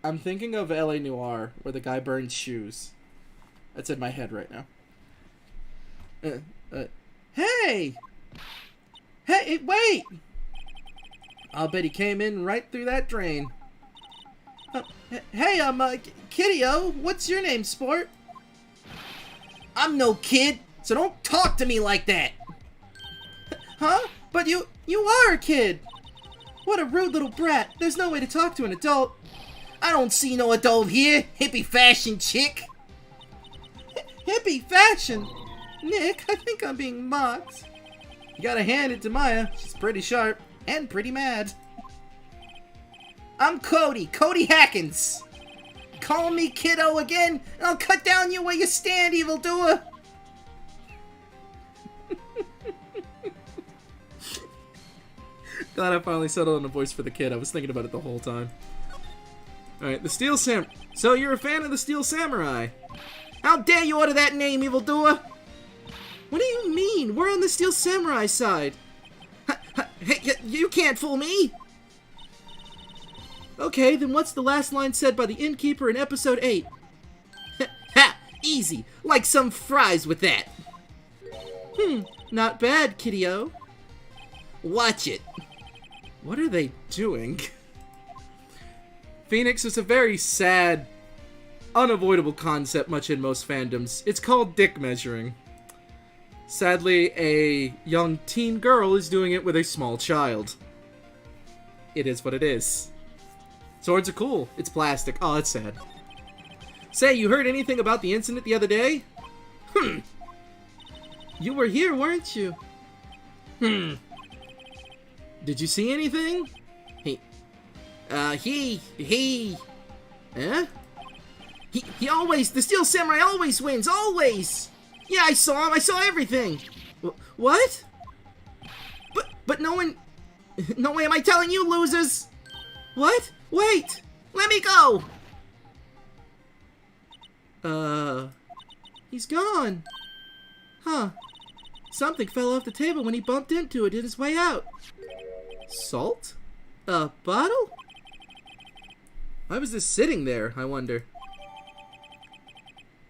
I'm thinking of L.A. Noire, where the guy burns shoes. That's in my head right now. Hey! Hey, wait! I'll bet he came in right through that drain. Hey, Kitty-O, what's your name, sport? I'm no kid, so don't talk to me like that. Huh? But you are a kid. What a rude little brat. There's no way to talk to an adult. I don't see no adult here, hippie fashion chick. Hippie fashion? Nick, I think I'm being mocked. You gotta hand it to Maya. She's pretty sharp and pretty mad. I'm Cody Hackins. Call me kiddo again, and I'll cut down you where you stand, evildoer. Glad I finally settled on a voice for the kid. I was thinking about it the whole time. Alright, the Steel Sam... So you're a fan of the Steel Samurai? How dare you order that name, evildoer? What do you mean? We're on the Steel Samurai side. Hey, you can't fool me. Okay, then what's the last line said by the innkeeper in episode 8? Ha! Easy. Like some fries with that. Not bad, kiddio. Watch it. What are they doing? Phoenix is a very sad, unavoidable concept much in most fandoms. It's called dick measuring. Sadly, a young teen girl is doing it with a small child. It is what it is. Swords are cool. It's plastic. Oh, that's sad. Say, you heard anything about the incident the other day? You were here, weren't you? Did you see anything? He always, the Steel Samurai always wins, always! Yeah, I saw him, I saw everything! What? But no way am I telling you, losers! What? Wait! Let me go! He's gone. Huh. Something fell off the table when he bumped into it in his way out. Salt? A bottle? Why was this sitting there, I wonder?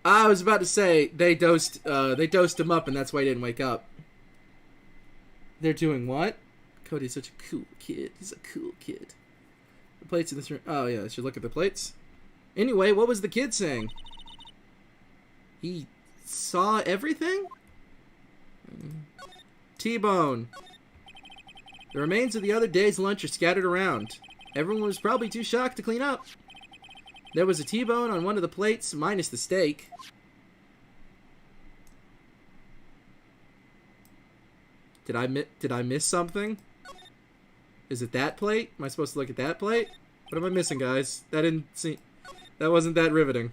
I was about to say, they dosed him up and that's why he didn't wake up. They're doing what? Cody's such a cool kid. He's a cool kid. The plates in this room. Oh, yeah, I should look at the plates. Anyway, what was the kid saying? He saw everything? T-bone. The remains of the other day's lunch are scattered around. Everyone was probably too shocked to clean up. There was a T-bone on one of the plates, minus the steak. Did I miss something? Is it that plate? Am I supposed to look at that plate? What am I missing, guys? That wasn't that riveting.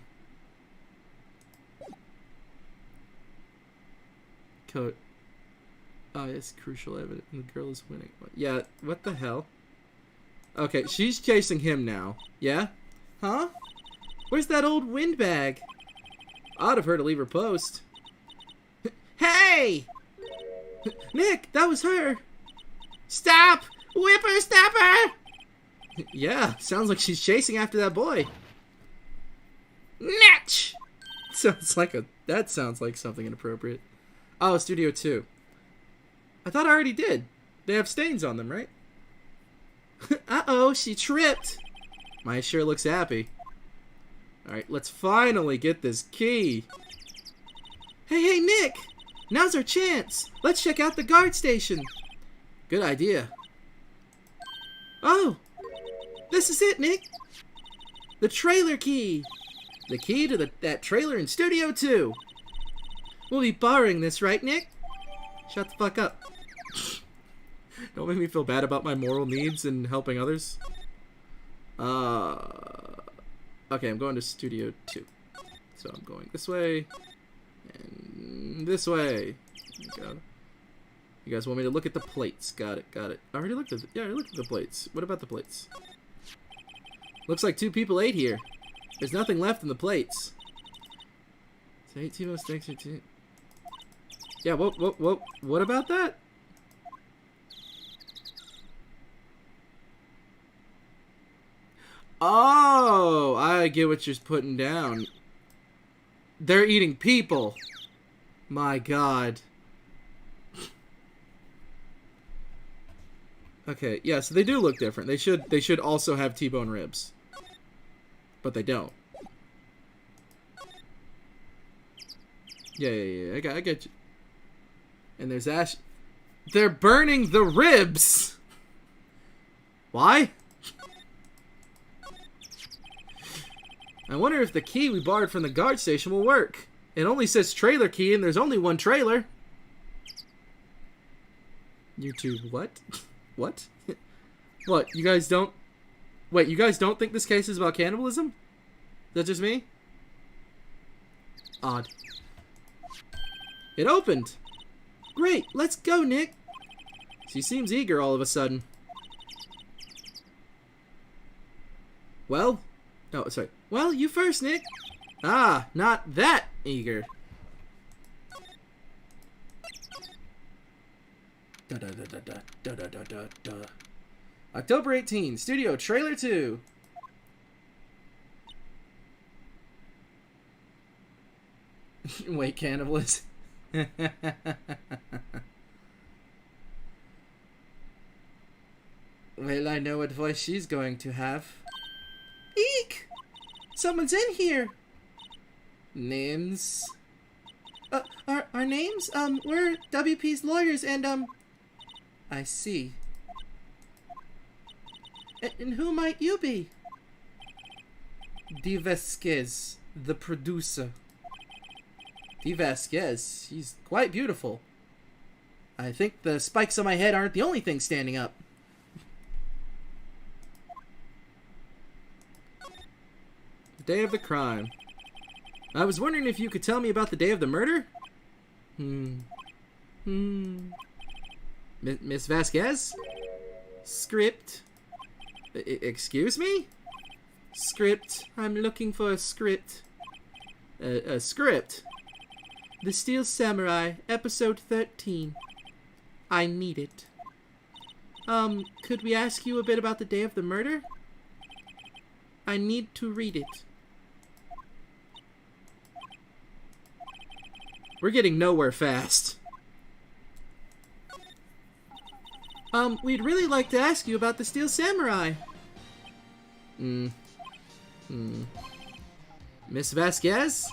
Coat. Oh, it's crucial evidence. The girl is winning. Yeah, what the hell? Okay, she's chasing him now. Yeah? Huh? Where's that old windbag? Odd of her to leave her post. Hey! Nick, that was her! Stop! Whippersnapper! Yeah, sounds like she's chasing after that boy. Natch! That sounds like something inappropriate. Oh, Studio 2. I thought I already did. They have stains on them, right? Uh-oh, she tripped. Maya sure looks happy. Alright, let's finally get this key. Hey, Nick! Now's our chance. Let's check out the guard station. Good idea. Oh! This is it, Nick! The trailer key! The key to that trailer in Studio 2! We'll be borrowing this, right, Nick? Shut the fuck up. Don't make me feel bad about my moral needs and helping others. Okay, I'm going to Studio 2. So I'm going this way. And this way. There we go. You guys want me to look at the plates. Got it. I already looked at the plates. What about the plates? Looks like 2 people ate here. There's nothing left in the plates. So 18 mistakes or 2. Yeah, what about that? Oh, I get what you're putting down. They're eating people. My God. Okay, yeah, so they do look different. They should also have T-bone ribs. But they don't. Yeah. I get you. And there's Ash. They're burning the ribs. Why? I wonder if the key we borrowed from the guard station will work. It only says trailer key, and there's only one trailer. You two, what? What? What, you guys don't... Wait, you guys don't think this case is about cannibalism? Is that just me? Odd. It opened! Great, let's go, Nick! She seems eager all of a sudden. Well? Oh, sorry. Well, you first, Nick! Ah, not that eager. October 18, Studio Trailer 2. Wait, cannibalism. Well, I know what voice she's going to have. Eek! Someone's in here! Names? Our names? We're WP's lawyers and, I see. And who might you be? Dee Vasquez, the producer. Dee Vasquez, she's quite beautiful. I think the spikes on my head aren't the only thing standing up. The day of the crime. I was wondering if you could tell me about the day of the murder? Miss Vasquez? Script. Excuse me? Script. I'm looking for a script. A script. The Steel Samurai, episode 13. I need it. Could we ask you a bit about the day of the murder? I need to read it. We're getting nowhere fast. We'd really like to ask you about the Steel Samurai. Miss Vasquez?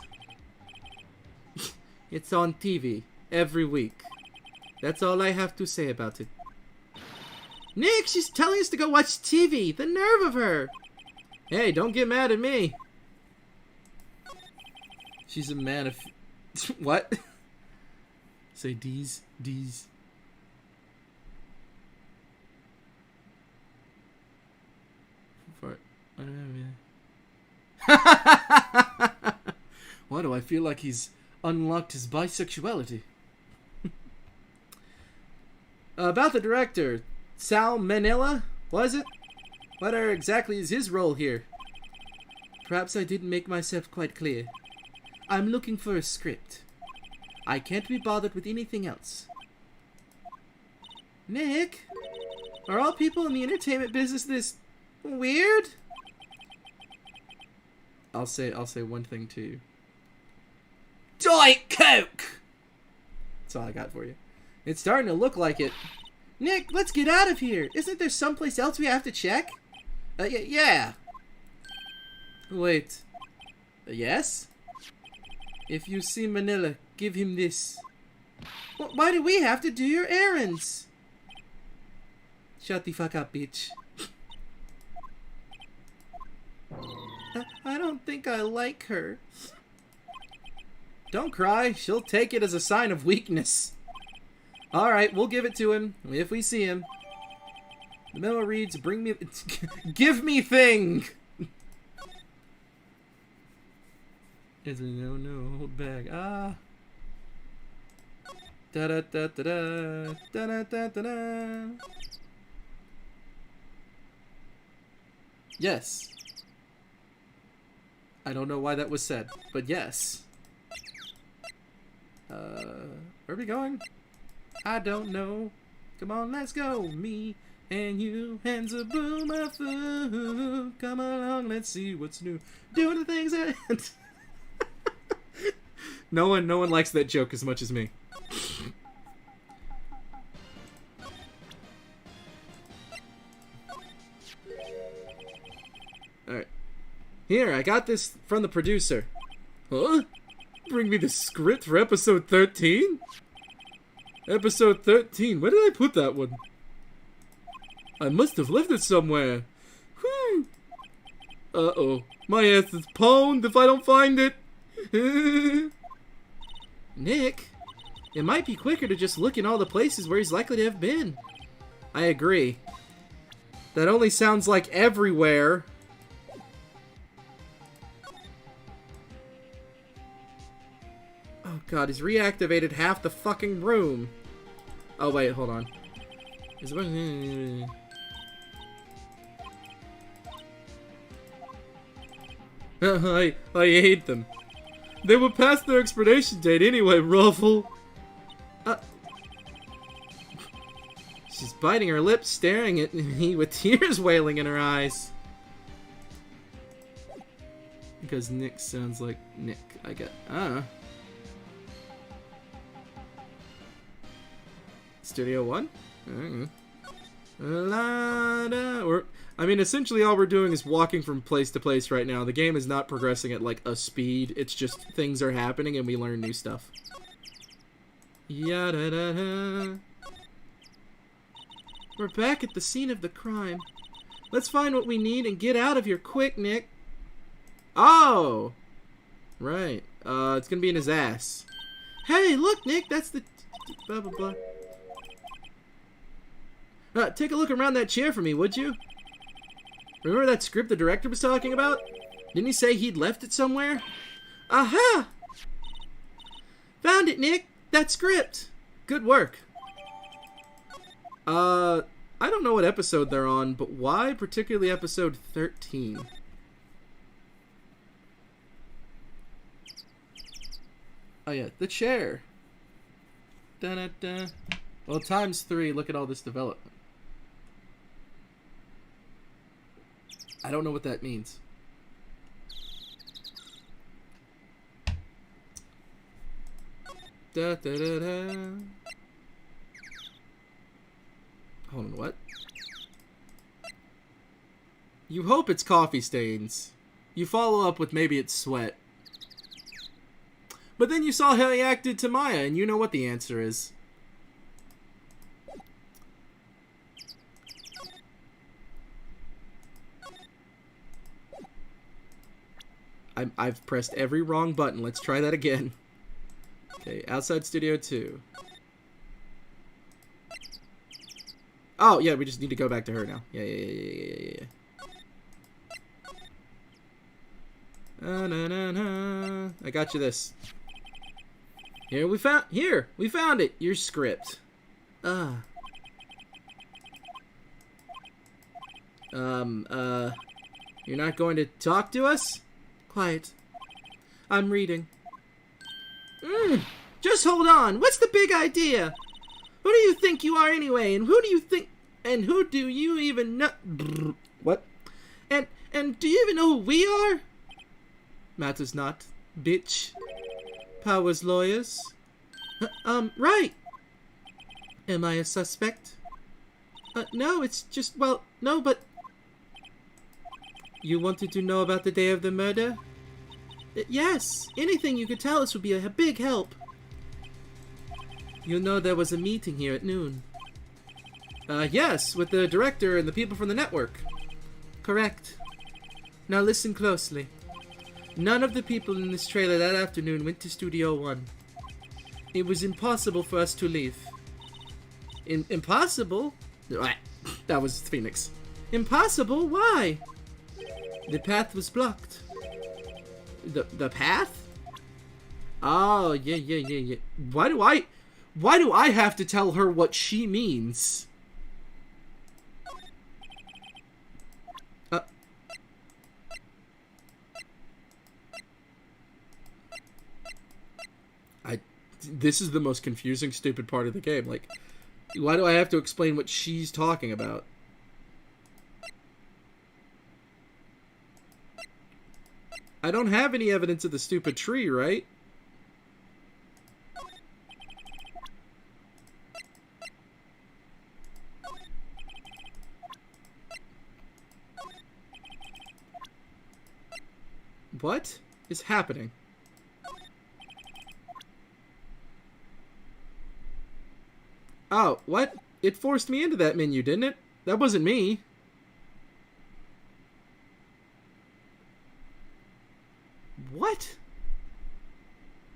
It's on TV every week. That's all I have to say about it. Nick, she's telling us to go watch TV. The nerve of her. Hey, don't get mad at me. She's a man of... What? Say D's. Why do I feel like he's unlocked his bisexuality? About the director, Sal Manila, was it? What exactly is his role here? Perhaps I didn't make myself quite clear. I'm looking for a script. I can't be bothered with anything else. Nick? Are all people in the entertainment business this weird? I'll say one thing to you. Diet Coke! That's all I got for you. It's starting to look like it. Nick, let's get out of here. Isn't there someplace else we have to check? Yeah. Wait. Yes? If you see Manila, give him this. Well, why do we have to do your errands? Shut the fuck up, bitch. I don't think I like her. Don't cry. She'll take it as a sign of weakness. Alright, we'll give it to him if we see him. The memo reads, bring me... Give me thing! Is it no, hold back. Ah. Da-da-da-da-da. Da-da-da-da-da. Yes. I don't know why that was said, but yes. Where are we going? I don't know. Come on, let's go. Me and you, hands a boom of food. Come along, let's see what's new. Doing the things that... No one likes that joke as much as me. Alright. Here, I got this from the producer. Huh? Bring me the script for episode 13? Episode 13. Where did I put that one? I must have left it somewhere. Whew. Uh-oh. My ass is pwned if I don't find it. Nick, it might be quicker to just look in all the places where he's likely to have been. I agree. That only sounds like everywhere. Oh god, he's reactivated half the fucking room. Oh wait, hold on. Is it... I hate them. They were past their expiration date anyway, Ruffle. She's biting her lips, staring at me with tears wailing in her eyes. Because Nick sounds like Nick, I get. Studio 1? I mean, essentially all we're doing is walking from place to place right now. The game is not progressing at, like, a speed. It's just things are happening and we learn new stuff. Yada-da-da. We're back at the scene of the crime. Let's find what we need and get out of here quick, Nick. Oh! Right. It's gonna be in his ass. Hey, look, Nick, that's the... blah, blah, blah. Take a look around that chair for me, would you? Remember that script the director was talking about? Didn't he say he'd left it somewhere? Aha! Found it, Nick! That script! Good work. I don't know what episode they're on, but why particularly episode 13? Oh yeah, the chair. Da-da-da. Well, times 3, look at all this development. I don't know what that means. Da-da-da-da. Hold on, what? You hope it's coffee stains. You follow up with maybe it's sweat. But then you saw how he acted to Maya, and you know what the answer is. I've pressed every wrong button. Let's try that again. Okay, outside Studio 2. Oh, yeah, we just need to go back to her now. Yeah. Na. I got you this. We found it. Your script. You're not going to talk to us? Quiet. I'm reading. Just hold on. What's the big idea? Who do you think you are anyway? And who do you even know? What? And do you even know who we are? Matters not, bitch. Powers lawyers. Right. Am I a suspect? No, it's just, well, no, but... You wanted to know about the day of the murder? Yes. Anything you could tell us would be a big help. You know there was a meeting here at noon. Yes, with the director and the people from the network. Correct. Now listen closely. None of the people in this trailer that afternoon went to Studio 1. It was impossible for us to leave. Impossible? That was Phoenix. Impossible? Why? The path was blocked. The path? Oh, yeah. Why do I have to tell her what she means? This is the most confusing, stupid part of the game. Like, why do I have to explain what she's talking about? I don't have any evidence of the stupid tree, right? What is happening? Oh, what? It forced me into that menu, didn't it? That wasn't me. What?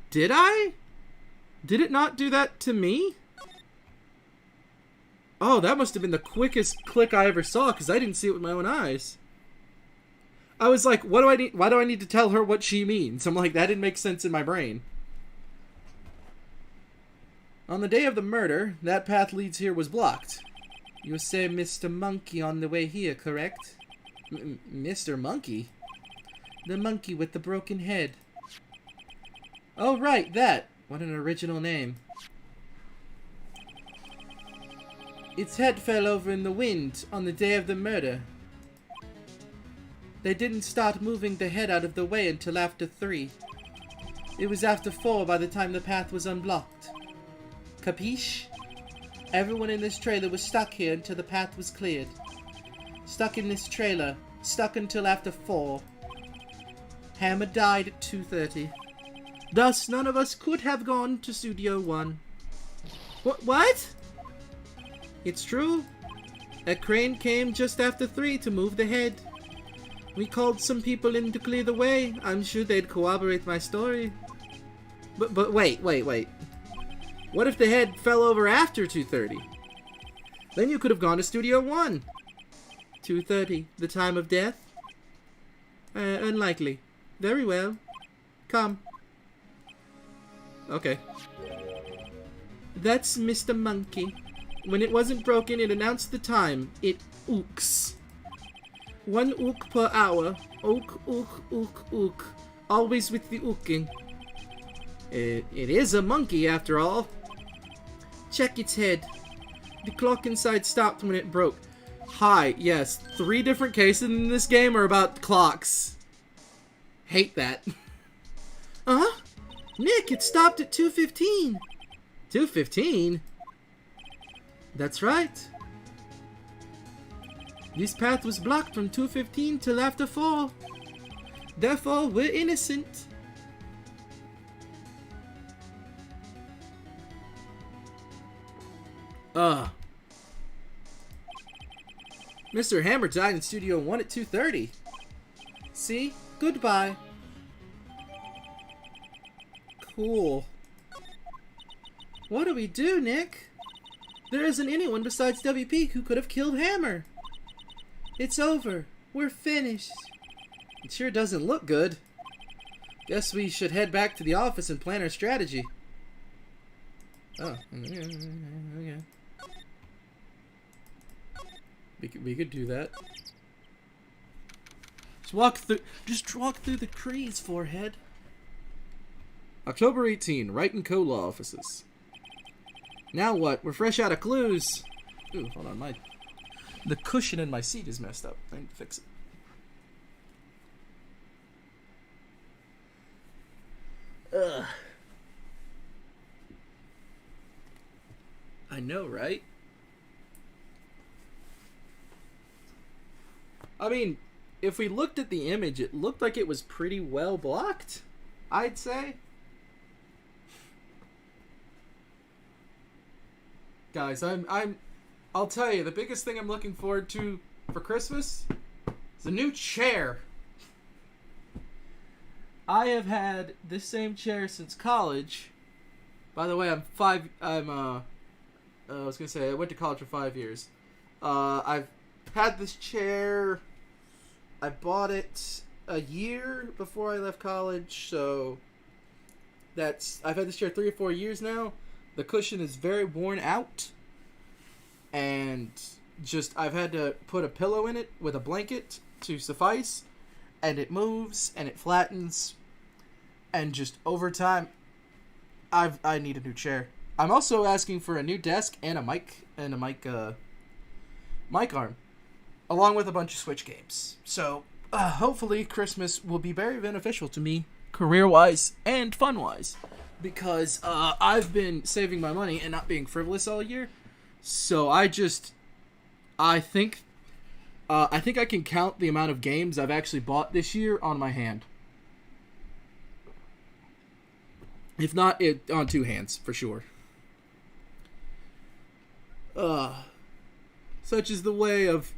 Did I? Did it not do that to me? Oh, that must have been the quickest click I ever saw, because I didn't see it with my own eyes. I was like, what do I need? Why do I need to tell her what she means? I'm like, that didn't make sense in my brain. On the day of the murder, that path leads here was blocked. You say Mr. Monkey on the way here, correct? Mr. Monkey? The monkey with the broken head. Oh, right, that. What an original name. Its head fell over in the wind on the day of the murder. They didn't start moving the head out of the way until after 3. It was after 4 by the time the path was unblocked. Capiche? Everyone in this trailer was stuck here until the path was cleared. Stuck in this trailer. Stuck until after 4. Hammer died at 2:30. Thus, none of us could have gone to Studio 1. What? It's true. A crane came just after 3 to move the head. We called some people in to clear the way. I'm sure they'd corroborate my story. But wait. What if the head fell over after 2:30? Then you could have gone to Studio 1. 2:30, the time of death? Unlikely. Very well. Come. Okay. That's Mr. Monkey. When it wasn't broken, it announced the time. It ooks. 1 ook per hour. Ook, ook, ook, ook. Always with the ooking. It is a monkey, after all. Check its head. The clock inside stopped when it broke. Hi, yes, 3 different cases in this game are about clocks. Hate that. Uh-huh. Nick, it stopped at 2:15. 2:15? That's right. This path was blocked from 2:15 till after 4. Therefore, we're innocent. Mr. Hammer died in Studio 1 at 2:30. See? Goodbye. Cool. What do we do, Nick? There isn't anyone besides WP who could have killed Hammer. It's over. We're finished. It sure doesn't look good. Guess we should head back to the office and plan our strategy. Oh, okay. We could do that. Just walk through the trees, forehead. October 18, Wright & Co. Law Offices. Now what? We're fresh out of clues. Ooh, hold on, the cushion in my seat is messed up. I need to fix it. Ugh. I know, right? I mean, if we looked at the image, it looked like it was pretty well blocked, I'd say. Guys, I'll tell you, the biggest thing I'm looking forward to for Christmas is a new chair. I have had this same chair since college. By the way, I went to college for 5 years. I've had this chair. I bought it a year before I left college, so I've had this chair 3 or 4 years now. The cushion is very worn out, and I've had to put a pillow in it with a blanket to suffice, and it moves and it flattens, and just over time, I need a new chair. I'm also asking for a new desk and a mic arm, along with a bunch of Switch games. So hopefully Christmas will be very beneficial to me, career-wise and fun-wise, because I've been saving my money and not being frivolous all year. So I think I can count the amount of games I've actually bought this year on my hand. If not, on 2 hands, for sure. Such is the way of,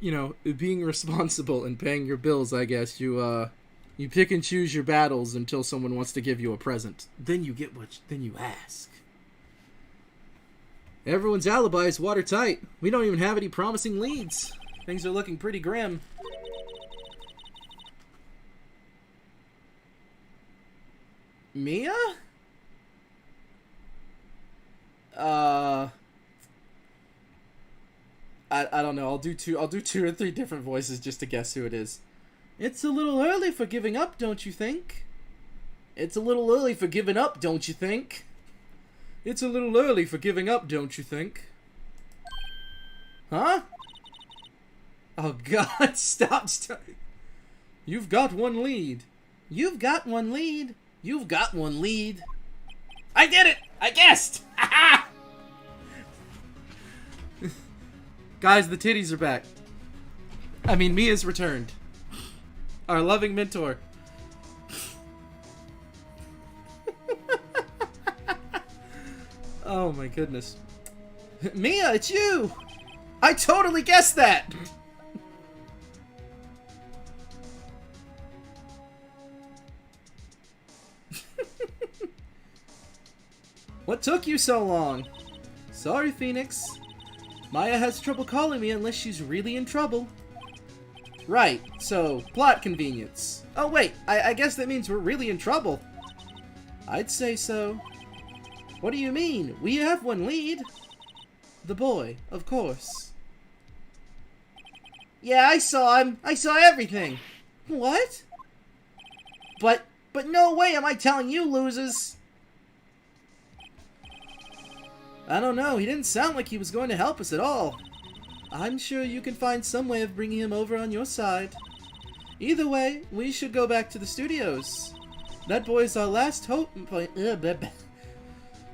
being responsible and paying your bills, I guess. You pick and choose your battles until someone wants to give you a present. Then you get then you ask. Everyone's alibi is watertight. We don't even have any promising leads. Things are looking pretty grim. Mia? I don't know. I'll do two or three different voices just to guess who it is. It's a little early for giving up, don't you think? It's a little early for giving up, don't you think? It's a little early for giving up, don't you think? Huh? Oh God, stop. You've got one lead. You've got one lead. You've got one lead. I did it! I guessed! Ha Guys, the titties are back. I mean, Mia's returned. Our loving mentor. Oh my goodness. Mia, it's you! I totally guessed that! What took you so long? Sorry, Phoenix. Maya has trouble calling me unless she's really in trouble. Right, so, plot convenience. Oh wait, I guess that means we're really in trouble. I'd say so. What do you mean? We have one lead. The boy, of course. Yeah, I saw him. I saw everything. What? But no way am I telling you, losers. I don't know, he didn't sound like he was going to help us at all. I'm sure you can find some way of bringing him over on your side. Either way, we should go back to the studios. That boy's our last hope.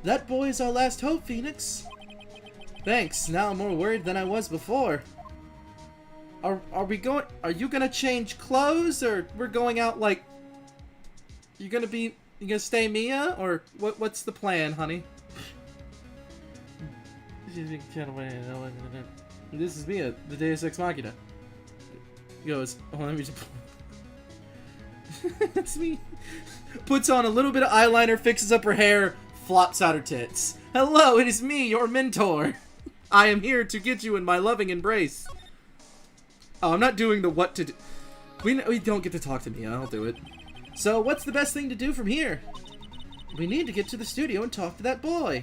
That boy's our last hope, Phoenix. Thanks, now I'm more worried than I was before. Are you gonna change clothes, or we're going out like... You gonna stay Mia, or what's the plan, honey? This is Mia, the Deus Ex Machina. He goes, oh, let me just... It's me. Puts on a little bit of eyeliner, fixes up her hair, flops out her tits. Hello, it is me, your mentor. I am here to get you in my loving embrace. Oh, I'm not doing the what to do. We don't get to talk to me, I'll do it. So, what's the best thing to do from here? We need to get to the studio and talk to that boy.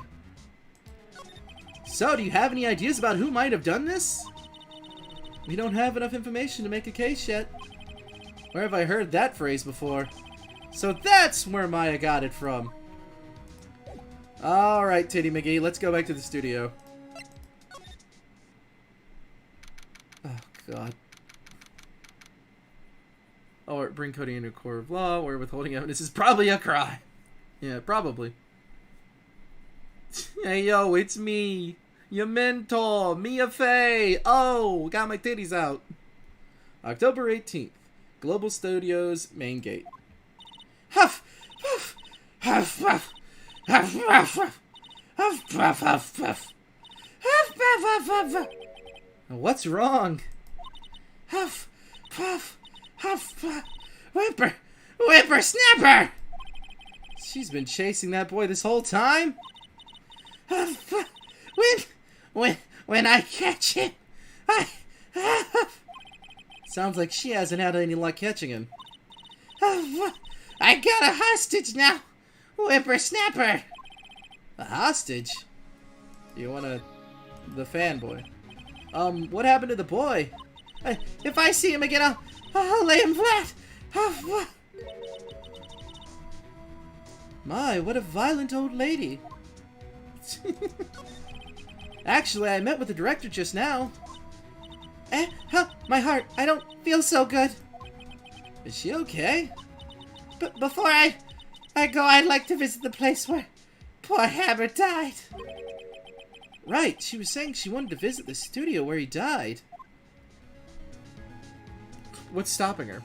So, do you have any ideas about who might have done this? We don't have enough information to make a case yet. Where have I heard that phrase before? So that's where Maya got it from. Alright, Titty McGee, let's go back to the studio. Oh, God. Or bring Cody into a court of law, or withholding evidence is probably a crime. Yeah, probably. Hey, yo, it's me. Your mentor, Mia Fey. Oh, got my titties out. October 18th. Global Studios, main gate. Huff! Huff! Huff! Huff! Huff! Huff! Huff! Huff! Huff! Huff! Huff! Huff! Huff! Huff! What's wrong? Huff! Puff! Huff! Puff! Whipper! Whipper snapper! She's been chasing that boy this whole time? Huff! When I catch him, Sounds like she hasn't had any luck catching him. I got a hostage now! Whippersnapper! A hostage? You wanna... the fanboy. What happened to the boy? If I see him again, I'll lay him flat! My, what a violent old lady. Actually, I met with the director just now. My heart, I don't feel so good. Is she okay? But before I go, I'd like to visit the place where poor Hammer died. Right, she was saying she wanted to visit the studio where he died. What's stopping her?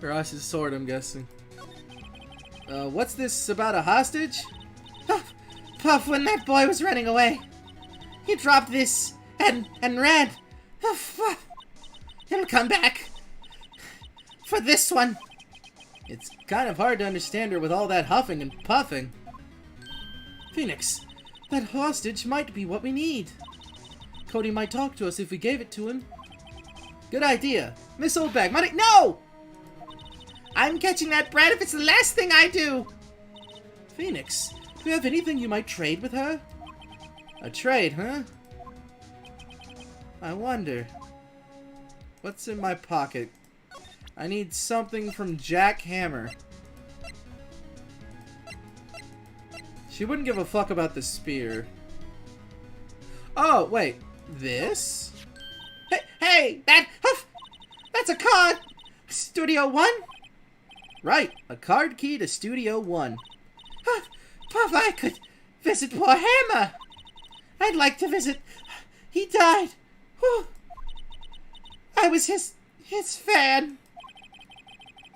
Her Ash's sword, I'm guessing. What's this about a hostage? Puff, when that boy was running away, He dropped this and ran. He'll come back for this one. It's kind of hard to understand her with all that huffing and puffing. Phoenix, that hostage might be what we need. Cody might talk to us if we gave it to him. Good idea. Miss Oldbag, might No! I'm catching that brat if it's the last thing I do. Phoenix, do you have anything you might trade with her? A trade, huh? I wonder. What's in my pocket? I need something from Jack Hammer. She wouldn't give a fuck about the spear. Oh, wait. This? Hey, that's a card! Studio 1? Right, a card key to Studio 1. If I could visit poor Hammer! I'd like to visit. He died. Whew. I was his fan.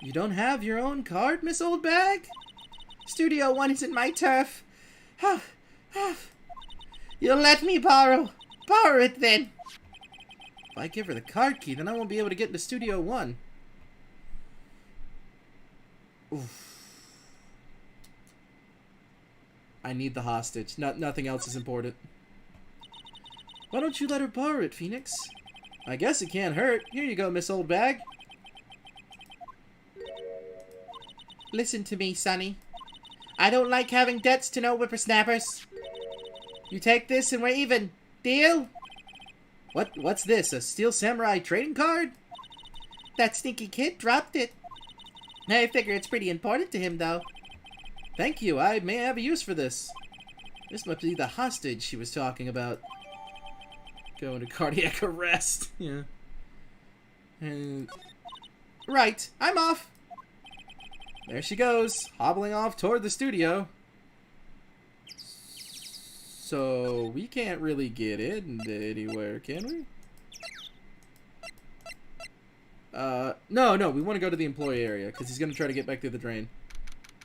You don't have your own card, Miss Oldbag? Studio 1 isn't my turf. You'll let me borrow it then. If I give her the card key, then I won't be able to get into Studio 1. Oof. I need the hostage. Nothing else is important. Why don't you let her borrow it, Phoenix? I guess it can't hurt. Here you go, Miss Oldbag. Listen to me, Sonny. I don't like having debts to no whippersnappers. You take this and we're even. Deal? What's this? A Steel Samurai trading card? That sneaky kid dropped it. I figure it's pretty important to him, though. Thank you. I may have a use for this. This must be the hostage she was talking about. Go into cardiac arrest. Yeah. And right. I'm off. There she goes, hobbling off toward the studio. So, we can't really get into anywhere, can we? No, we want to go to the employee area, because he's going to try to get back through the drain.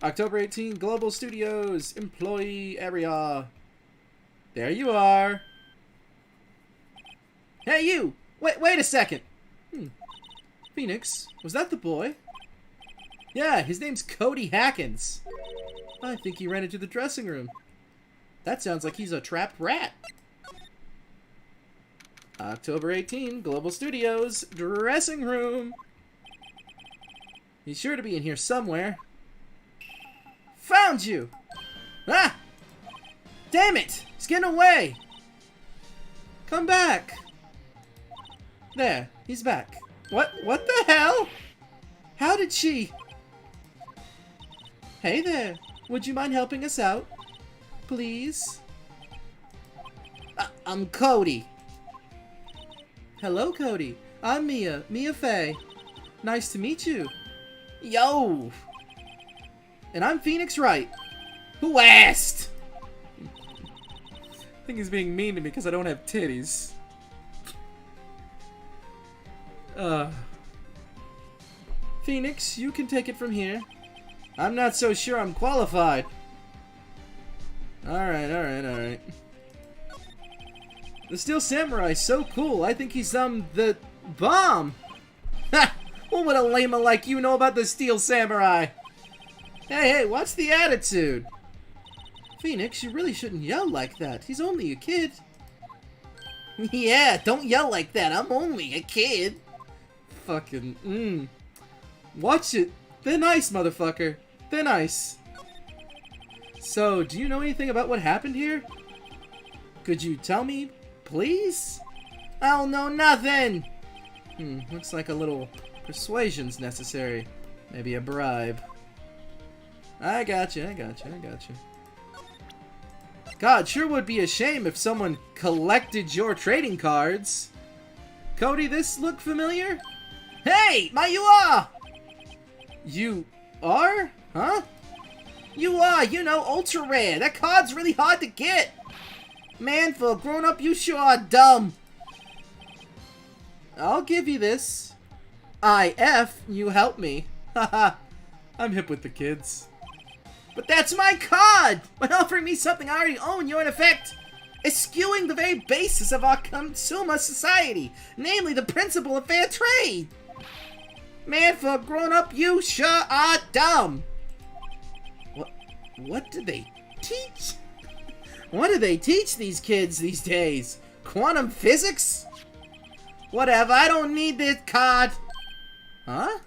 October 18, Global Studios, employee area. There you are. Hey, you! Wait a second! Phoenix, was that the boy? Yeah, his name's Cody Hackins. I think he ran into the dressing room. That sounds like he's a trapped rat. October 18, Global Studios, dressing room. He's sure to be in here somewhere. Found you! Ah! Damn it! He's getting away! Come back! There, he's back. What the hell? How did she... Hey there, would you mind helping us out? Please? I'm Cody. Hello, Cody. I'm Mia Fey. Nice to meet you. Yo! And I'm Phoenix Wright. Who asked? I think he's being mean to me because I don't have titties. Phoenix, you can take it from here. I'm not so sure I'm qualified. Alright. The Steel Samurai's so cool. I think he's, the bomb. Ha! What would a lama like you know about the Steel Samurai? Hey, what's the attitude? Phoenix, you really shouldn't yell like that. He's only a kid. Yeah, don't yell like that. I'm only a kid. Fucking, Watch it. They're nice, motherfucker. They're nice. So, do you know anything about what happened here? Could you tell me, please? I don't know nothing. Looks like a little persuasion's necessary. Maybe a bribe. I got you. God, sure would be a shame if someone collected your trading cards. Cody, this look familiar? Hey, Mayua! You are? Huh? You are, ultra rare. That card's really hard to get. Man, for a grown-up, you sure are dumb. I'll give you this. You help me. Haha, I'm hip with the kids. But that's my card! By offering me something I already own, you're in effect eschewing the very basis of our consumer society, namely the principle of fair trade. Man, for a grown-up, you sure are dumb. What do they teach? What do they teach these kids these days? Quantum physics? Whatever, I don't need this card. Huh?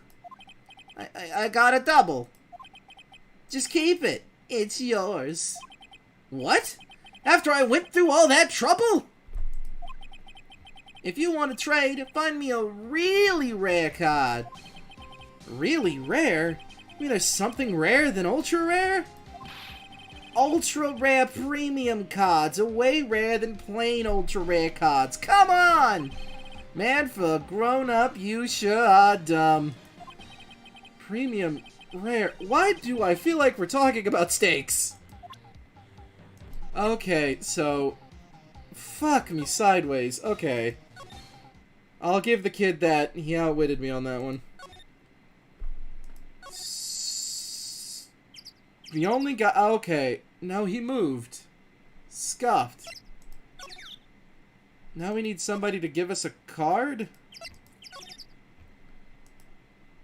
I got a double. Just keep it. It's yours. What? After I went through all that trouble? If you want to trade, find me a really rare card. Really rare? I mean, there's something rare than ultra rare? Ultra rare premium cards are way rare than plain ultra rare cards. Come on! Man, for a grown-up, you sure are dumb. Premium rare. Why do I feel like we're talking about steaks? Okay, so... Fuck me sideways. Okay. I'll give the kid that. He outwitted me on that one. The only guy... Okay. No, he moved. Scuffed. Now we need somebody to give us a card?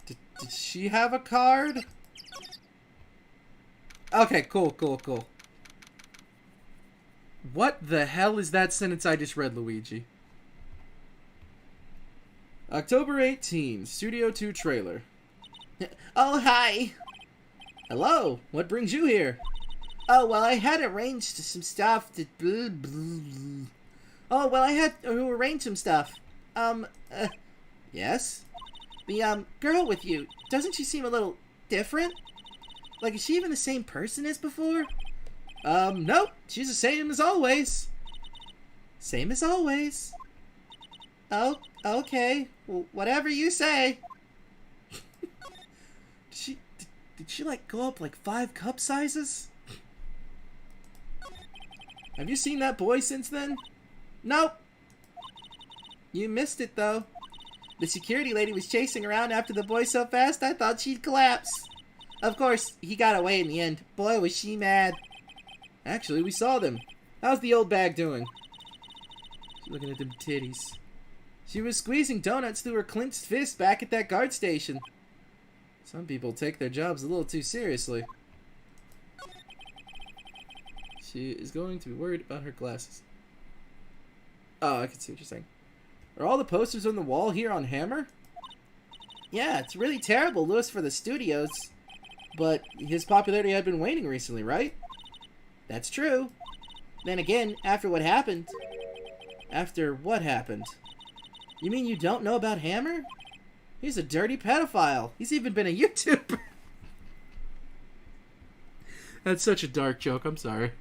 Did she have a card? Okay, cool. What the hell is that sentence I just read, Luigi? October 18, Studio 2 trailer. Oh, hi. Hello, what brings you here? Oh, well, I had arranged some stuff to... Oh, well, I had to arrange some stuff. Yes? The, girl with you, doesn't she seem a little different? Like, is she even the same person as before? Nope, she's the same as always. Same as always. Oh, okay. Well, whatever you say. Did she, like, go up, like, 5 cup sizes? Have you seen that boy since then? Nope. You missed it, though. The security lady was chasing around after the boy so fast, I thought she'd collapse. Of course, he got away in the end. Boy, was she mad. Actually, we saw them. How's the old bag doing? She's looking at them titties. She was squeezing donuts through her clenched fist back at that guard station. Some people take their jobs a little too seriously. She is going to be worried about her glasses. Oh, I can see what you're saying. Are all the posters on the wall here on Hammer? Yeah, it's really terrible news for the studios. But his popularity had been waning recently, right? That's true. Then again, after what happened... After what happened? You mean you don't know about Hammer? He's a dirty pedophile. He's even been a YouTuber. That's such a dark joke. I'm sorry.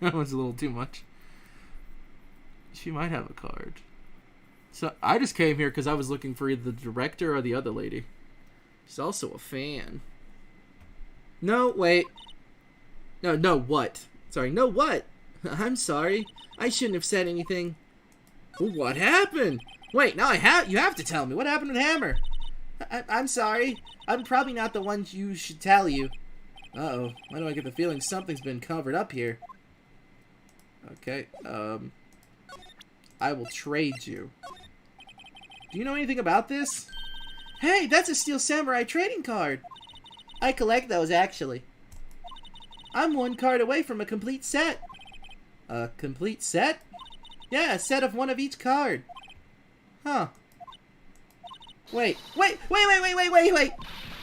That was a little too much. She might have a card. So I just came here because I was looking for either the director or the other lady. She's also a fan. No, wait. No, what? Sorry, no, what? I'm sorry. I shouldn't have said anything. What happened? Wait, now you have to tell me. What happened with Hammer? I'm sorry. I'm probably not the one you should tell you. Uh-oh. Why do I get the feeling something's been covered up here? Okay, I will trade you. Do you know anything about this? Hey, that's a Steel Samurai trading card. I collect those, actually. I'm 1 card away from a complete set. A complete set? Yeah, a set of 1 of each card. Huh. Wait.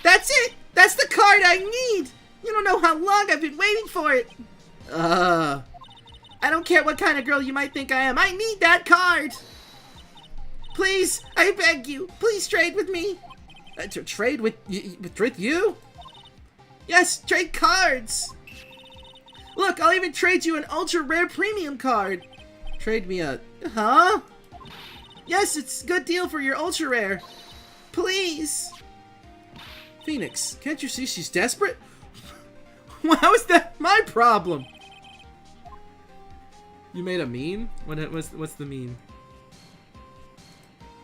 That's it! That's the card I need! You don't know how long I've been waiting for it! I don't care what kind of girl you might think I am. I need that card! Please, I beg you, please trade with me. Trade with you? Yes, trade cards! Look, I'll even trade you an ultra rare premium card. Trade me a... Huh? Yes, it's a good deal for your ultra rare. Please. Phoenix, can't you see she's desperate? How is that my problem? You made a meme? What's the meme?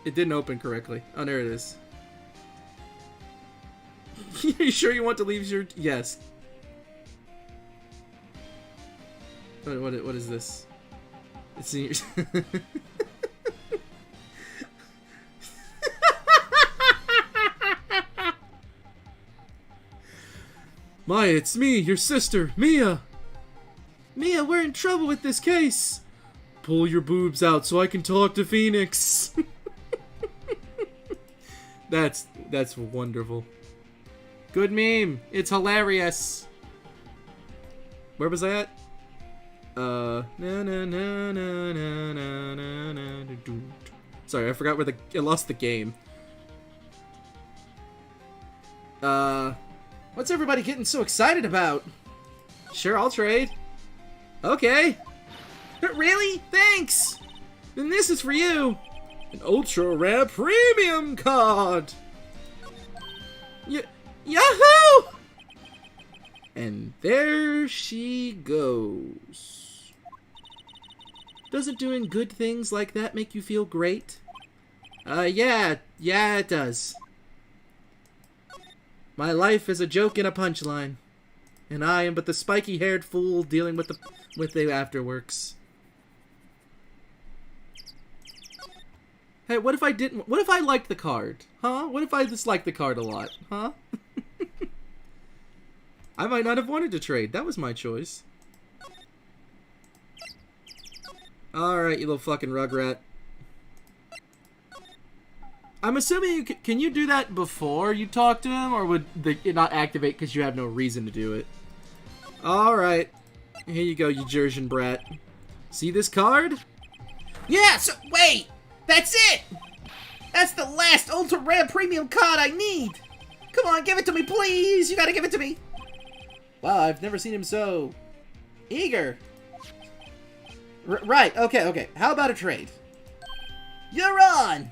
It didn't open correctly. Oh, there it is. You sure you want to leave your... Yes. What is this? Seniors. Maya, it's me, your sister, Mia. Mia, we're in trouble with this case. Pull your boobs out so I can talk to Phoenix. That's wonderful. Good meme. It's hilarious. Where was I at? Sorry, I forgot where I lost the game. What's everybody getting so excited about? Sure, I'll trade. Okay. Really? Thanks! Then this is for you. An ultra rare premium card! Yahoo! And there she goes. Doesn't doing good things like that make you feel great? Yeah, it does. My life is a joke and a punchline. And I am but the spiky-haired fool dealing with the afterworks. Hey, what if I didn't? What if I liked the card? Huh? What if I disliked the card a lot? Huh? I might not have wanted to trade. That was my choice. Alright, you little fucking rugrat. I'm assuming you can you do that before you talk to him, or would it not activate because you have no reason to do it? Alright. Here you go, you Jersian brat. See this card? Yeah, so wait! That's it! That's the last ultra rare premium card I need! Come on, give it to me, please! You gotta give it to me! Wow, I've never seen him so eager. Right, okay. How about a trade? You're on!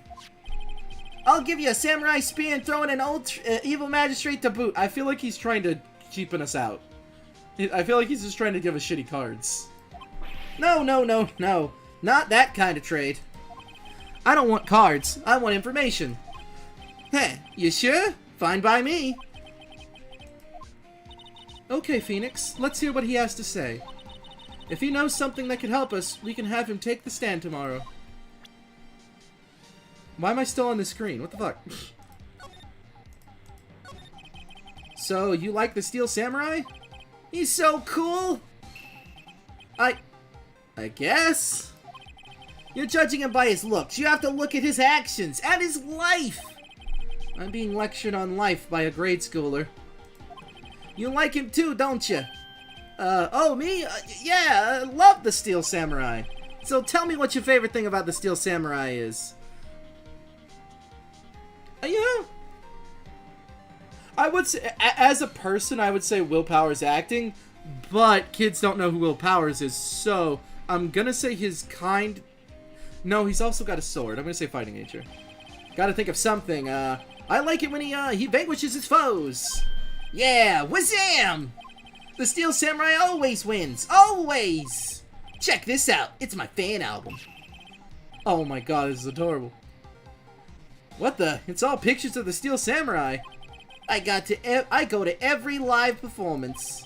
I'll give you a samurai spear and throw in an evil magistrate to boot. I feel like he's trying to cheapen us out. I feel like he's just trying to give us shitty cards. No. Not that kind of trade. I don't want cards. I want information. Hey, you sure? Fine by me. Okay, Phoenix. Let's hear what he has to say. If he knows something that could help us, we can have him take the stand tomorrow. Why am I still on the screen? What the fuck? So, you like the Steel Samurai? He's so cool! I guess? You're judging him by his looks. You have to look at his actions, and his life! I'm being lectured on life by a grade schooler. You like him too, don't you? Oh, me? Yeah, I love the Steel Samurai. So tell me what your favorite thing about the Steel Samurai is. Yeah. I would say, as a person, I would say Will Powers acting, but kids don't know who Will Powers is, so I'm gonna say his kind... No, he's also got a sword. I'm gonna say fighting nature. Gotta think of something. I like it when he vanquishes his foes. Yeah, wazam! The Steel Samurai always wins. Always! Check this out. It's my fan album. Oh my god, this is adorable. What the? It's all pictures of the Steel Samurai. I go to every live performance.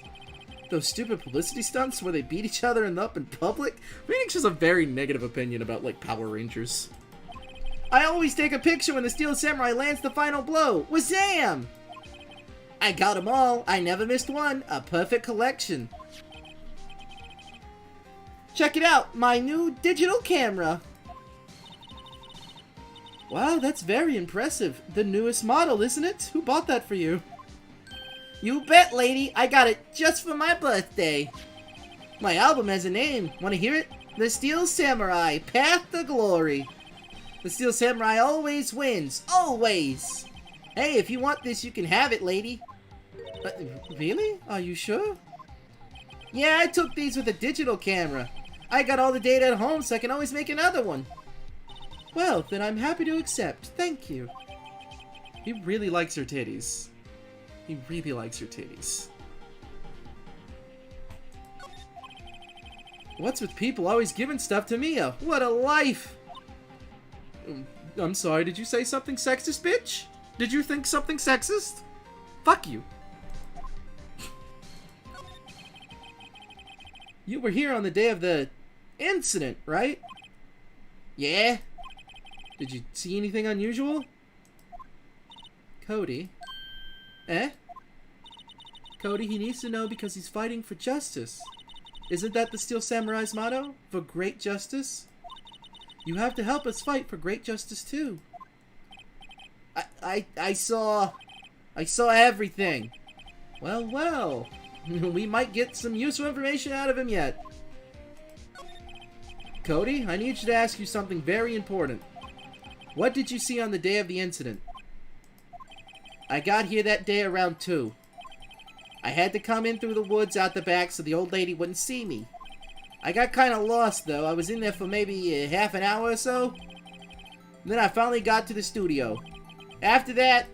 Those stupid publicity stunts where they beat each other up in public? Phoenix has a very negative opinion about, like, Power Rangers. I always take a picture when the Steel Samurai lands the final blow. Wazam! I got them all. I never missed one. A perfect collection. Check it out. My new digital camera. Wow, that's very impressive. The newest model, isn't it? Who bought that for you? You bet, lady. I got it just for my birthday. My album has a name. Want to hear it? The Steel Samurai, Path to Glory. The Steel Samurai always wins. Always. Hey, if you want this, you can have it, lady. Really? Are you sure? Yeah, I took these with a digital camera. I got all the data at home, so I can always make another one. Well, then I'm happy to accept. Thank you. He really likes her titties. He really likes her titties. What's with people always giving stuff to Mia? What a life! I'm sorry, did you say something sexist, bitch? Did you think something sexist? Fuck you. You were here on the day of the incident, right? Yeah? Did you see anything unusual? Cody? Eh? Cody, he needs to know because he's fighting for justice. Isn't that the Steel Samurai's motto? For great justice? You have to help us fight for great justice too. I saw everything. Well, well. We might get some useful information out of him yet. Cody, I need you to ask you something very important. What did you see on the day of the incident? I got here that day around 2. I had to come in through the woods out the back so the old lady wouldn't see me. I got kind of lost, though. I was in there for maybe half an hour or so. Then I finally got to the studio. After that...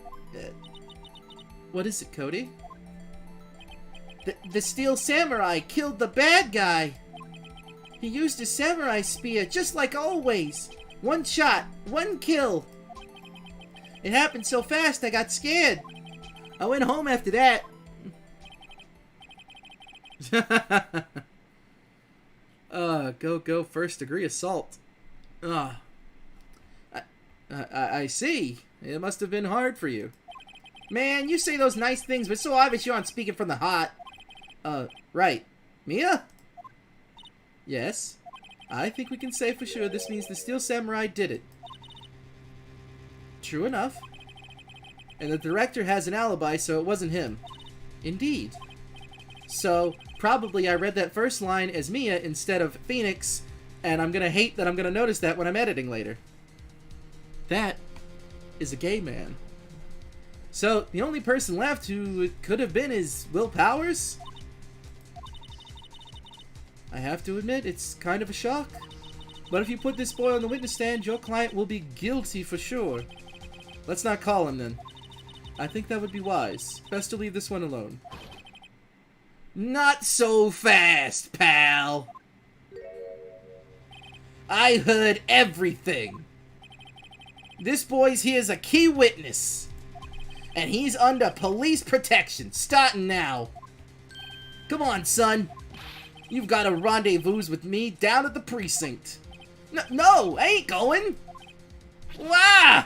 what is it, Cody? The Steel Samurai killed the bad guy. He used his samurai spear, just like always. 1 shot, 1 kill. It happened so fast, I got scared. I went home after that. Go, first degree assault. I see. It must have been hard for you. Man, you say those nice things, but it's so obvious you aren't speaking from the heart. Right. Mia? Yes. I think we can say for sure this means the Steel Samurai did it. True enough. And the director has an alibi, so it wasn't him. Indeed. So, probably I read that first line as Mia instead of Phoenix, and I'm gonna hate that I'm gonna notice that when I'm editing later. That is a gay man. So, the only person left who it could have been is Will Powers? I have to admit, it's kind of a shock. But if you put this boy on the witness stand, your client will be guilty for sure. Let's not call him then. I think that would be wise. Best to leave this one alone. Not so fast, pal. I heard everything. This boy's here's a key witness. And he's under police protection, starting now. Come on, son. You've got a rendezvous with me down at the precinct. No, I ain't going. Wah!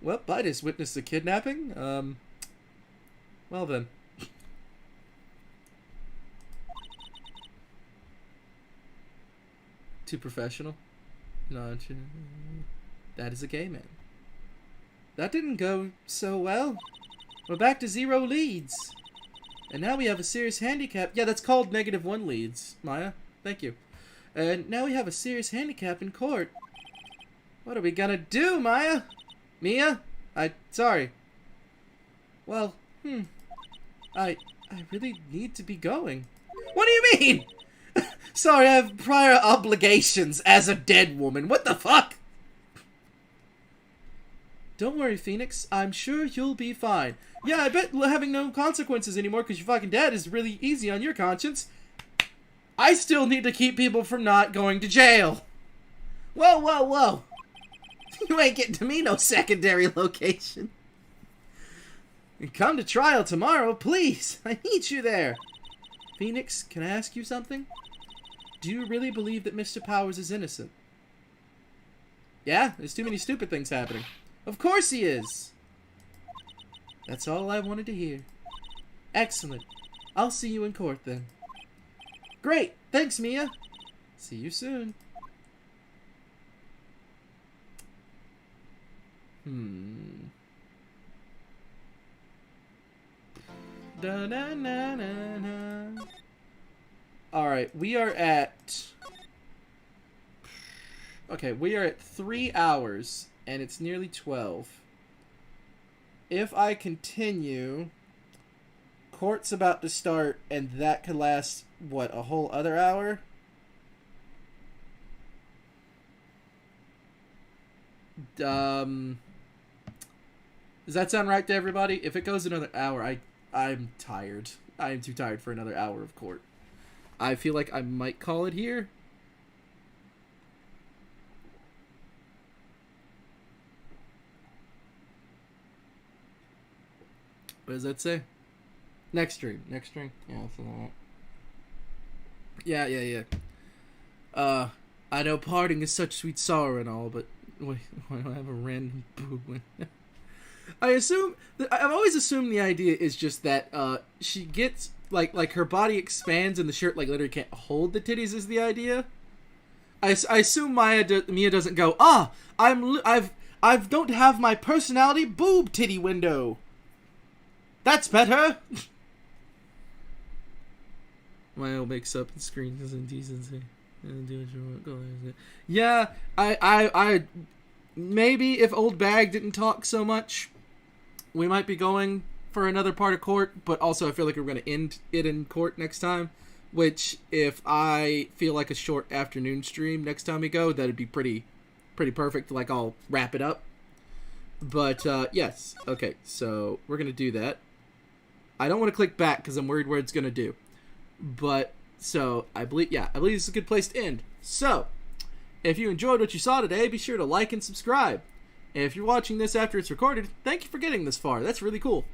Well, I just witnessed a kidnapping. Well then. Too professional? No, that is a gay man. That didn't go so well. We're back to 0 leads. And now we have a serious handicap. Yeah, that's called -1 leads, Maya. Thank you. And now we have a serious handicap in court. What are we gonna do, Maya? Mia? Sorry. Well, I really need to be going. What do you mean? Sorry, I have prior obligations as a dead woman. What the fuck? Don't worry, Phoenix. I'm sure you'll be fine. Yeah, I bet having no consequences anymore because you're fucking dead is really easy on your conscience. I still need to keep people from not going to jail. Whoa, whoa, whoa. You ain't getting to me no secondary location. Come to trial tomorrow, please. I need you there. Phoenix, can I ask you something? Do you really believe that Mr. Powers is innocent? Yeah, there's too many stupid things happening. Of course he is. That's all I wanted to hear. Excellent. I'll see you in court then. Great. Thanks, Mia. See you soon. Da-na-na-na-na. Alright, we are at... Okay, we are at 3 hours, and it's nearly 12. If I continue, court's about to start, and that could last, what, a whole other hour? Does that sound right to everybody? If it goes another hour, I'm tired. I am too tired for another hour of court. I feel like I might call it here. What does that say? Next stream. Next stream? Yeah, something like that. Yeah. I know parting is such sweet sorrow and all, but why do I have a random boob? I've always assumed the idea is just that she gets like her body expands and the shirt like literally can't hold the titties is the idea. I assume Mia doesn't go, I don't have my personality boob titty window. That's better. My old makes up and screens is indecency. Do what you want. Go ahead. Yeah, I maybe if old bag didn't talk so much, we might be going for another part of court, but also I feel like we're going to end it in court next time, which if I feel like a short afternoon stream next time we go, that'd be pretty perfect. Like, I'll wrap it up. But, yes. Okay, so we're going to do that. I don't want to click back because I'm worried where it's going to do. But, so, I believe this is a good place to end. So, if you enjoyed what you saw today, be sure to like and subscribe. If you're watching this after it's recorded, thank you for getting this far. That's really cool.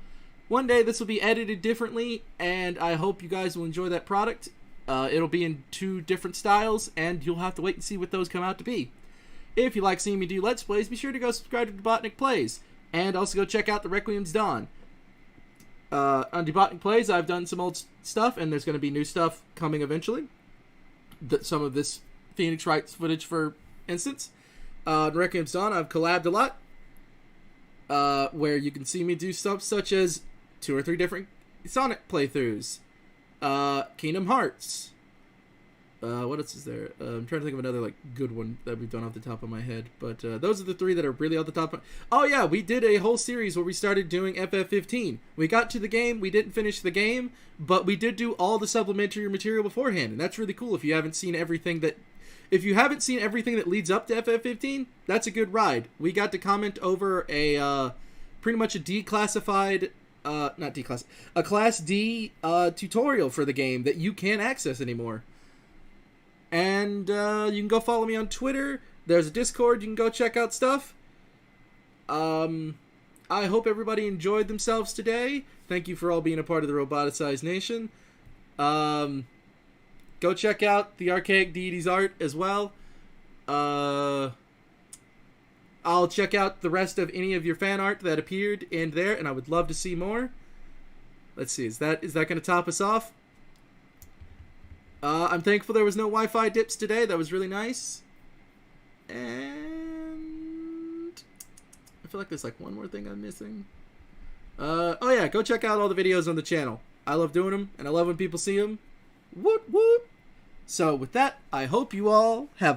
One day this will be edited differently, and I hope you guys will enjoy that product. It'll be in 2 different styles, and you'll have to wait and see what those come out to be. If you like seeing me do Let's Plays, be sure to go subscribe to Debotnik Plays, and also go check out the Requiem's Dawn. On Debotnik Plays, I've done some old stuff, and there's going to be new stuff coming eventually. Some of this Phoenix Wright footage, for instance. On Requiem's Dawn, I've collabed a lot, where you can see me do stuff such as 2 or 3 different Sonic playthroughs, Kingdom Hearts. What else is there? I'm trying to think of another good one that we've done off the top of my head, but those are the 3 that are really off the top. Oh yeah, we did a whole series where we started doing FF15. We got to the game, we didn't finish the game, but we did do all the supplementary material beforehand, and that's really cool. If you haven't seen everything that leads up to FF15, that's a good ride. We got to comment over a pretty much a declassified, a Class D tutorial for the game that you can't access anymore. And you can go follow me on Twitter. There's a Discord. You can go check out stuff. I hope everybody enjoyed themselves today. Thank you for all being a part of the Roboticized Nation. Go check out the Archaic Deities art as well. I'll check out the rest of any of your fan art that appeared in there, and I would love to see more. Let's see, is that going to top us off? I'm thankful there was no Wi-Fi dips today. That was really nice. And I feel like there's one more thing I'm missing. Oh yeah, go check out all the videos on the channel. I love doing them, and I love when people see them. Woot woot! So with that, I hope you all have